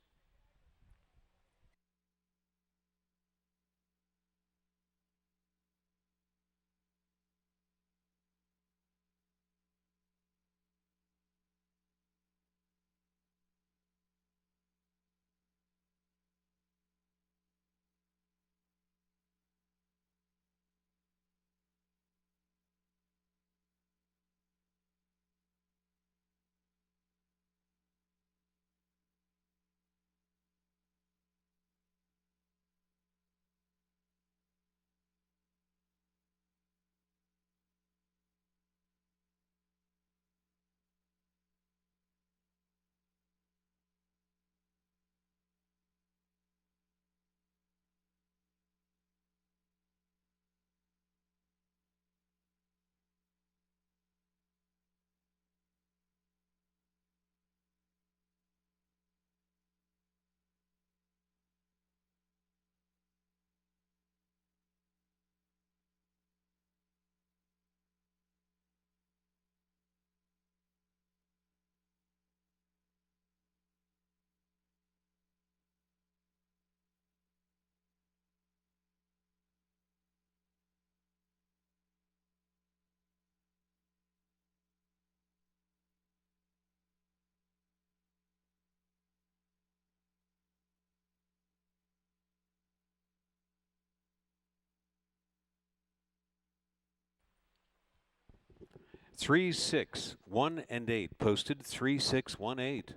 Speaker 1: 3, 6, 1, and 8. Posted 3, 6, 1, 8.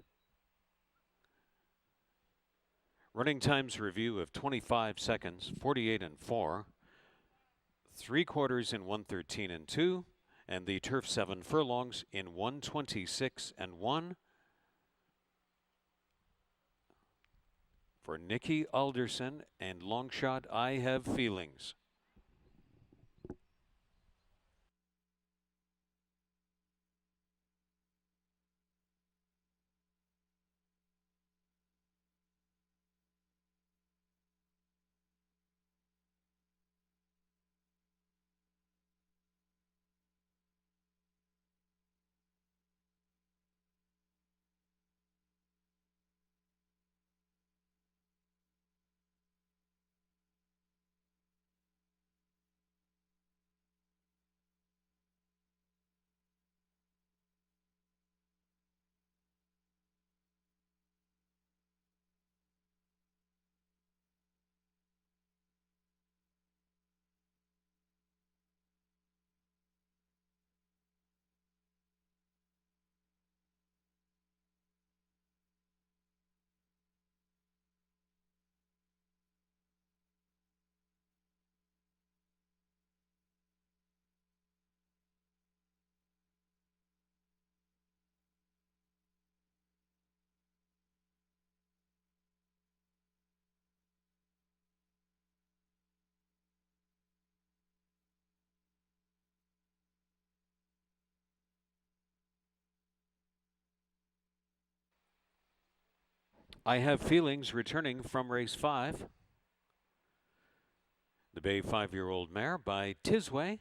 Speaker 1: Running times review of 25 seconds, 48 and 4. 3/4 in 1:13 and 2. And the turf 7 furlongs in 1:26 and 1. For Nikki Alderson and Longshot, I Have Feelings. I Have Feelings returning from race 5. The Bay 5-year-old mare by Tisway.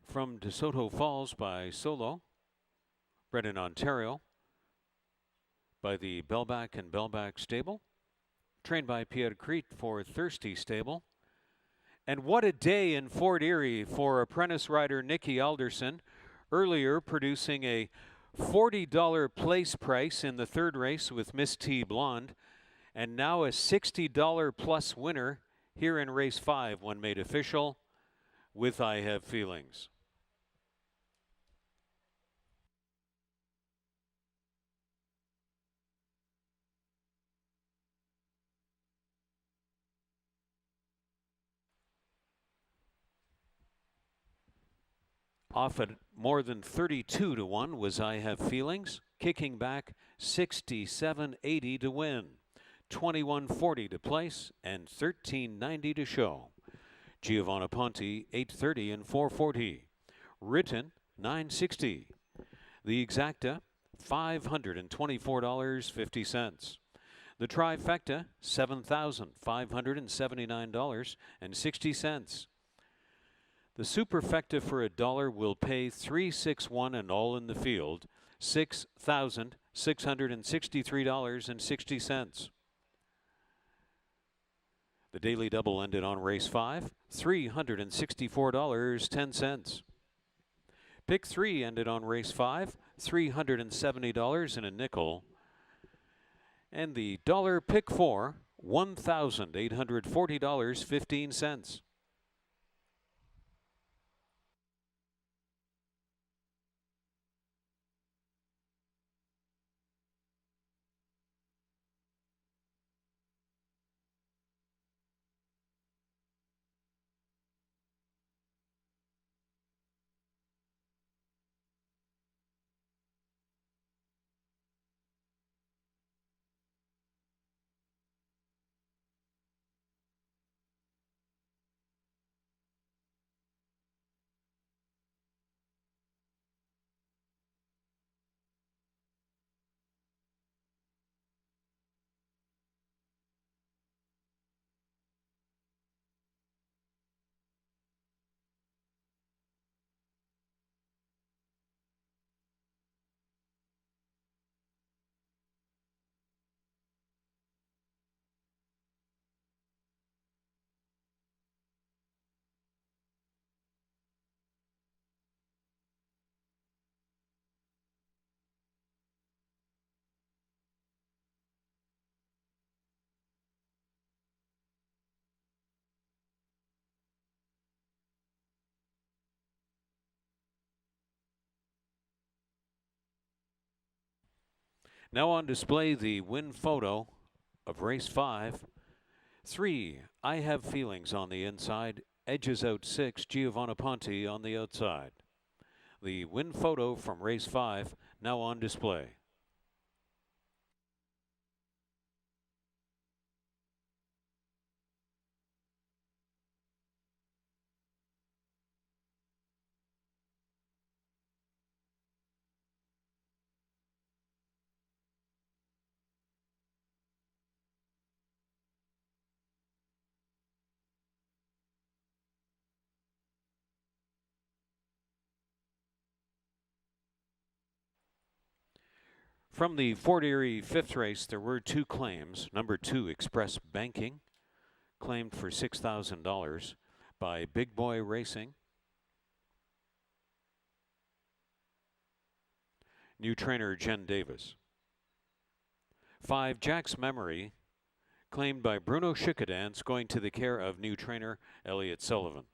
Speaker 1: From DeSoto Falls by Solo. Bred in Ontario by the Belback and Belback stable. Trained by Pierre Crete for Thirsty stable. And what a day in Fort Erie for apprentice rider Nikki Alderson. Earlier producing a $40 place price in the third race with Miss T Blonde. And now a $60 plus winner here in race 5 when made official with I Have Feelings. Off at more than 32 to 1 was I Have Feelings, kicking back 67.80 to win, 21.40 to place, and 13.90 to show. Giovanna Ponte 8.30 and 4.40. Written 9.60. The Exacta $524.50. The Trifecta $7,579.60. The Superfecta for $1 will pay $361 and all in the field, $6,663.60. The Daily Double ended on race 5, $364.10. Pick 3 ended on race 5, $370 and a nickel. And the dollar pick 4, $1,840.15. Now on display, the win photo of race 5. 3, I Have Feelings on the inside, edges out 6, Giovanna Ponte on the outside. The win photo from race 5 now on display. From the Fort Erie 5th race, there were 2 claims. Number 2, Express Banking, claimed for $6,000 by Big Boy Racing. New trainer Jen Davis. 5, Jack's Memory, claimed by Bruno Schickadance, going to the care of new trainer Elliott Sullivan.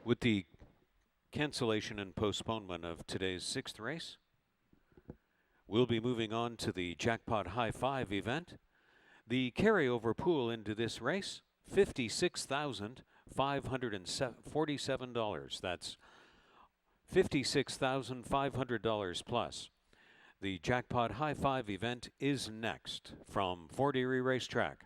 Speaker 1: With the cancellation and postponement of today's 6th race, we'll be moving on to the Jackpot High 5 event. The carryover pool into this race, $56,547. That's $56,500 plus. The Jackpot High 5 event is next from Fort Erie Racetrack.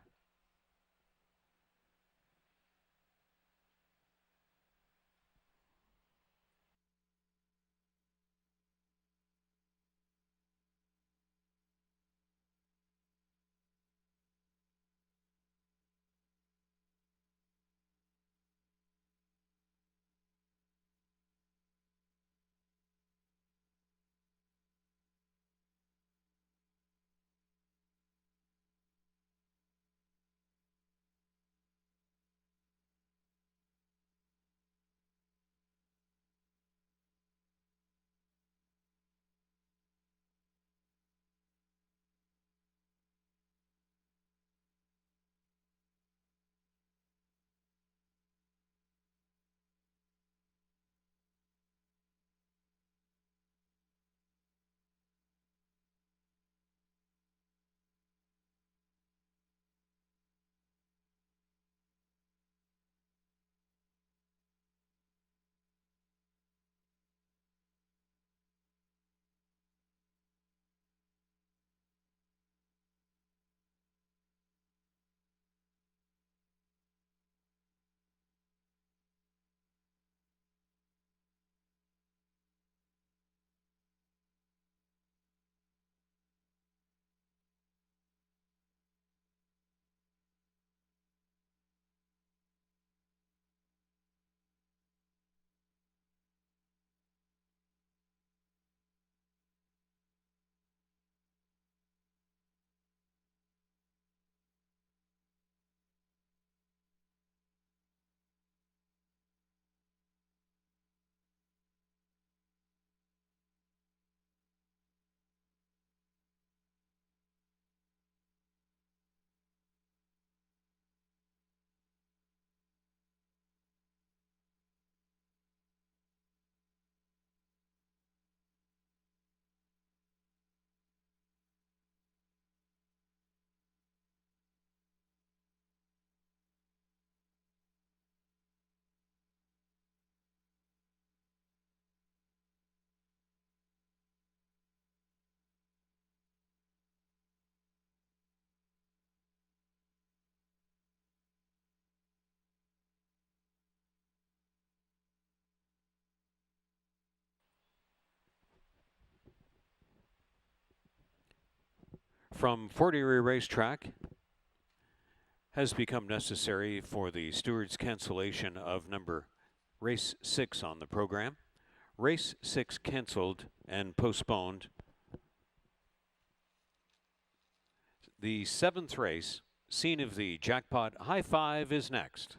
Speaker 1: from Fort Erie Racetrack has become necessary for the steward's cancellation of race 6 on the program. Race 6 canceled and postponed. The 7th race, scene of the jackpot high five, is next.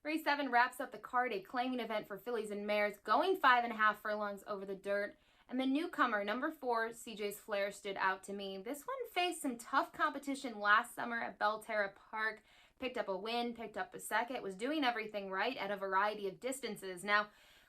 Speaker 2: Race 7 wraps up the card, a claiming event for fillies and mares, going 5.5 furlongs over the dirt. And the newcomer, number 4, CJ's Flair, stood out to me. This one faced some tough competition last summer at Belterra Park. Picked up a win, picked up a second, was doing everything right at a variety of distances. Now,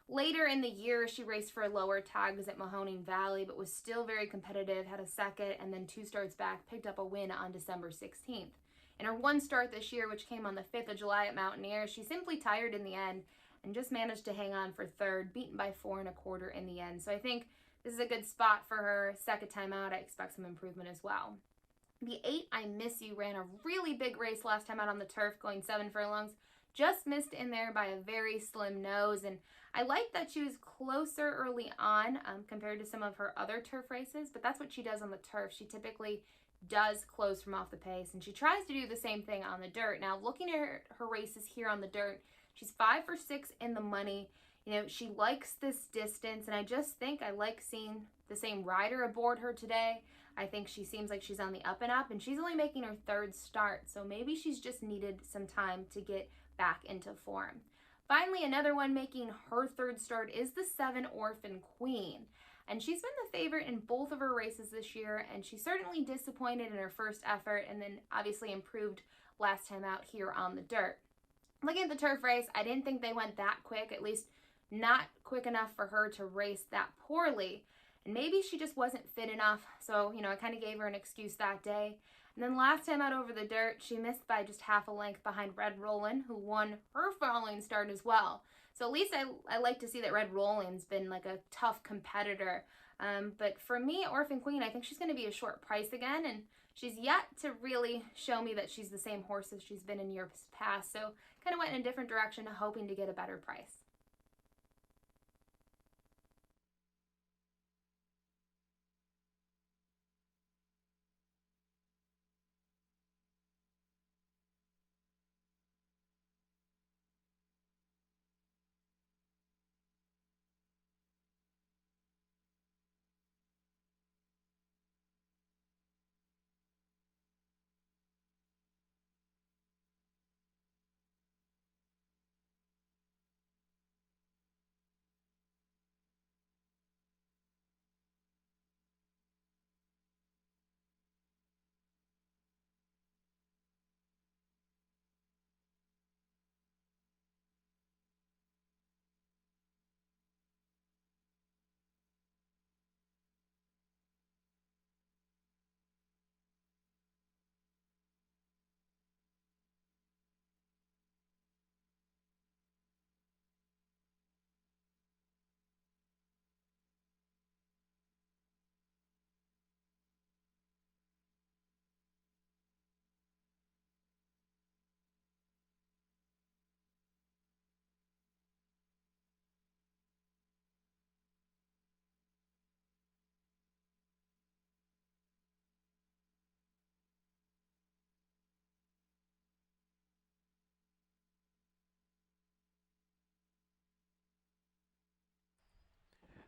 Speaker 2: later in the year, she raced for lower tags at Mahoning Valley, but was still very competitive, had a second, and then 2 starts back, picked up a win on December 16th. In her 1 start this year, which came on the 5th of July at Mountaineer, she simply tired in the end and just managed to hang on for 3rd, beaten by 4.25 in the end. So I think this is a good spot for her. Second time out, I expect some improvement as well. The 8, I Miss You, ran a really big race last time out on the turf, going 7 furlongs. Just missed in there by a very slim nose, and I like that she was closer early on compared to some of her other turf races, but that's what she does on the turf. She typically does close from off the pace, and she tries to do the same thing on the dirt. Now, looking at her races here on the dirt, she's 5 for 6 in the money. You know, she likes this distance, and I just think I like seeing the same rider aboard her today. I think she seems like she's on the up and up, and she's only making her 3rd start, so maybe she's just needed some time to get back into form. Finally, another one making her 3rd start is the 7, Orphan Queen. And she's been the favorite in both of her races this year, and she certainly disappointed in her first effort and then obviously improved last time out here on the dirt. Looking at the turf race, I didn't think they went that quick, at least not quick enough for her to race that poorly. And maybe she just wasn't fit enough, so, I kind of gave her an excuse that day. And then last time out over the dirt, she missed by just half a length behind Red Rollin', who won her following start as well. So at least I like to see that Red Rollin's been like a tough competitor. But for me, Orphan Queen, I think she's going to be a short price again, and she's yet to really show me that she's the same horse as she's been in years past. So kind of went in a different direction, hoping to get a better price.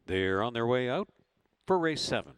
Speaker 1: They're on their way out for race 7.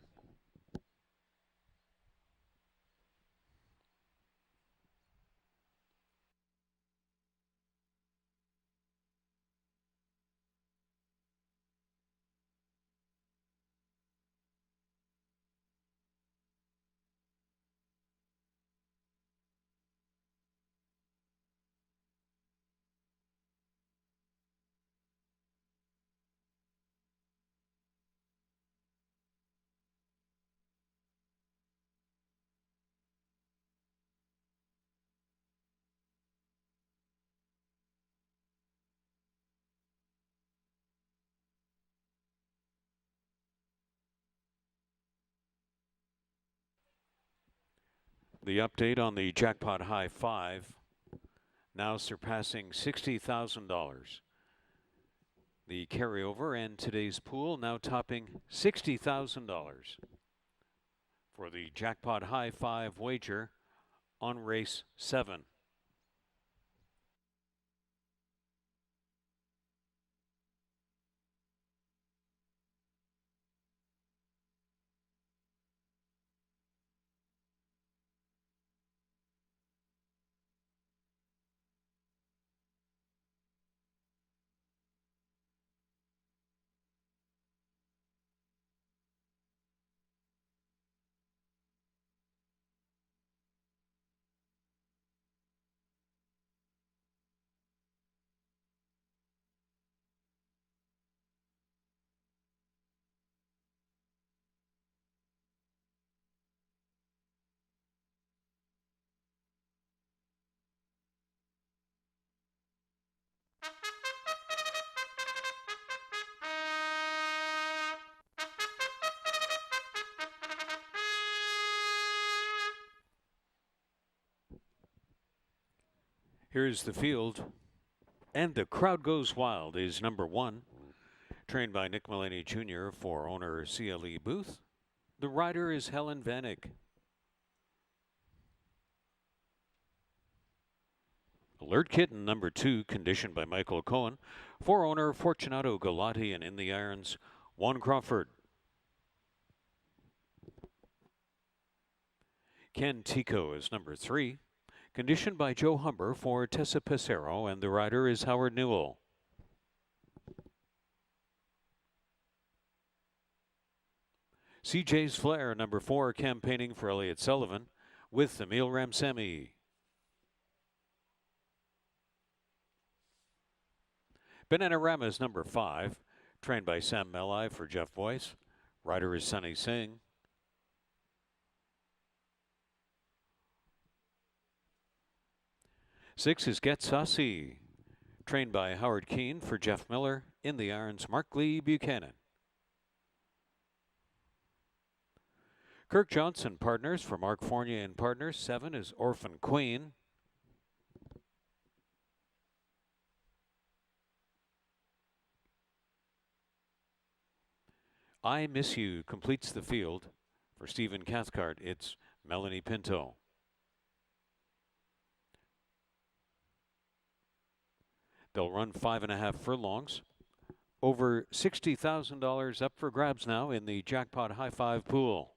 Speaker 1: The update on the Jackpot High 5 now surpassing $60,000. The carryover and today's pool now topping $60,000 for the Jackpot High 5 wager on race 7. Here's the field. And the Crowd Goes Wild is number 1. Trained by Nick Mullaney Jr. for owner CLE Booth. The rider is Helen Vanek. Alert Kitten number 2, conditioned by Michael Cohen. For owner Fortunato Galati, and in the irons, Juan Crawford. Ken Tico is number 3, conditioned by Joe Humber for Tessa Pesero, and the rider is Howard Newell. CJ's Flair number 4, campaigning for Elliott Sullivan with Emil Ramsamy. Bananarama's number 5, trained by Sam Melli for Jeff Boyce. Rider is Sunny Singh. Six is Get Saucy, trained by Howard Keene for Jeff Miller. In the irons, Mark Lee Buchanan. Kirk Johnson Partners for Mark Fournier and Partners. 7 is Orphan Queen. I Miss You completes the field. For Stephen Cathcart, it's Melanie Pinto. They'll run 5.5 furlongs. Over $60,000 up for grabs now in the Jackpot High Five pool.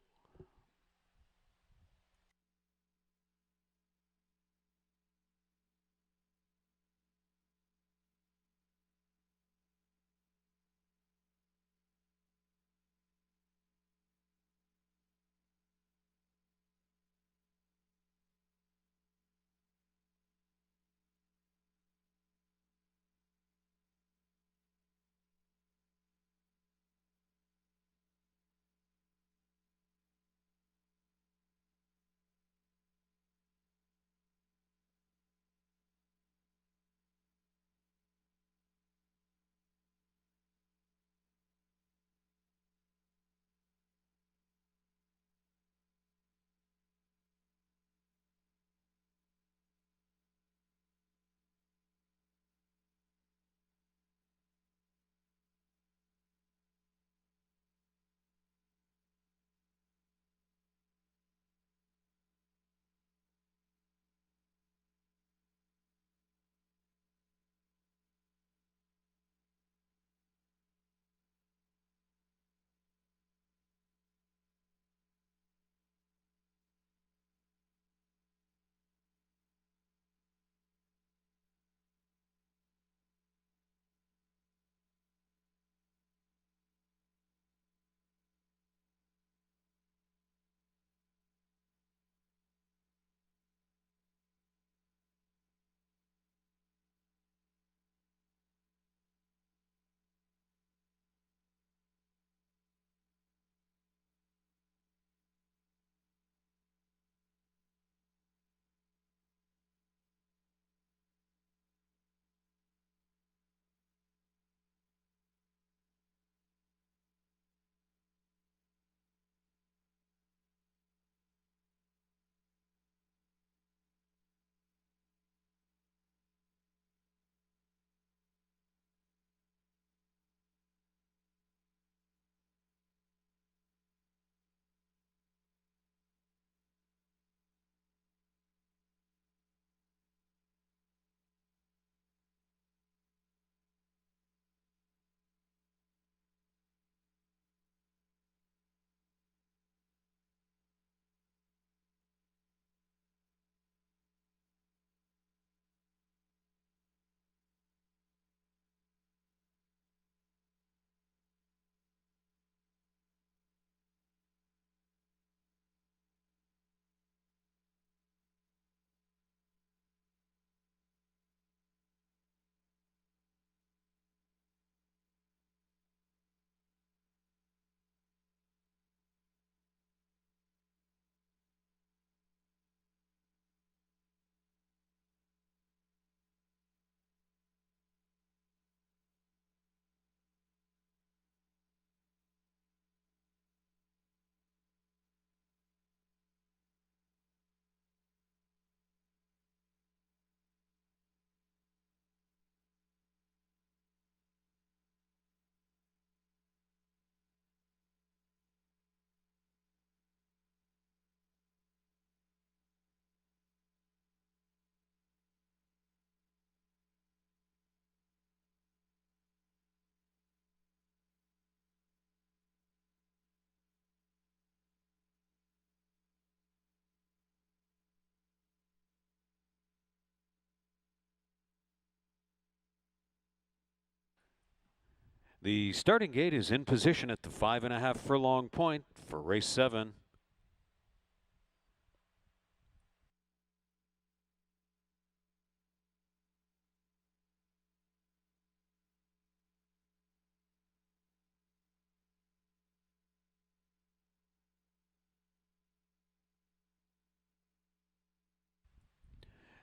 Speaker 1: The starting gate is in position at the 5.5 furlong point for race 7.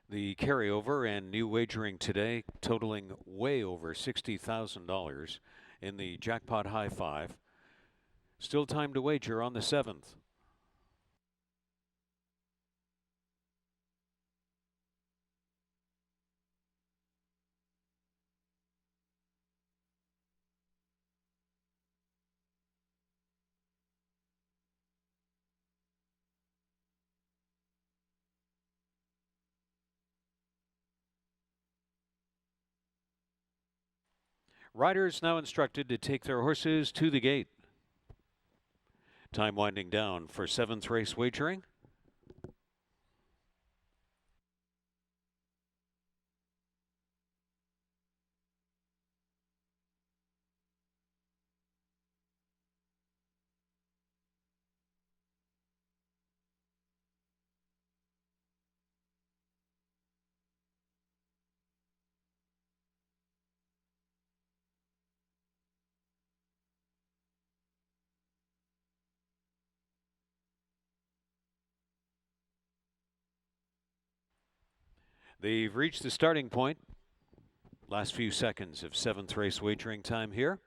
Speaker 1: The carryover and new wagering today totaling way over $60,000 in the jackpot high five. Still time to wager on the 7th. Riders now instructed to take their horses to the gate. Time winding down for 7th race wagering. They've reached the starting point. Last few seconds of 7th race wagering time here.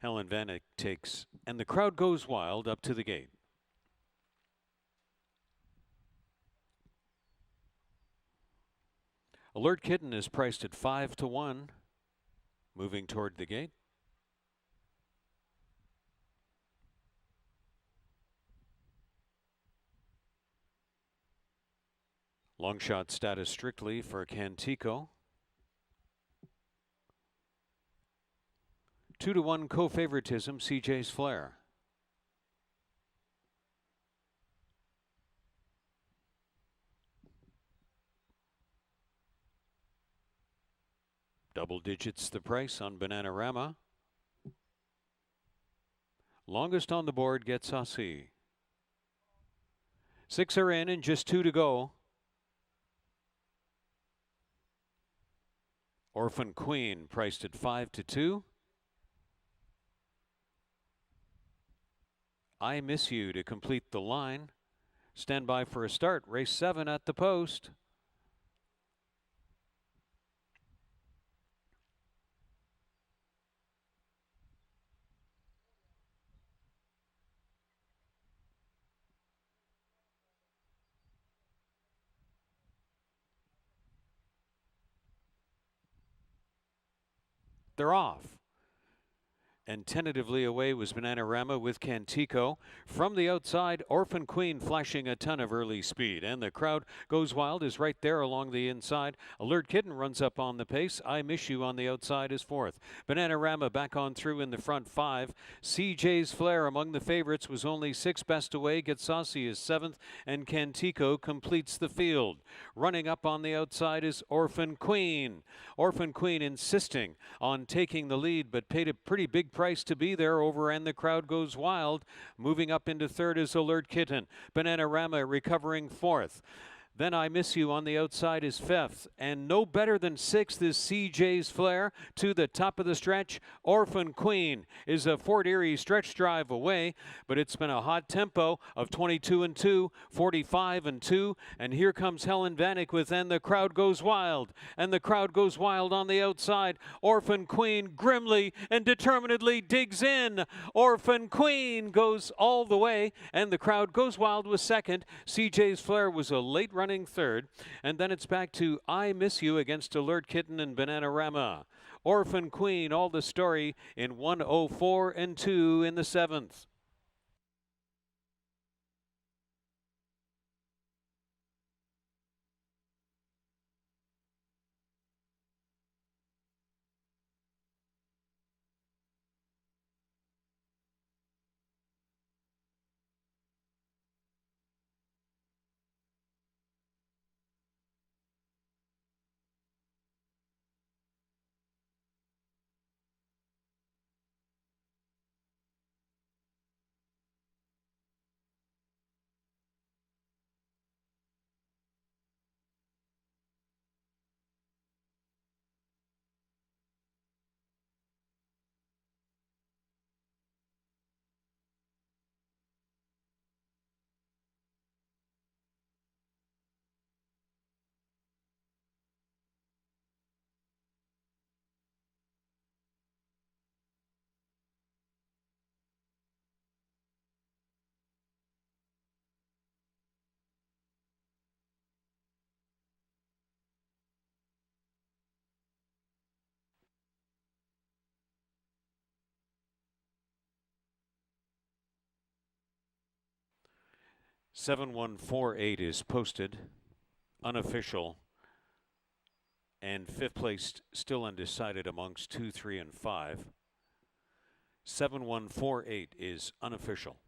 Speaker 1: Helen Vanek takes, and the crowd goes wild up to the gate. Alert Kitten is priced at 5-1, moving toward the gate. Long shot status strictly for Cantico. 2-1 co-favoritism, CJ's Flair. Double digits the price on Bananarama. Longest on the board gets Aussie. 6 are in and just 2 to go. Orphan Queen priced at 5-2. I Miss You to complete the line. Stand by for a start. Race 7 at the post. They're off. And tentatively away was Bananarama with Cantico. From the outside, Orphan Queen flashing a ton of early speed. And the crowd goes wild, is right there along the inside. Alert Kitten runs up on the pace. I Miss You on the outside is 4th. Bananarama back on through in the front 5. CJ's Flair among the favorites was only 6 best away. Gets Saucy is 7th. And Cantico completes the field. Running up on the outside is Orphan Queen. Orphan Queen insisting on taking the lead, but paid a pretty big price to be there over, and the crowd goes wild. Moving up into 3rd is Alert Kitten. Bananarama recovering 4th. Then I Miss You on the outside is 5th. And no better than 6th is CJ's Flair to the top of the stretch. Orphan Queen is a Fort Erie stretch drive away, but it's been a hot tempo of 22-2, 45-2. And here comes Helen Vanek with And the Crowd Goes Wild. And the crowd goes wild on the outside. Orphan Queen grimly and determinedly digs in. Orphan Queen goes all the way, and the crowd goes wild with 2nd. CJ's Flair was a late running 3rd, and then it's back to I Miss You against Alert Kitten and Bananarama. Orphan Queen, all the story in 104-2 in the 7th. 7148 is posted, unofficial, and fifth place still undecided amongst 2, 3, and 5. 7148 is unofficial.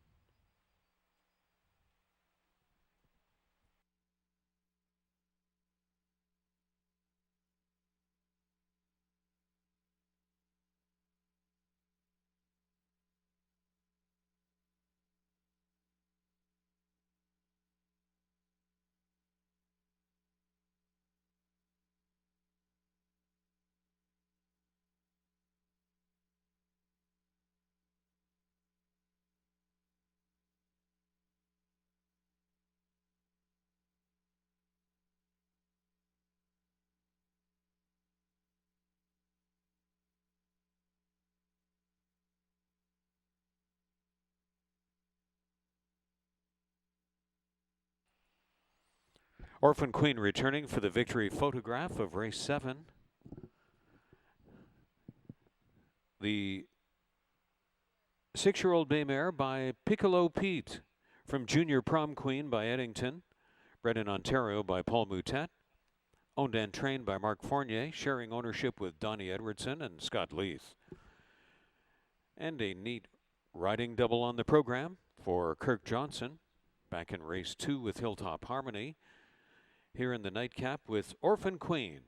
Speaker 1: Orphan Queen returning for the victory photograph of race 7. The 6-year-old bay mare by Piccolo Pete from Junior Prom Queen by Eddington, bred in Ontario by Paul Moutet, owned and trained by Mark Fournier, sharing ownership with Donnie Edwardson and Scott Leith. And a neat riding double on the program for Kirk Johnson, back in race 2 with Hilltop Harmony. Here in the nightcap with Orphan Queen.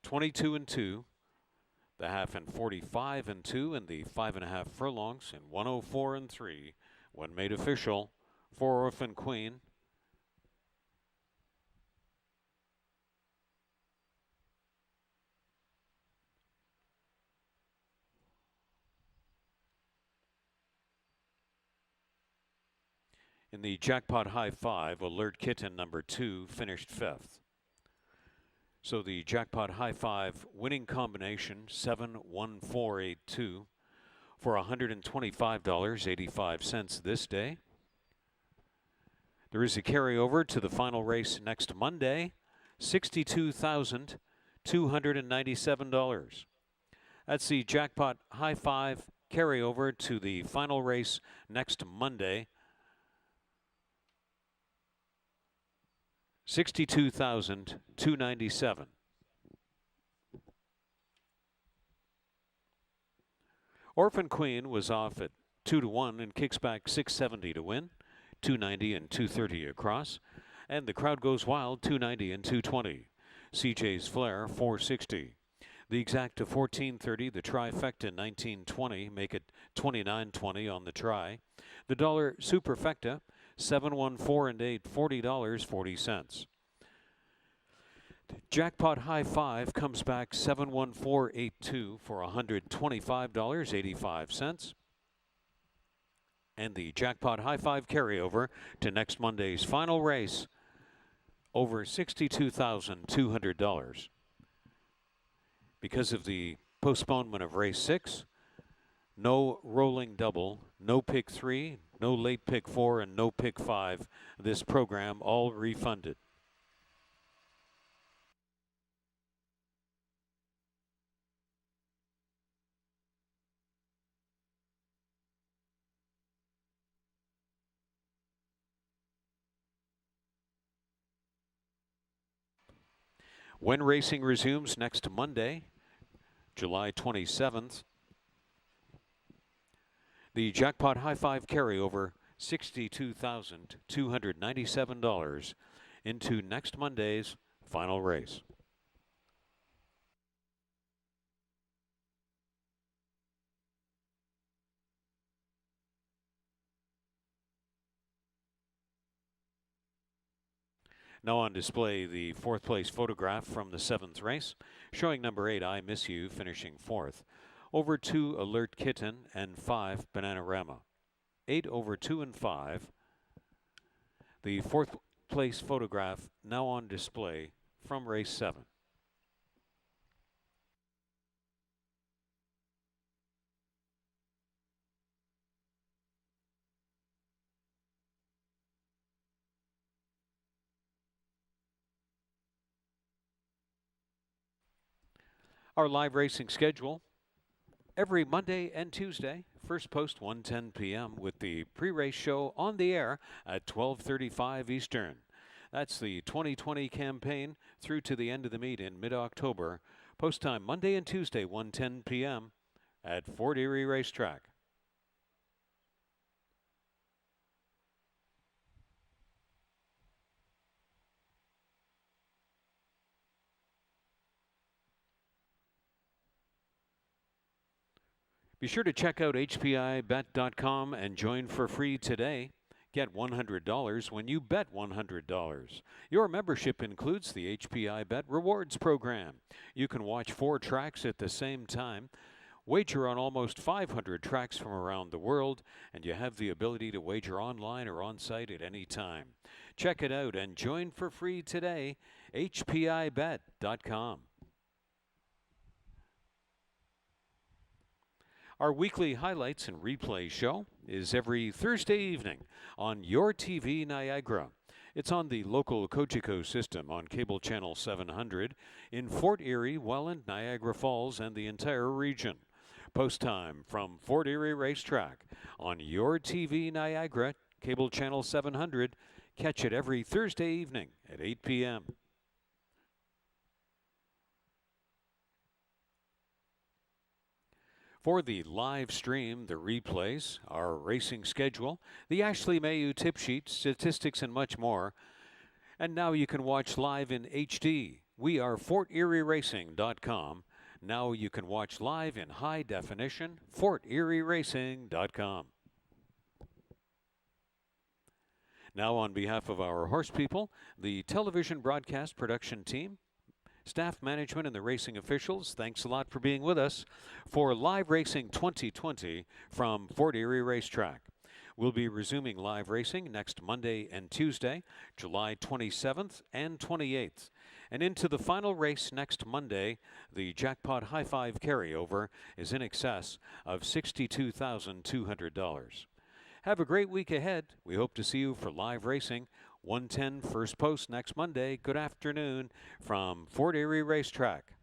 Speaker 1: 22 and 2, the half and 45 and 2, and the 5.5 furlongs in 104 and 3 when made official for Orphan Queen. In the Jackpot High 5, Alert Kitten number 2 finished 5th. So the Jackpot High 5 winning combination 71482 for $125.85 this day. There is a carryover to the final race next Monday, $62,297. That's the Jackpot High 5 carryover to the final race next Monday. $62,297. Orphan Queen was off at 2-1 and kicks back 670 to win, 290 and 230 across, and the crowd goes wild 290 and 220. CJ's Flair 460. The exact to 1430, the trifecta 1920, make it 2920 on the try. The dollar superfecta 714 and 8, $40.40. Jackpot High 5 comes back 71482 for $125.85. And the Jackpot High 5 carryover to next Monday's final race over $62,200. Because of the postponement of race 6, no rolling double, no pick 3, no late pick 4, and no pick 5. This program all refunded. When racing resumes next Monday, July 27th, the Jackpot High 5 carryover, $62,297 into next Monday's final race. Now on display, the 4th place photograph from the 7th race, showing number 8, I Miss You, finishing 4th. Over 2, Alert Kitten, and 5, Bananarama. 8 over 2 and 5. The 4th place photograph now on display from race 7. Our live racing schedule Every Monday and Tuesday, first post 1:10 p.m. with the pre-race show on the air at 12:35 Eastern. That's the 2020 campaign through to the end of the meet in mid-October. Post time Monday and Tuesday 1:10 p.m. at Fort Erie Racetrack. Be sure to check out hpibet.com and join for free today. Get $100 when you bet $100. Your membership includes the HPI Bet Rewards program. You can watch 4 tracks at the same time, wager on almost 500 tracks from around the world, and you have the ability to wager online or on site at any time. Check it out and join for free today. hpibet.com. Our weekly highlights and replay show is every Thursday evening on Your TV Niagara. It's on the local Cogeco system on cable channel 700 in Fort Erie, Welland, Niagara Falls, and the entire region. Post time from Fort Erie Racetrack on Your TV Niagara, cable channel 700. Catch it every Thursday evening at 8 p.m. For the live stream, the replays, our racing schedule, the Ashley Mayu tip sheet, statistics, and much more. And now you can watch live in HD. We are FortErieRacing.com. Now you can watch live in high definition, FortErieRacing.com. Now, on behalf of our horse people, the television broadcast production team, staff, management, and the racing officials, thanks a lot for being with us for Live Racing 2020 from Fort Erie Racetrack. We'll be resuming live racing next Monday and Tuesday, July 27th and 28th. And into the final race next Monday, the Jackpot High Five carryover is in excess of $62,200. Have a great week ahead. We hope to see you for live racing 1:10 first post next Monday. Good afternoon from Fort Erie Racetrack.